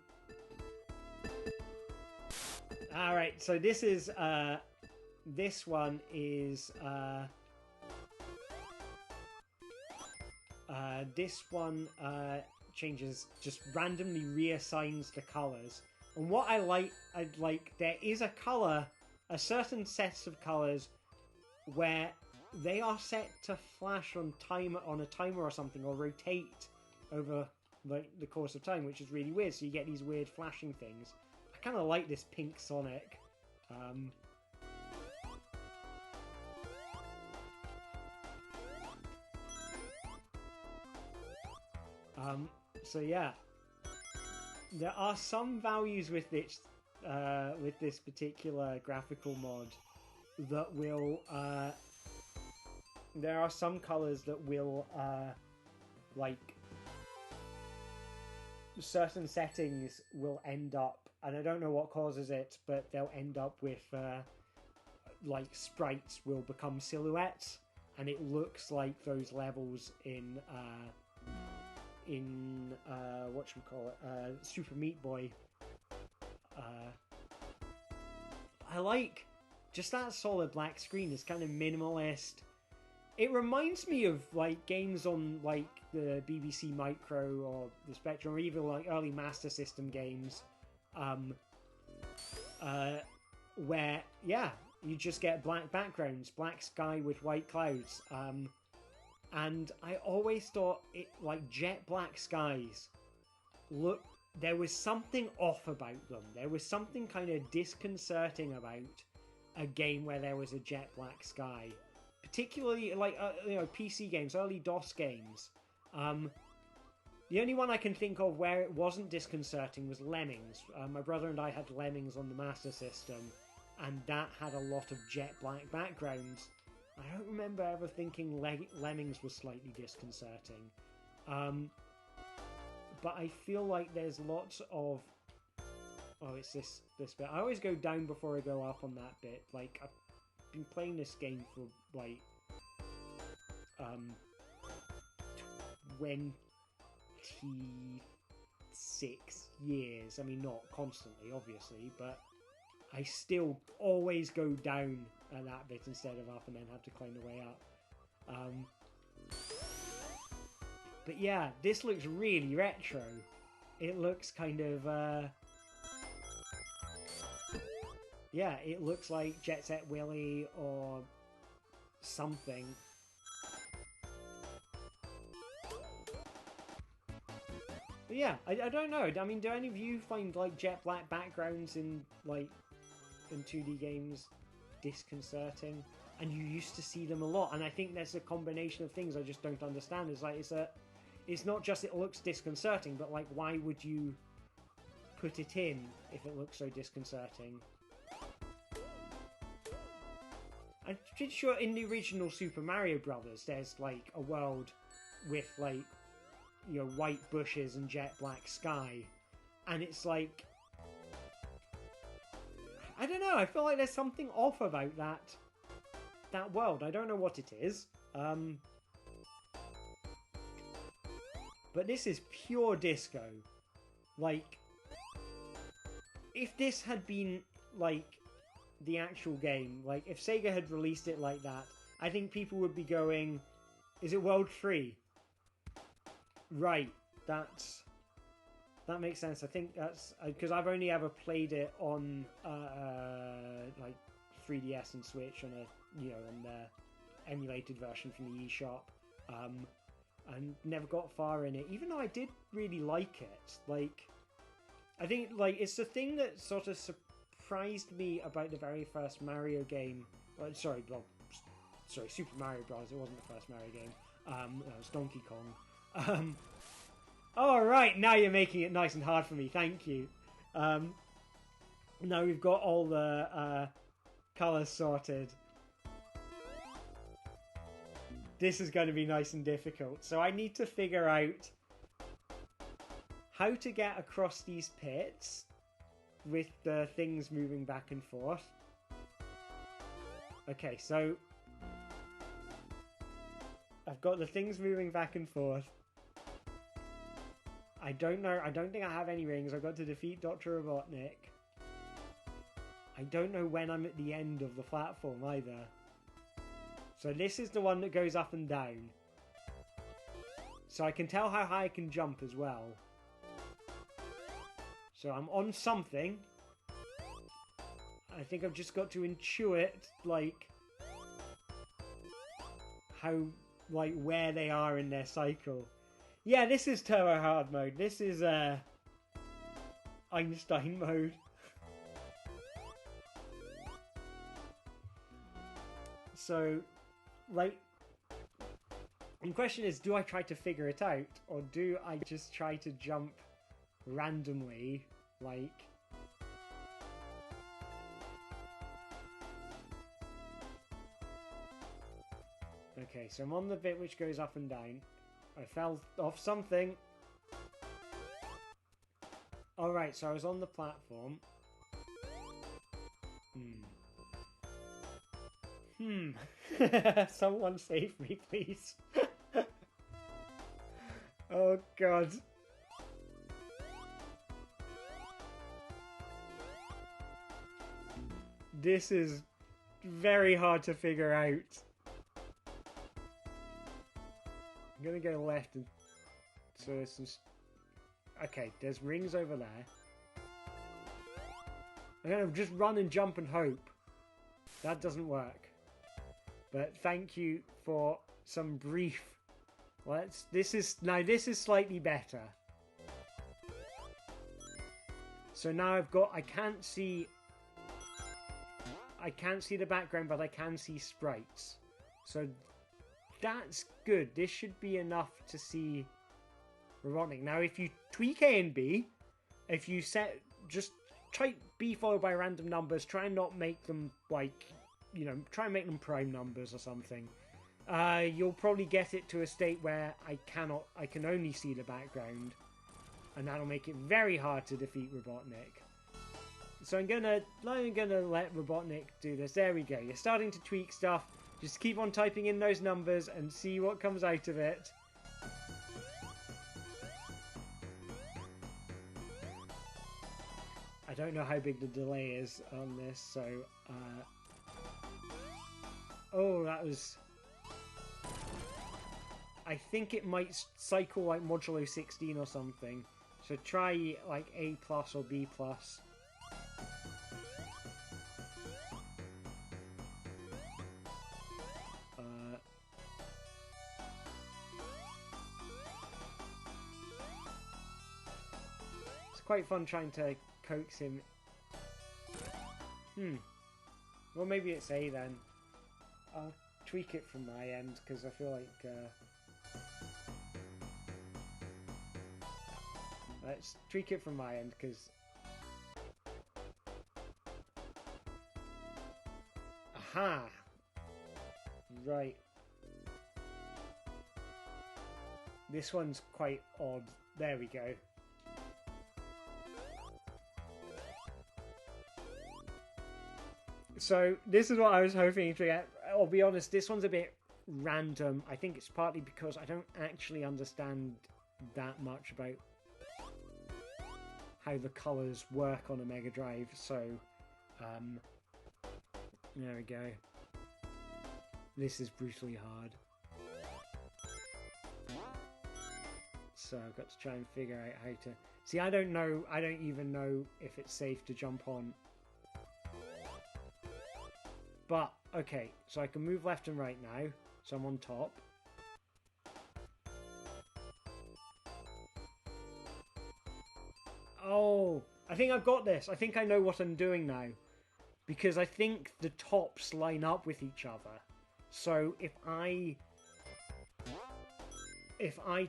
right. So this is this one is this one changes, just randomly reassigns the colors. And what I like, there is a color, a certain set of colors where they are set to flash on a timer or something, or rotate over the course of time, which is really weird. So you get these weird flashing things. I kind of like this pink Sonic. So yeah, there are some values with this particular graphical mod that will there are some colors that will like certain settings will end up, and I don't know what causes it, but they'll end up with like sprites will become silhouettes, and it looks like those levels in Super Meat Boy. I like just that solid black screen. It's kind of minimalist. It reminds me of like games on like the BBC Micro or the Spectrum, or even like early Master System games, where you just get black backgrounds, black sky with white clouds. And I always thought it like jet black skies. Look, there was something off about them. There was something kind of disconcerting about a game where there was a jet black sky, particularly like PC games, early DOS games. The only one I can think of where it wasn't disconcerting was Lemmings. My brother and I had Lemmings on the Master System, and that had a lot of jet black backgrounds. I don't remember ever thinking Lemmings was slightly disconcerting. But I feel like there's lots of... Oh, it's this bit. I always go down before I go up on that bit. Like, I've been playing this game for, like... 26 years. I mean, not constantly, obviously, but I still always go down at that bit instead of up, and then have to climb the way up. But yeah, this looks really retro. It looks kind of yeah, it looks like Jet Set Willy or something. But yeah, I don't know. I mean, do any of you find like jet black backgrounds in 2D games disconcerting? And you used to see them a lot, and I think there's a combination of things I just don't understand. It's like it's not just it looks disconcerting, but like why would you put it in if it looks so disconcerting? I'm pretty sure in the original Super Mario Brothers, there's like a world with like white bushes and jet black sky, and it's like I don't know. I feel like there's something off about that world. I don't know what it is. But this is pure disco. Like, if this had been like the actual game, like if Sega had released it like that, I think people would be going, is it World 3? Right, that makes sense. I think that's because I've only ever played it on like 3DS and Switch on on the emulated version from the eShop, and never got far in it. Even though I did really like it, like I think like it's the thing that sort of surprised me about the very first Mario game. Sorry, Super Mario Bros. It wasn't the first Mario game. It was Donkey Kong. All right, now you're making it nice and hard for me. Thank you. Now we've got all the colors sorted. This is going to be nice and difficult. So I need to figure out how to get across these pits with the things moving back and forth. Okay, so I've got the things moving back and forth. I don't know. I don't think I have any rings. I've got to defeat Dr. Robotnik. I don't know when I'm at the end of the platform either. So this is the one that goes up and down. So I can tell how high I can jump as well. So I'm on something. I think I've just got to intuit, like, how, like, where they are in their cycle. Yeah, this is Turbo Hard mode. This is, Einstein mode. So, like, the question is, do I try to figure it out? Or do I just try to jump randomly, like... Okay, so I'm on the bit which goes up and down. I fell off something. Alright, so I was on the platform. Someone save me, please. Oh, God. This is very hard to figure out. I'm gonna go left and so there's some... Okay, there's rings over there. I'm gonna just run and jump and hope. That doesn't work. But thank you for some brief... This is slightly better. So now I've got... I can't see the background, but I can see sprites. So that's good. This should be enough to see Robotnik. Now, if you tweak A and B, if you set... Just type B followed by random numbers, try and not make them, like... try and make them prime numbers or something. You'll probably get it to a state where I can only see the background. And that'll make it very hard to defeat Robotnik. So I'm gonna let Robotnik do this. There we go. You're starting to tweak stuff. Just keep on typing in those numbers and see what comes out of it. I don't know how big the delay is on this, so... Oh, that was... I think it might cycle like modulo 16 or something. So try like A plus or B plus. It's quite fun trying to coax him. Well, maybe it's A then. I'll tweak it from my end because I feel like... Let's tweak it from my end because... Aha! Right. This one's quite odd. There we go. So, this is what I was hoping to get. I'll be honest, this one's a bit random. I think it's partly because I don't actually understand that much about how the colours work on a Mega Drive. So, there we go. This is brutally hard. So I've got to try and figure out how to... See, I don't even know if it's safe to jump on. But, okay, so I can move left and right now. So I'm on top. Oh, I think I've got this. I think I know what I'm doing now. Because I think the tops line up with each other. So if I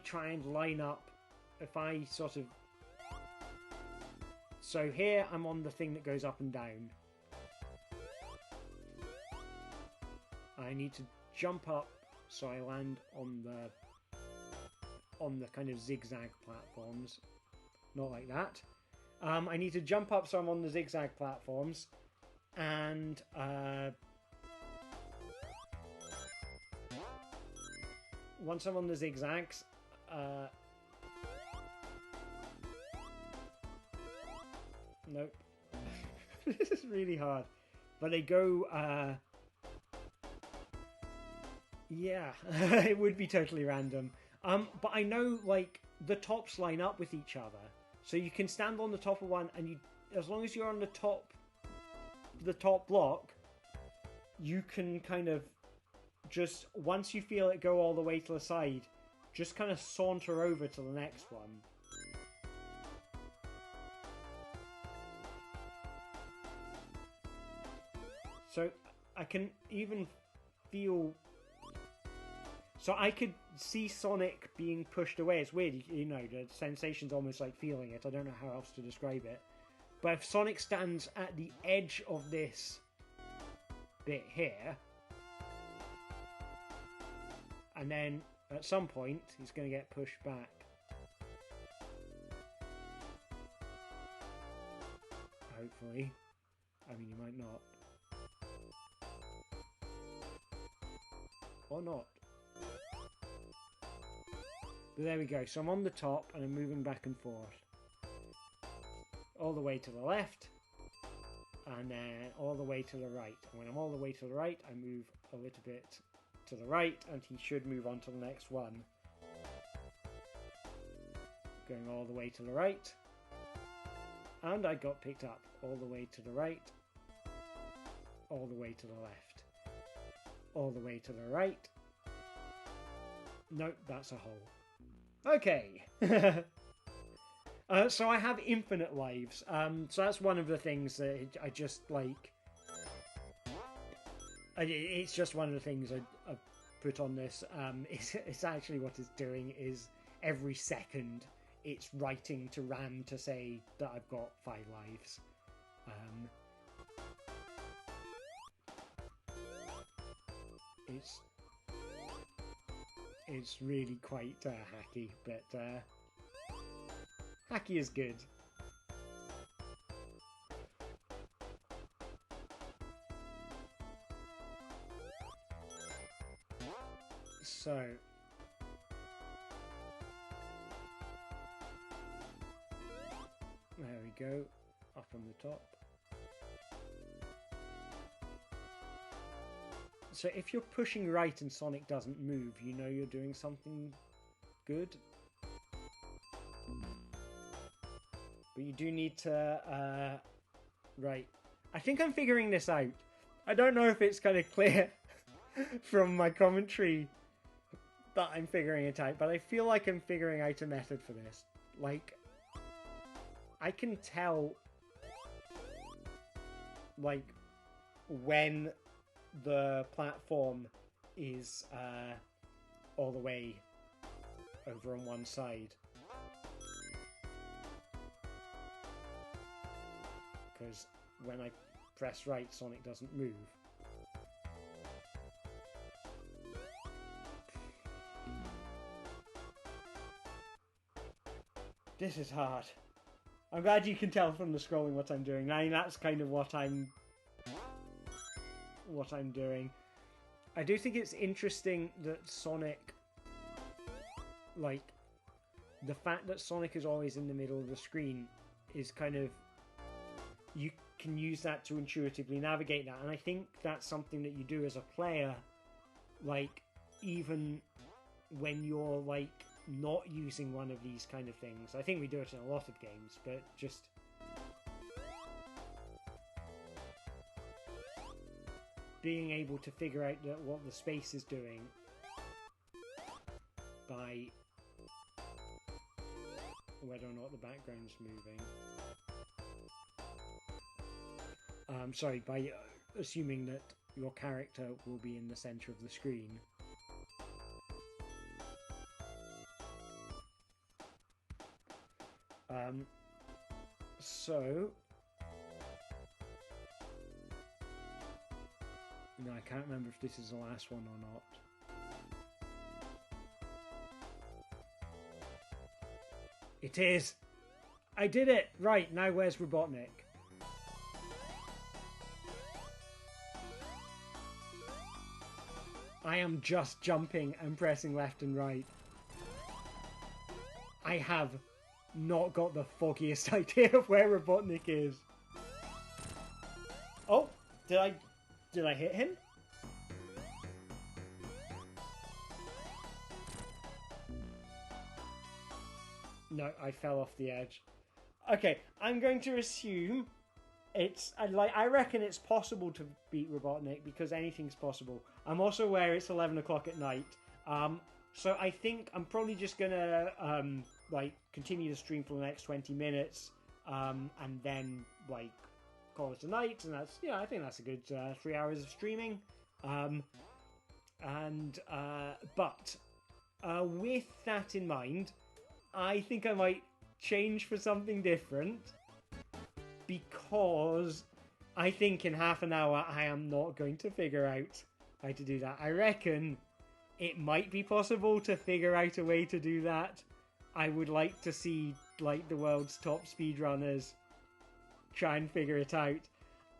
try and line up, if I sort of... So here I'm on the thing that goes up and down. I need to jump up so I land on the kind of zigzag platforms. Not like that. I need to jump up so I'm on the zigzag platforms. And once I'm on the zigzags, nope. This is really hard. But they go, yeah, it would be totally random. But I know, like, the tops line up with each other. So you can stand on the top of one, and as long as you're on the top block, you can kind of just, once you feel it go all the way to the side, just kind of saunter over to the next one. So I can even feel... So I could see Sonic being pushed away. It's weird, you know, the sensation's almost like feeling it. I don't know how else to describe it. But if Sonic stands at the edge of this bit here, and then at some point he's going to get pushed back. Hopefully. I mean, he might not. Or not. But there we go. So I'm on the top and I'm moving back and forth. All the way to the left. And then all the way to the right. And when I'm all the way to the right, I move a little bit to the right. And he should move on to the next one. Going all the way to the right. And I got picked up. All the way to the right. All the way to the left. All the way to the right. Nope, that's a hole. Okay. So I have infinite lives. So that's one of the things that I just like. It's just one of the things I put on this. It's actually what it's doing is every second it's writing to RAM to say that I've got 5 lives. It's really quite hacky, but hacky is good. So there we go, up on the top. So if you're pushing right and Sonic doesn't move, you know you're doing something good. But you do need to... right. I think I'm figuring this out. I don't know if it's kind of clear from my commentary that I'm figuring it out, but I feel like I'm figuring out a method for this. Like, I can tell, like, when the platform is all the way over on one side. Because when I press right, Sonic doesn't move. This is hard. I'm glad you can tell from the scrolling what I'm doing. I mean, that's kind of what I'm doing. I do think it's interesting that Sonic, like, the fact that Sonic is always in the middle of the screen is kind of, you can use that to intuitively navigate that, and I think that's something that you do as a player, like, even when you're, like, not using one of these kind of things. I think we do it in a lot of games, but just being able to figure out what the space is doing by whether or not the background's moving. Sorry, by assuming that your character will be in the center of the screen. So no, I can't remember if this is the last one or not. It is! I did it! Right, now where's Robotnik? I am just jumping and pressing left and right. I have not got the foggiest idea of where Robotnik is. Oh, did I hit him? No, I fell off the edge. Okay, I'm going to assume I reckon it's possible to beat Robotnik because anything's possible. I'm also aware it's 11 o'clock at night. So I think I'm probably just gonna continue the stream for the next 20 minutes, and then call it a night. And that's, I think that's a good 3 hours of streaming. But with that in mind, I think I might change for something different, because I think in half an hour I am not going to figure out how to do that. I reckon it might be possible to figure out a way to do that. I would like to see the world's top speedrunners try and figure it out.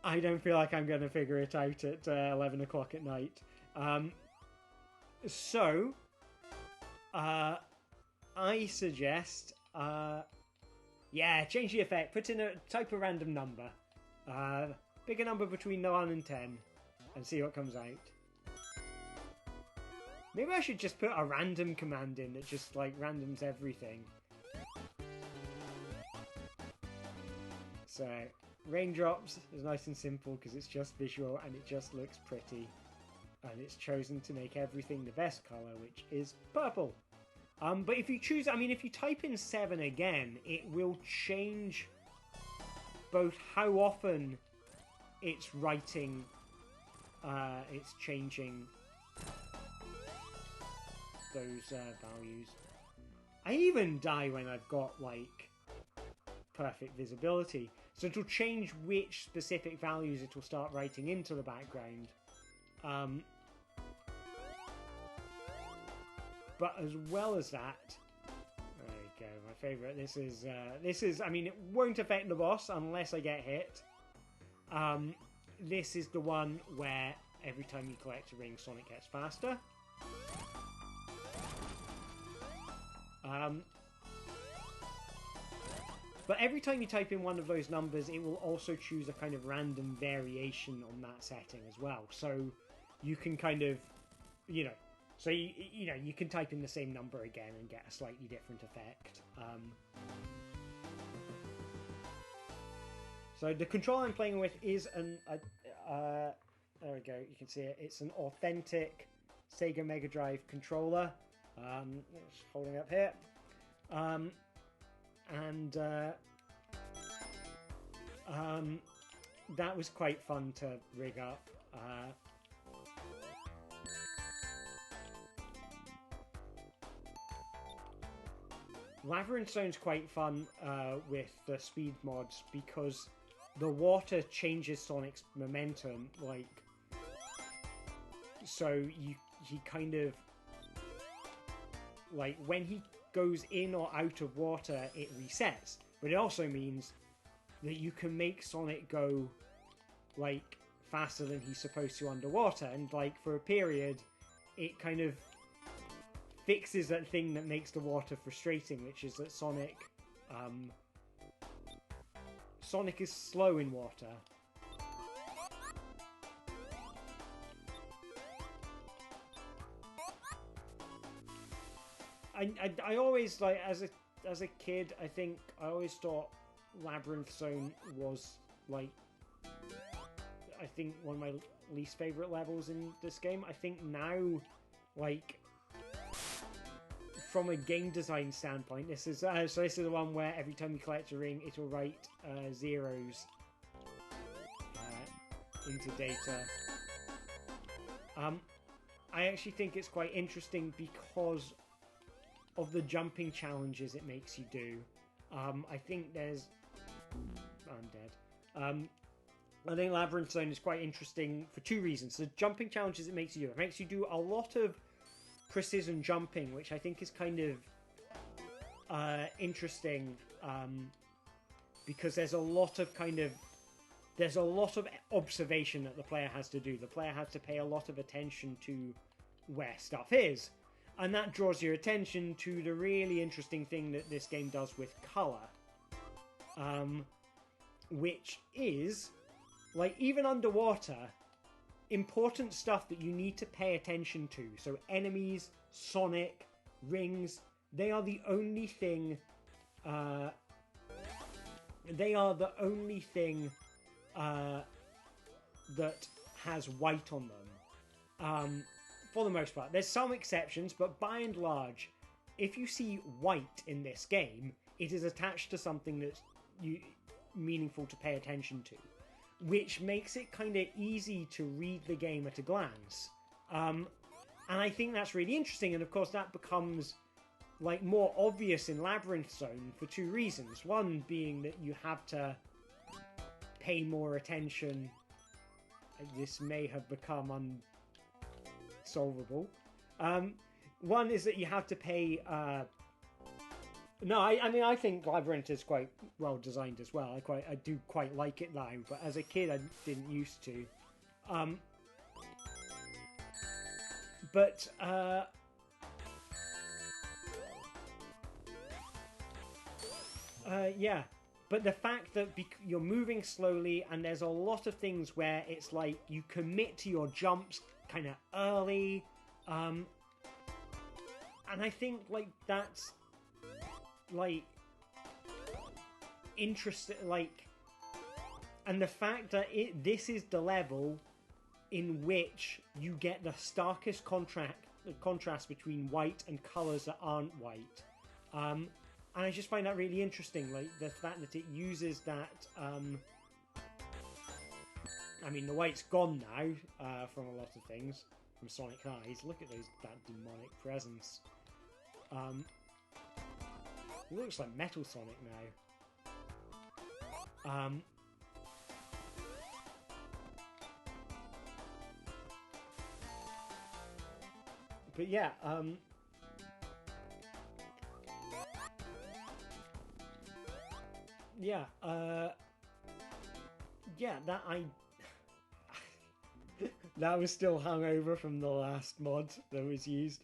I don't feel like I'm going to figure it out at 11 o'clock at night. So I suggest change the effect. Put in type a random number. Pick a number between 1 and 10 and see what comes out. Maybe I should just put a random command in that just randoms everything. So raindrops is nice and simple because it's just visual and it just looks pretty, and it's chosen to make everything the best color, which is purple. But if you choose, if you type in 7 again, it will change both how often it's writing, it's changing those values. I even die when I've got perfect visibility, so it'll change which specific values it will start writing into the background. But as well as that, there we go, my favourite, this is, it won't affect the boss unless I get hit. This is the one where every time you collect a ring, Sonic gets faster. But every time you type in one of those numbers, it will also choose a kind of random variation on that setting as well. So you can kind of, so you can type in the same number again and get a slightly different effect. So the controller I'm playing with is there we go, you can see it. It's an authentic Sega Mega Drive controller. Just holding up here. That was quite fun to rig up. Lava and Stone's quite fun with the speed mods because the water changes Sonic's momentum, so he kind of, when he goes in or out of water, it resets. But it also means that you can make Sonic go, faster than he's supposed to underwater. And, for a period, it kind of fixes that thing that makes the water frustrating, which is that Sonic Sonic is slow in water. I always, like, as a kid, I think I always thought Labyrinth Zone was, like, I think one of my least favourite levels in this game. I think now, like, from a game design standpoint, this is so this is the one where every time you collect a ring, it will write zeros into data. I actually think it's quite interesting because of the jumping challenges it makes you do. I think there's... I'm dead. I think Labyrinth Zone is quite interesting for two reasons. The jumping challenges it makes you do. It makes you do a lot of precision jumping, which I think is kind of interesting, because there's a lot of observation that the player has to do. The player has to pay a lot of attention to where stuff is. And that draws your attention to the really interesting thing that this game does with colour. Which is, like, even underwater, important stuff that you need to pay attention to. So enemies, Sonic, rings, they are the only thing... that has white on them. For the most part. There's some exceptions, but by and large, if you see white in this game, it is attached to something that's meaningful to pay attention to, which makes it kind of easy to read the game at a glance. And I think that's really interesting, and of course that becomes, like, more obvious in Labyrinth Zone for two reasons. One being that you have to pay more attention. This may have become solvable. One is that you have to pay... No, I mean, I think Labyrinth is quite well designed as well. I do quite like it now, but as a kid I didn't used to. Yeah. But the fact that you're moving slowly, and there's a lot of things where it's like you commit to your jumps kind of early, and I think, like, that's, like, interesting, like, and the fact that this is the level in which you get the starkest contrast between white and colours that aren't white, and I just find that really interesting, like, the fact that it uses that, I mean, the white's gone now, from a lot of things, from Sonic Eyes. Look at that demonic presence. It looks like Metal Sonic now. But yeah, yeah, yeah, that was still hungover from the last mod that was used.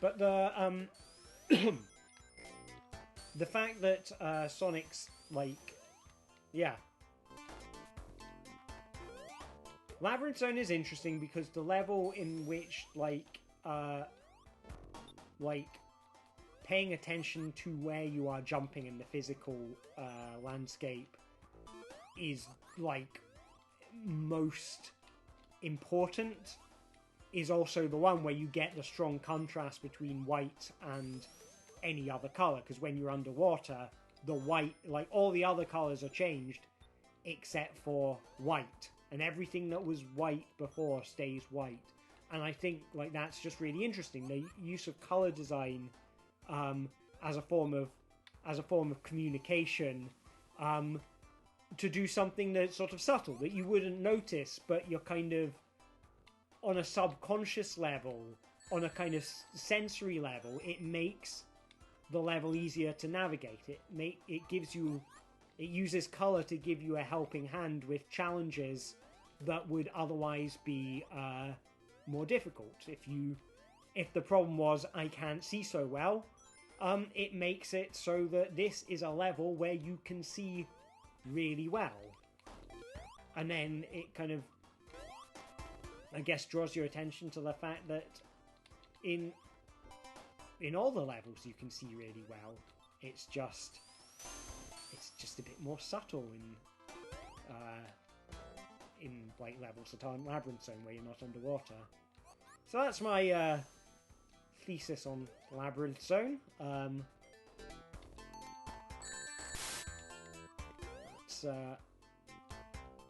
But the the fact that Sonic's, like, yeah, Labyrinth Zone is interesting because the level in which, like paying attention to where you are jumping in the physical landscape is, like, most important, is also the one where you get the strong contrast between white and any other colour, because when you're underwater, the white, like, all the other colours are changed except for white, and everything that was white before stays white. And I think, like, that's just really interesting, the use of colour design as a form of communication, to do something that's sort of subtle, that you wouldn't notice, but you're kind of, on a subconscious level, on a kind of sensory level, it makes the level easier to navigate. It uses colour to give you a helping hand with challenges that would otherwise be more difficult. If the problem was, I can't see so well, It makes it so that this is a level where you can see really well. And then it kind of, I guess, draws your attention to the fact that in all the levels you can see really well. It's just a bit more subtle in like levels that aren't Labyrinth Zone where you're not underwater. So that's my thesis on Labyrinth Zone. It's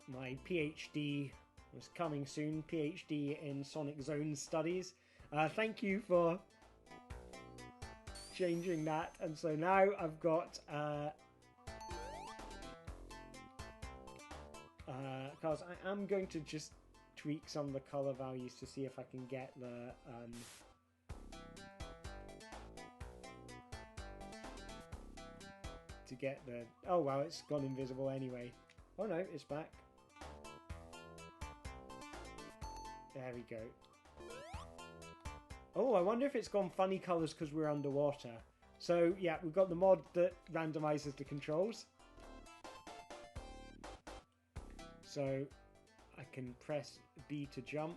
my PhD was coming soon. PhD in Sonic Zone Studies. Thank you for changing that, and so now I've got because I am going to just tweak some of the color values to see if I can get the oh wow, it's gone invisible anyway. Oh no, it's back. There we go. Oh, I wonder if it's gone funny colours because we're underwater. So, yeah, we've got the mod that randomises the controls. So, I can press B to jump.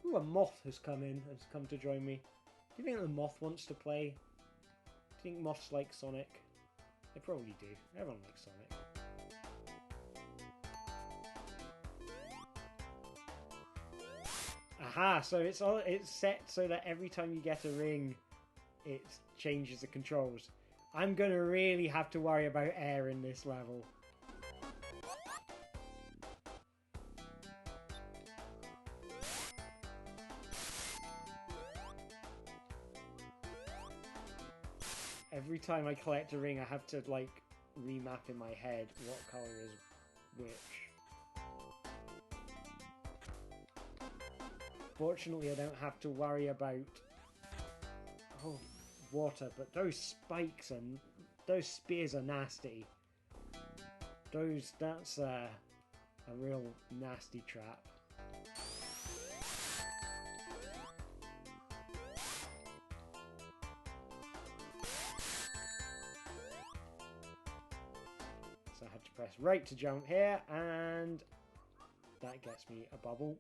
Ooh, a moth has come to join me. Do you think the moth wants to play? Do you think moths like Sonic? They probably do. Everyone likes Sonic. Aha, so it's set so that every time you get a ring, it changes the controls. I'm going to really have to worry about air in this level. Every time I collect a ring, I have to, like, remap in my head what colour is which. Fortunately, I don't have to worry about water, but those spikes and those spears are nasty. That's a real nasty trap. So I had to press right to jump here, and that gets me a bubble.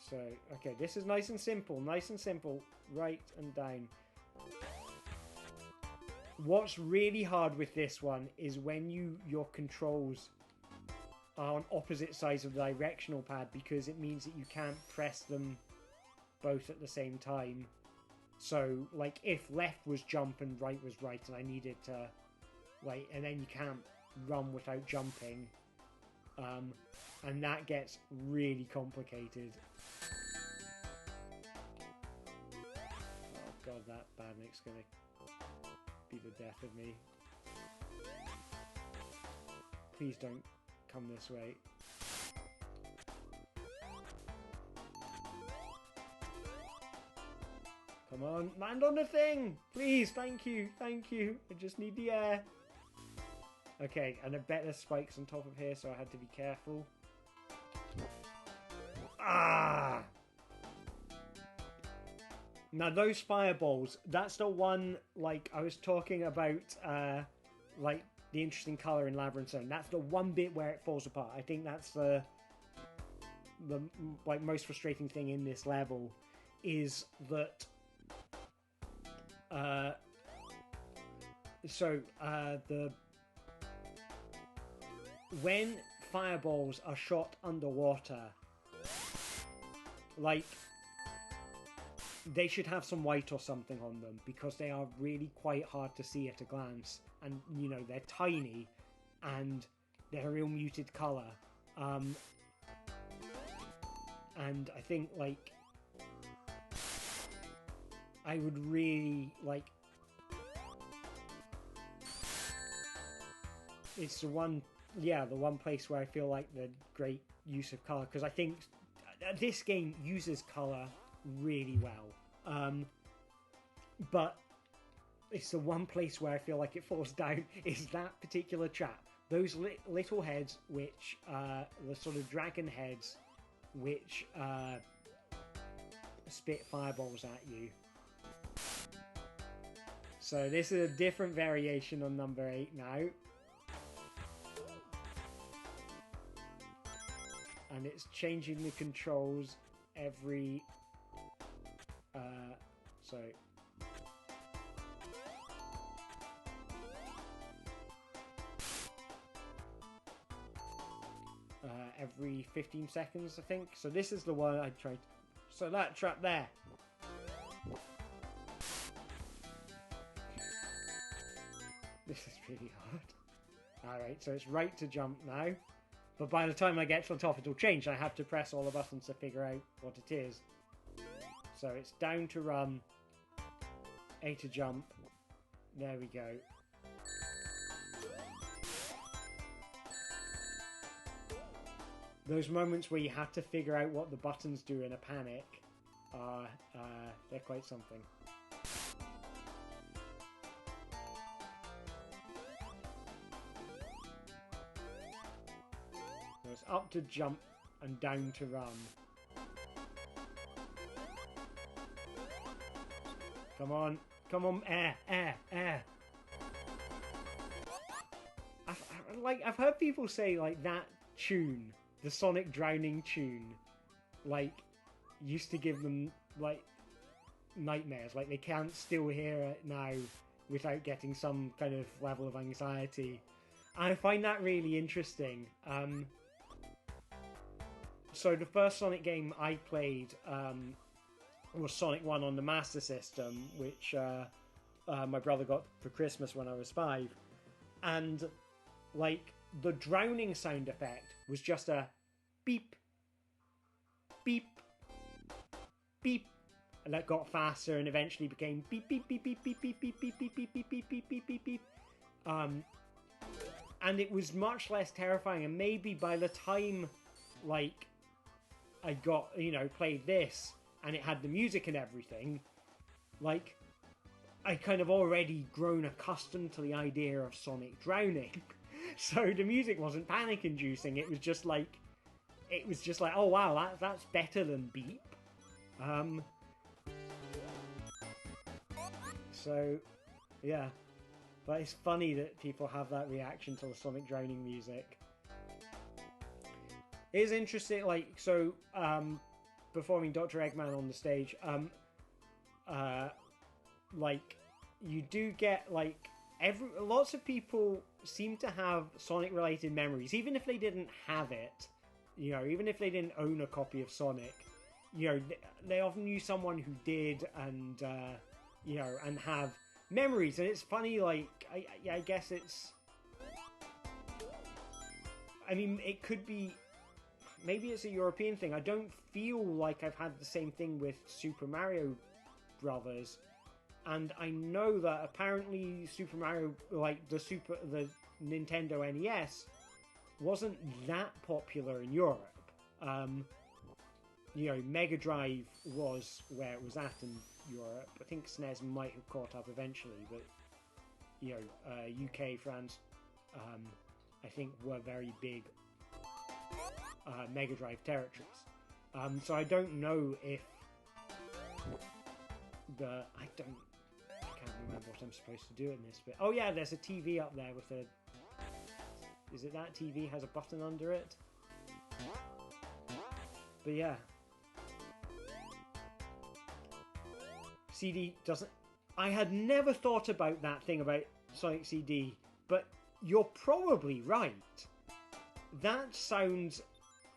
So, okay, this is nice and simple, right and down. What's really hard with this one is when your controls are on opposite sides of the directional pad, because it means that you can't press them both at the same time. So, like, if left was jump and right was right, and I needed to, like, and then you can't run without jumping. And that gets really complicated. Oh god, that bandit's gonna be the death of me. Please don't come this way. Come on, land on the thing! Please, thank you. I just need the air. Okay, and I bet there's spikes on top of here, so I had to be careful. Ah! Now those fireballs, that's the one, like, I was talking about, like, the interesting colour in Labyrinth Zone. That's the one bit where it falls apart. I think that's the like, most frustrating thing in this level, is that, when fireballs are shot underwater, like, they should have some white or something on them, because they are really quite hard to see at a glance, and, you know, they're tiny and they're a real muted colour. And I think, like, I would really, like, it's the one place where I feel like the great use of colour, because I think this game uses colour really well, but it's the one place where I feel like it falls down, is that particular trap. those little heads, which the sort of dragon heads, which spit fireballs at you. So this is a different variation on number 8 now. And it's changing the controls every... every 15 seconds, I think. So this is the one I tried. So that trap there. This is really hard. Alright, so it's right to jump now. But by the time I get to the top, it'll change. I have to press all the buttons to figure out what it is. So it's down to run, A to jump. There we go. Those moments where you have to figure out what the buttons do in a panic are they're quite something. So it's up to jump and down to run. Come on, come on, air, air, air. I've heard people say like that tune, the Sonic drowning tune, like used to give them like nightmares. Like they can't still hear it now without getting some kind of level of anxiety. And I find that really interesting. So the first Sonic game I played was Sonic 1 on the Master System, which my brother got for Christmas when I was 5. And like the drowning sound effect was just a beep, beep, beep, and that got faster and eventually became beep, beep, beep, beep, beep, beep, beep, beep, beep, beep, beep, beep, beep, beep, beep, beep. And it was much less terrifying. And maybe by the time like I got, played this and it had the music and everything, like I kind of already grown accustomed to the idea of Sonic drowning. So the music wasn't panic inducing. It was just like, oh wow, that's better than beep. So yeah, but it's funny that people have that reaction to the Sonic drowning music. It is interesting, like, so performing Dr. Eggman on the stage, like you do get like lots of people seem to have Sonic related memories, even if they didn't have it, even if they didn't own a copy of Sonic, they often knew someone who did, and and have memories. And it's funny, like I guess it could be, maybe it's a European thing. I don't feel like I've had the same thing with Super Mario Brothers. And I know that apparently Super Mario, like the Nintendo NES, wasn't that popular in Europe. Mega Drive was where it was at in Europe. I think SNES might have caught up eventually, but UK, France, I think were very big Mega Drive territories. So I don't know if I can't remember what I'm supposed to do in this bit. Oh yeah, there's a TV up there with a... Is it that TV has a button under it? But yeah. CD doesn't... I had never thought about that thing about Sonic CD, but you're probably right. That sounds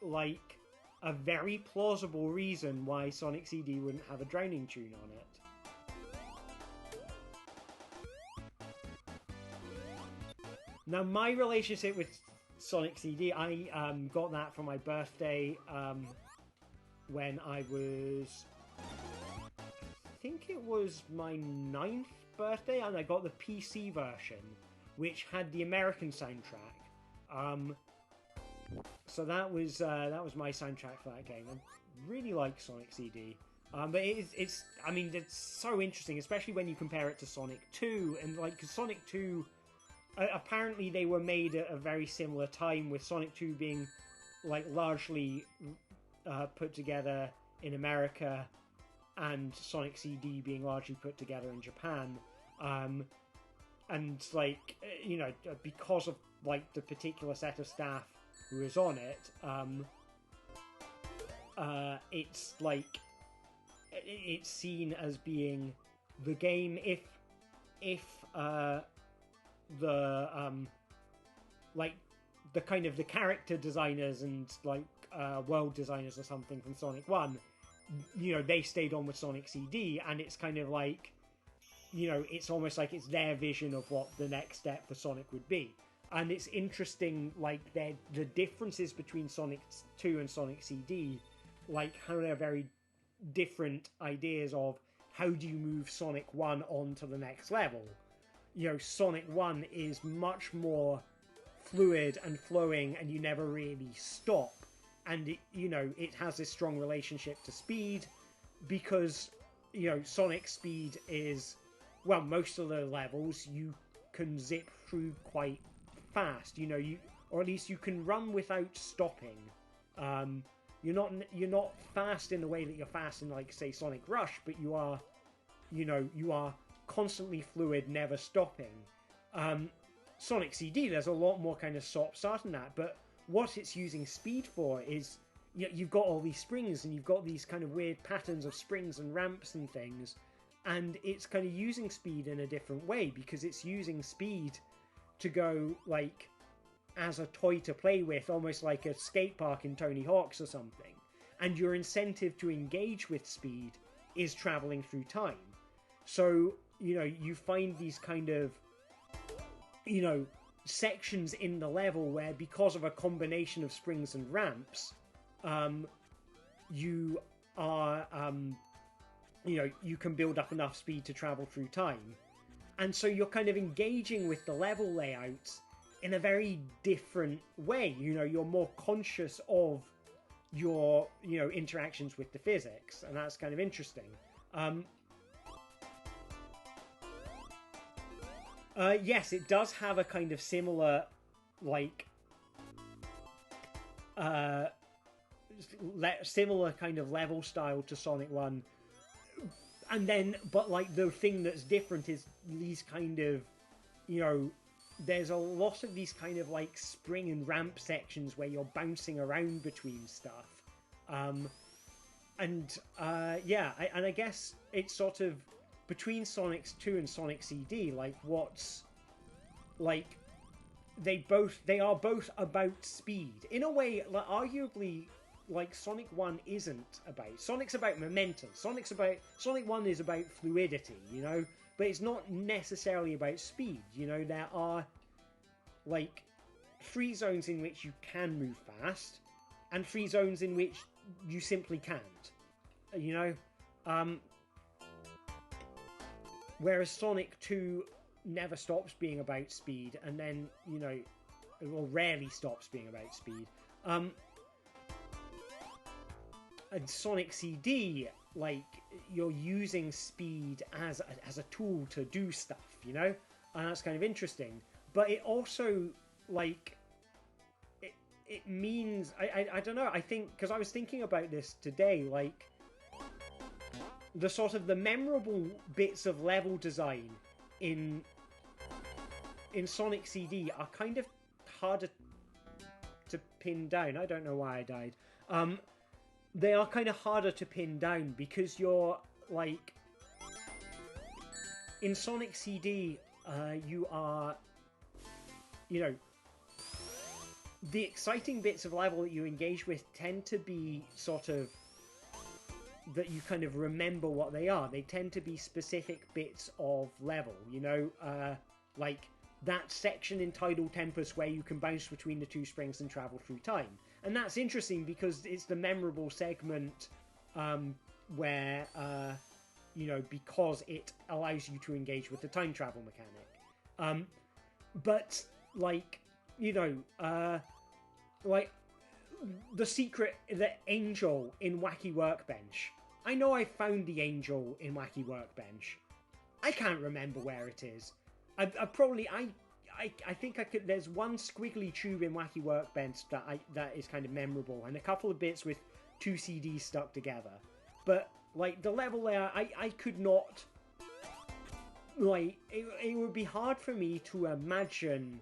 like a very plausible reason why Sonic CD wouldn't have a drowning tune on it. Now, my relationship with Sonic CD, I got that for my birthday when I was... I think it was my 9th birthday, and I got the PC version, which had the American soundtrack. So that was my soundtrack for that game. I really like Sonic CD. But it's so interesting, especially when you compare it to Sonic 2, and like, 'cause Sonic 2 apparently they were made at a very similar time, with Sonic 2 being like largely put together in America and Sonic CD being largely put together in Japan. And like, you know, because of like the particular set of staff who is on it, it's like, it's seen as being the game if the like the kind of the character designers and like world designers or something from Sonic 1, you know, they stayed on with Sonic CD, and it's kind of like, you know, it's almost like it's their vision of what the next step for Sonic would be. And it's interesting, like, the differences between Sonic 2 and Sonic CD, like how they're very different ideas of how do you move Sonic 1 on to the next level. You know, Sonic 1 is much more fluid and flowing, and you never really stop. And, it, you know, it has this strong relationship to speed, because, you know, Sonic speed is, well, most of the levels you can zip through quite fast, you know, or at least you can run without stopping. You're not fast in the way that you're fast in, like, say, Sonic Rush, but you are, you know, you are constantly fluid, never stopping. Sonic CD, there's a lot more kind of stop-start in that, but what it's using speed for is, you know, you've got all these springs, and you've got these kind of weird patterns of springs and ramps and things, and it's kind of using speed in a different way, because it's using speed to go, like, as a toy to play with, almost like a skate park in Tony Hawk's or something. And your incentive to engage with speed is traveling through time. So, you know, you find these kind of, you know, sections in the level where, because of a combination of springs and ramps, you are, you know, you can build up enough speed to travel through time. And so you're kind of engaging with the level layouts in a very different way. You know, you're more conscious of your, you know, interactions with the physics, and that's kind of interesting. Yes, it does have a kind of similar, like, similar kind of level style to Sonic 1. And then, but like, the thing that's different is these kind of, you know, there's a lot of these kind of like spring and ramp sections where you're bouncing around between stuff. Yeah, I guess it's sort of between Sonic 2 and Sonic CD, like, what's, like, they are both about speed. In a way, like, arguably, like, Sonic 1 isn't about. Sonic's about momentum. Sonic 1 is about fluidity, you know? But it's not necessarily about speed, you know? There are, like, 3 zones in which you can move fast, and 3 zones in which you simply can't, you know? Whereas Sonic 2 never stops being about speed, and then, you know, or rarely stops being about speed. And Sonic CD, like, you're using speed as a tool to do stuff, you know? And that's kind of interesting. But it also, like, it means, I don't know, I think, because I was thinking about this today, like, the sort of the memorable bits of level design in Sonic CD are kind of harder to pin down. I don't know why I died. They are kind of harder to pin down because you're, like, in Sonic CD, you are, you know, the exciting bits of level that you engage with tend to be sort of that you kind of remember what they are. They tend to be specific bits of level, you know, like that section in Tidal Tempest where you can bounce between the 2 springs and travel through time. And that's interesting because it's the memorable segment where, you know, because it allows you to engage with the time travel mechanic. But, like, you know, like, the secret, the angel in Wacky Workbench. I know I found the angel in Wacky Workbench. I can't remember where it is. I think I could. There's one squiggly tube in Wacky Workbench that is kind of memorable, and a couple of bits with 2 CDs stuck together. But like the level layout, I could not. Like it would be hard for me to imagine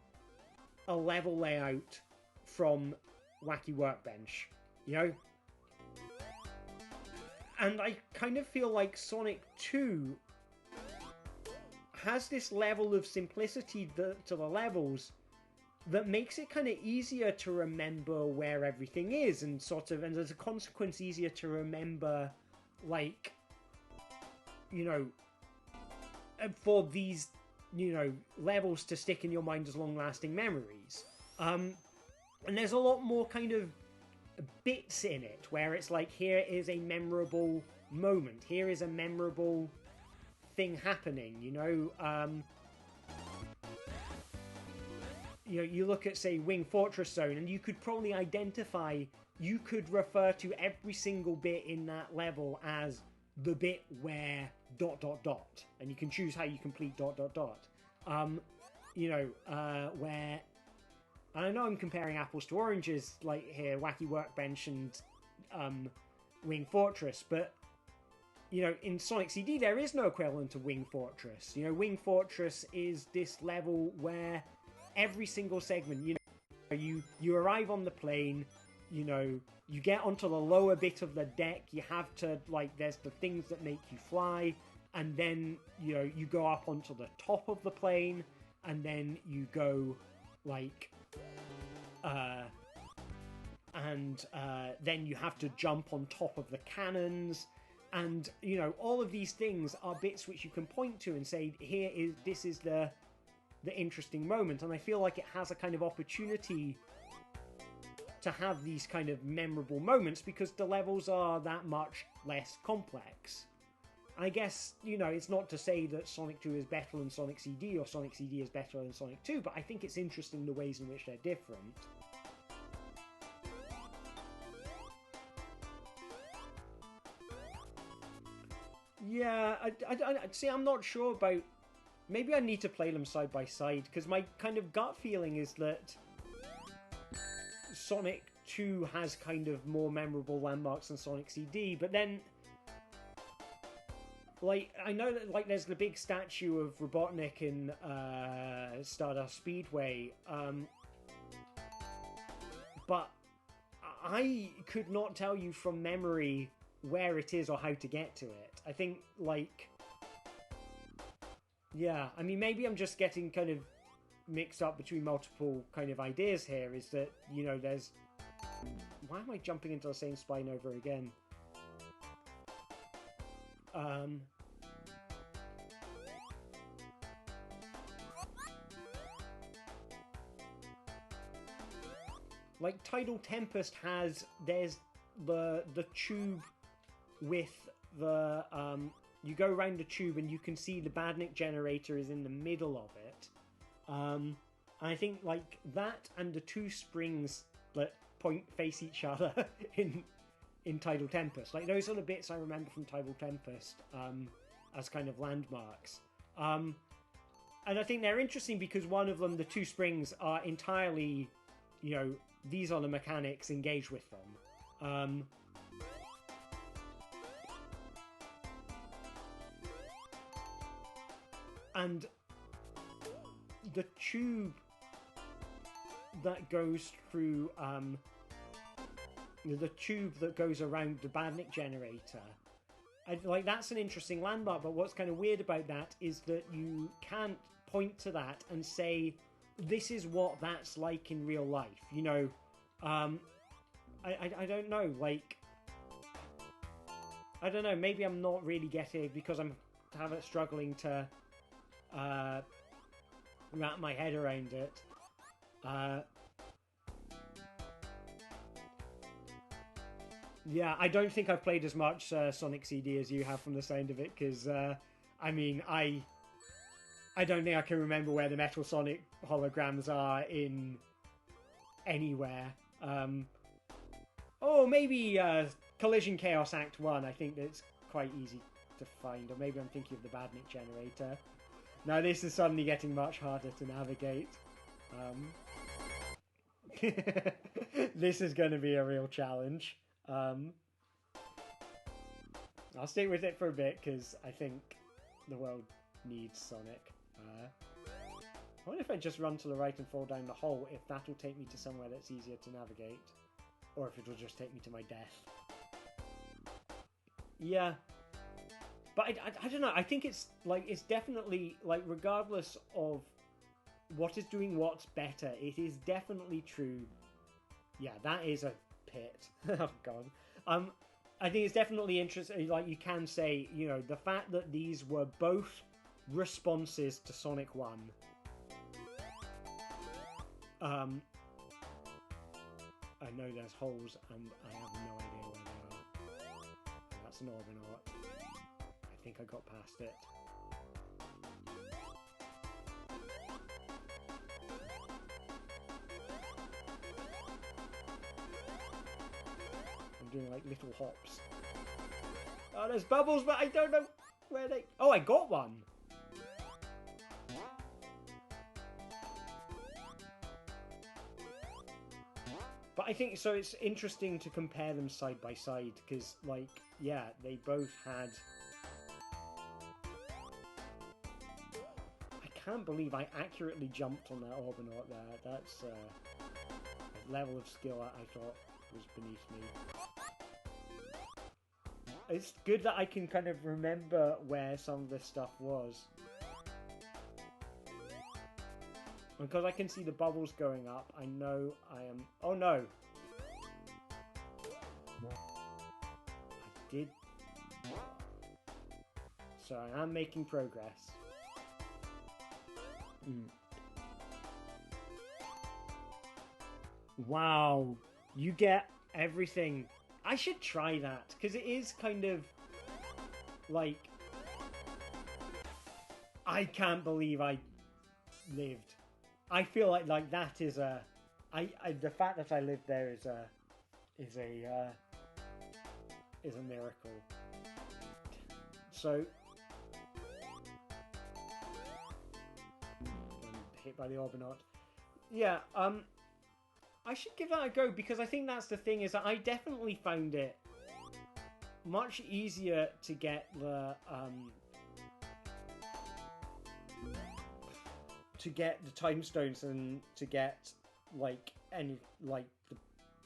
a level layout from Wacky Workbench, you know. And I kind of feel like Sonic 2 has this level of simplicity to the levels that makes it kind of easier to remember where everything is, and sort of, and as a consequence, easier to remember, like, you know, for these, you know, levels to stick in your mind as long-lasting memories. And there's a lot more kind of bits in it where it's like, here is a memorable moment, here is a memorable thing happening, you know. You know, you look at, say, Wing Fortress Zone, and you could probably identify, you could refer to every single bit in that level as the bit where ... and you can choose how you complete ... you know, where, I know I'm comparing apples to oranges, like here, Wacky Workbench and Wing Fortress, but you know, in Sonic CD, there is no equivalent to Wing Fortress. You know, Wing Fortress is this level where every single segment, you know, you arrive on the plane, you know, you get onto the lower bit of the deck, you have to, like, there's the things that make you fly, and then, you know, you go up onto the top of the plane, and then you go, like, then you have to jump on top of the cannons. And, you know, all of these things are bits which you can point to and say, this is the interesting moment. And I feel like it has a kind of opportunity to have these kind of memorable moments because the levels are that much less complex. I guess, you know, it's not to say that Sonic 2 is better than Sonic CD or Sonic CD is better than Sonic 2, but I think it's interesting the ways in which they're different. Yeah, I see, I'm not sure about... Maybe I need to play them side by side, because my kind of gut feeling is that Sonic 2 has kind of more memorable landmarks than Sonic CD, but then... Like, I know that, like, there's the big statue of Robotnik in Stardust Speedway, but I could not tell you from memory where it is or how to get to it. I think, like... Yeah, I mean, maybe I'm just getting kind of mixed up between multiple kind of ideas here, is that, you know, there's... Why am I jumping into the same spine over again? Like, Tidal Tempest has... There's the tube with the... you go around the tube and you can see the Badnik generator is in the middle of it. And I think, like, that and the two springs that face each other in Tidal Tempest. Like, those are the bits I remember from Tidal Tempest as kind of landmarks. And I think they're interesting because one of them, the two springs, are entirely, you know, these are the mechanics, engage with them. And the tube that goes through, the tube that goes around the Badnik generator, like, that's an interesting landmark, but what's kind of weird about that is that you can't point to that and say, this is what that's like in real life, you know. I don't know, like, I don't know, maybe I'm not really getting it because I'm struggling to wrap my head around it. Yeah, I don't think I've played as much Sonic CD as you have from the sound of it, because, I mean, I don't think I can remember where the Metal Sonic holograms are in anywhere. Oh, maybe Collision Chaos Act 1, I think that's quite easy to find, or maybe I'm thinking of the Badnik generator. Now this is suddenly getting much harder to navigate. This is going to be a real challenge. I'll stay with it for a bit because I think the world needs Sonic. I wonder if I just run to the right and fall down the hole, if that'll take me to somewhere that's easier to navigate. Or if it'll just take me to my death. Yeah. But I don't know, I think it's definitely, regardless of what is doing what's better, it is definitely true. Yeah, that is a pit. Oh, God. I think it's definitely interesting, you can say, the fact that these were both responses to Sonic 1. I know there's holes, and I have no idea where they are. That's an Orbinaut. I think I got past it. I'm doing little hops. Oh, there's bubbles, but I don't know where they... Oh, I got one! But I think, so it's interesting to compare them side by side, because, yeah, they both had... I can't believe I accurately jumped on that Orbinaut there. That's a level of skill that I thought was beneath me. It's good that I can kind of remember where some of this stuff was. Because I can see the bubbles going up, I know I am... Oh no! I did... So I am making progress. Wow! You get everything. I should try that, because it is kind of... I can't believe I lived. I feel like that is a... the fact that I lived there is a miracle. So... hit by the Orbinaut. Yeah, I should give that a go, because I think that's the thing, is that I definitely found it much easier to get the time stones and to get the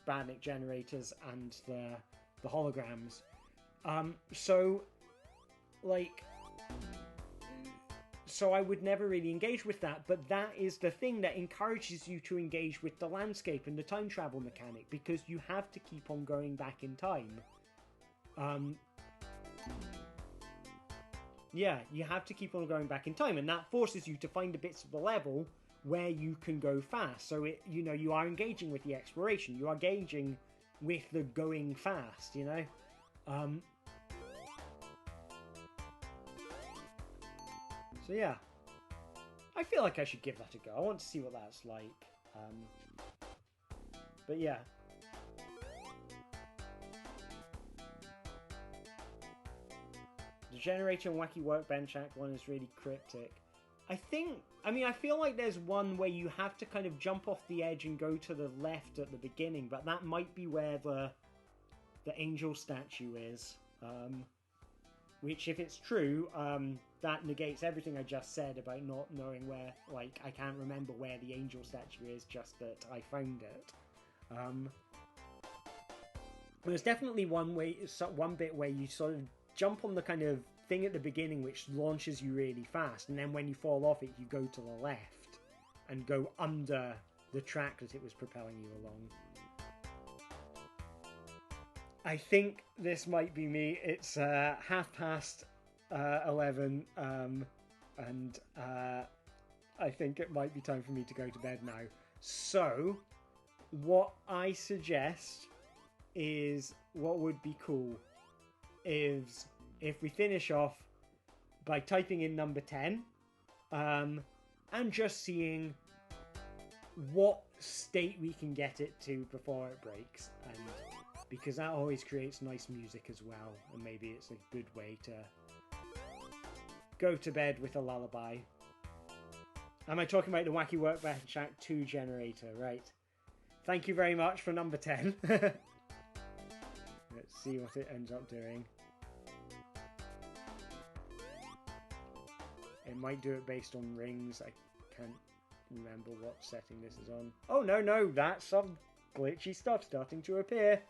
Bannock generators and the holograms. So I would never really engage with that, but that is the thing that encourages you to engage with the landscape and the time travel mechanic, because you have to keep on going back in time. Yeah, you have to keep on going back in time, and that forces you to find the bits of the level where you can go fast. So you are engaging with the exploration, you are engaging with the going fast, So yeah, I feel like I should give that a go. I want to see what that's like. But yeah. The Generator and Wacky Workbench Act one is really cryptic. I feel like there's one where you have to kind of jump off the edge and go to the left at the beginning, but that might be where the angel statue is. Which, if it's true, that negates everything I just said about not knowing where, I can't remember where the angel statue is, just that I found it. There's definitely one bit where you sort of jump on the kind of thing at the beginning which launches you really fast, and then when you fall off it, you go to the left and go under the track that it was propelling you along. I think this might be me. It's 11:30, and I think it might be time for me to go to bed now. So, what I suggest is, what would be cool is if we finish off by typing in number 10, and just seeing what state we can get it to before it breaks, and because that always creates nice music as well, and maybe it's a good way to go to bed with a lullaby. Am I talking about the Wacky Workbench Act 2 generator? Right. Thank you very much for number 10. Let's see what it ends up doing. It might do it based on rings. I can't remember what setting this is on. Oh, no, that's some glitchy stuff starting to appear.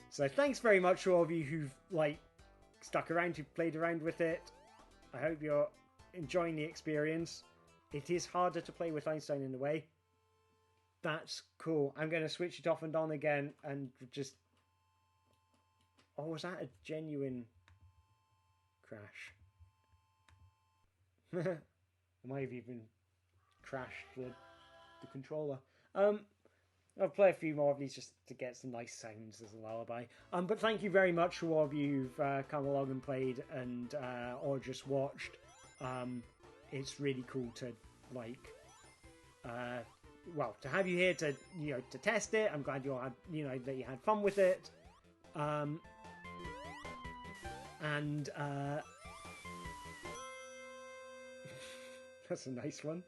So thanks very much to all of you who've, like, stuck around, who've played around with it. I hope you're enjoying the experience. It is harder to play with Einstein in a way. That's cool. I'm going to switch it off and on again and just... Oh, was that a genuine crash? I might have even crashed the controller. I'll play a few more of these just to get some nice sounds as a lullaby. But thank you very much to all of you who've come along and played and or just watched. It's really cool to well, to have you here to to test it. I'm glad you all had that you had fun with it. That's a nice one.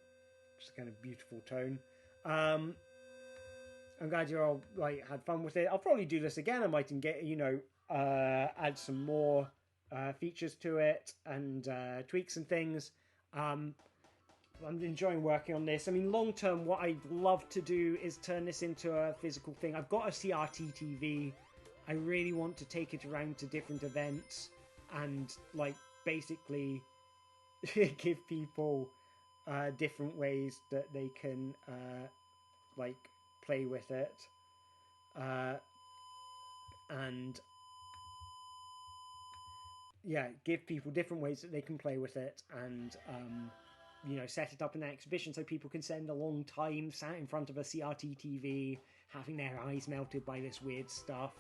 Just a kind of beautiful tone. I'm glad you all had fun with it. I'll probably do this again. I might get add some more features to it and tweaks and things. I'm enjoying working on this. I mean, long term, what I'd love to do is turn this into a physical thing. I've got a CRT TV. I really want to take it around to different events and basically give people different ways that they can play with it, and give people different ways that they can play with it, and set it up in an exhibition so people can spend a long time sat in front of a CRT TV having their eyes melted by this weird stuff,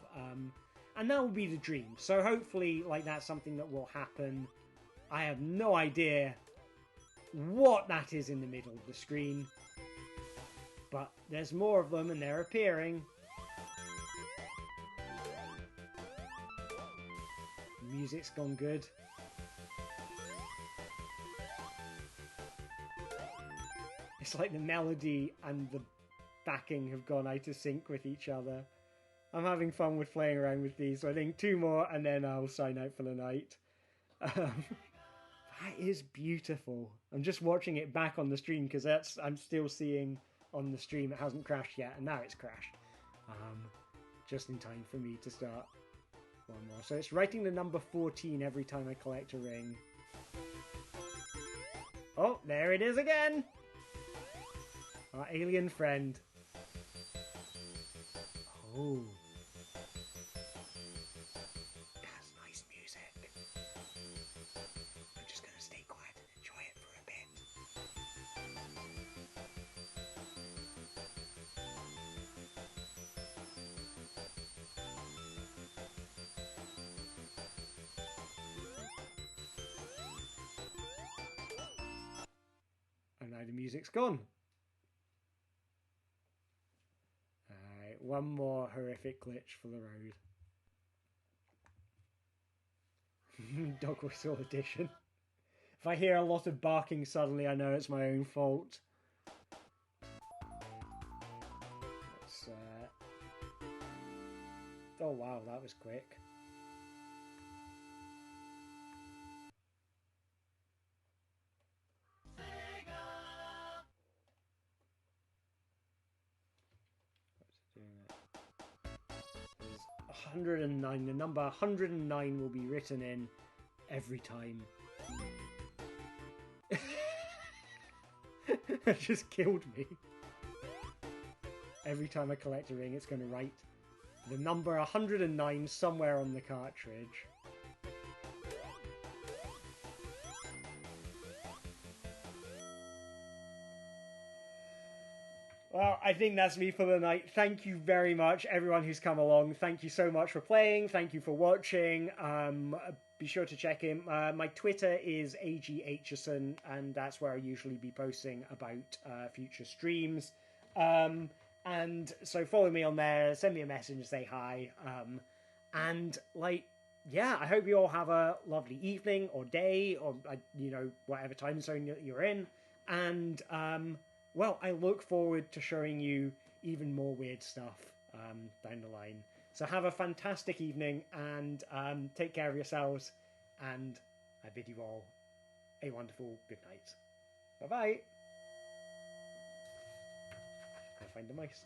and that will be the dream. So hopefully that's something that will happen. I have no idea what that is in the middle of the screen, but there's more of them and they're appearing. The music's gone good. It's like the melody and the backing have gone out of sync with each other. I'm having fun with playing around with these, so I think 2 more and then I'll sign out for the night. That is beautiful. I'm just watching it back on the stream because I'm still seeing on the stream it hasn't crashed yet, and now it's crashed. Just in time for me to start one more. So it's writing the number 14 every time I collect a ring. Oh, there it is again! Our alien friend. Oh. That's nice music. I'm just going to stay quiet and enjoy it for a bit. And now the music's gone. Alright, one more horrific glitch for the road. Dog whistle edition. If I hear a lot of barking suddenly, I know it's my own fault. Let's, oh wow, that was quick. There's 109. The number 109 will be written in every time. That just killed me. Every time I collect a ring, it's going to write the number 109 somewhere on the cartridge. Well, I think that's me for the night. Thank you very much, everyone who's come along. Thank you so much for playing. Thank you for watching. Be sure to check in. My Twitter is AGHerson, and that's where I usually be posting about future streams. And so follow me on there, send me a message and say hi. And yeah, I hope you all have a lovely evening or day or, whatever time zone you're in. And, well, I look forward to showing you even more weird stuff down the line. So have a fantastic evening and take care of yourselves. And I bid you all a wonderful good night. Bye-bye. I'll find the mice.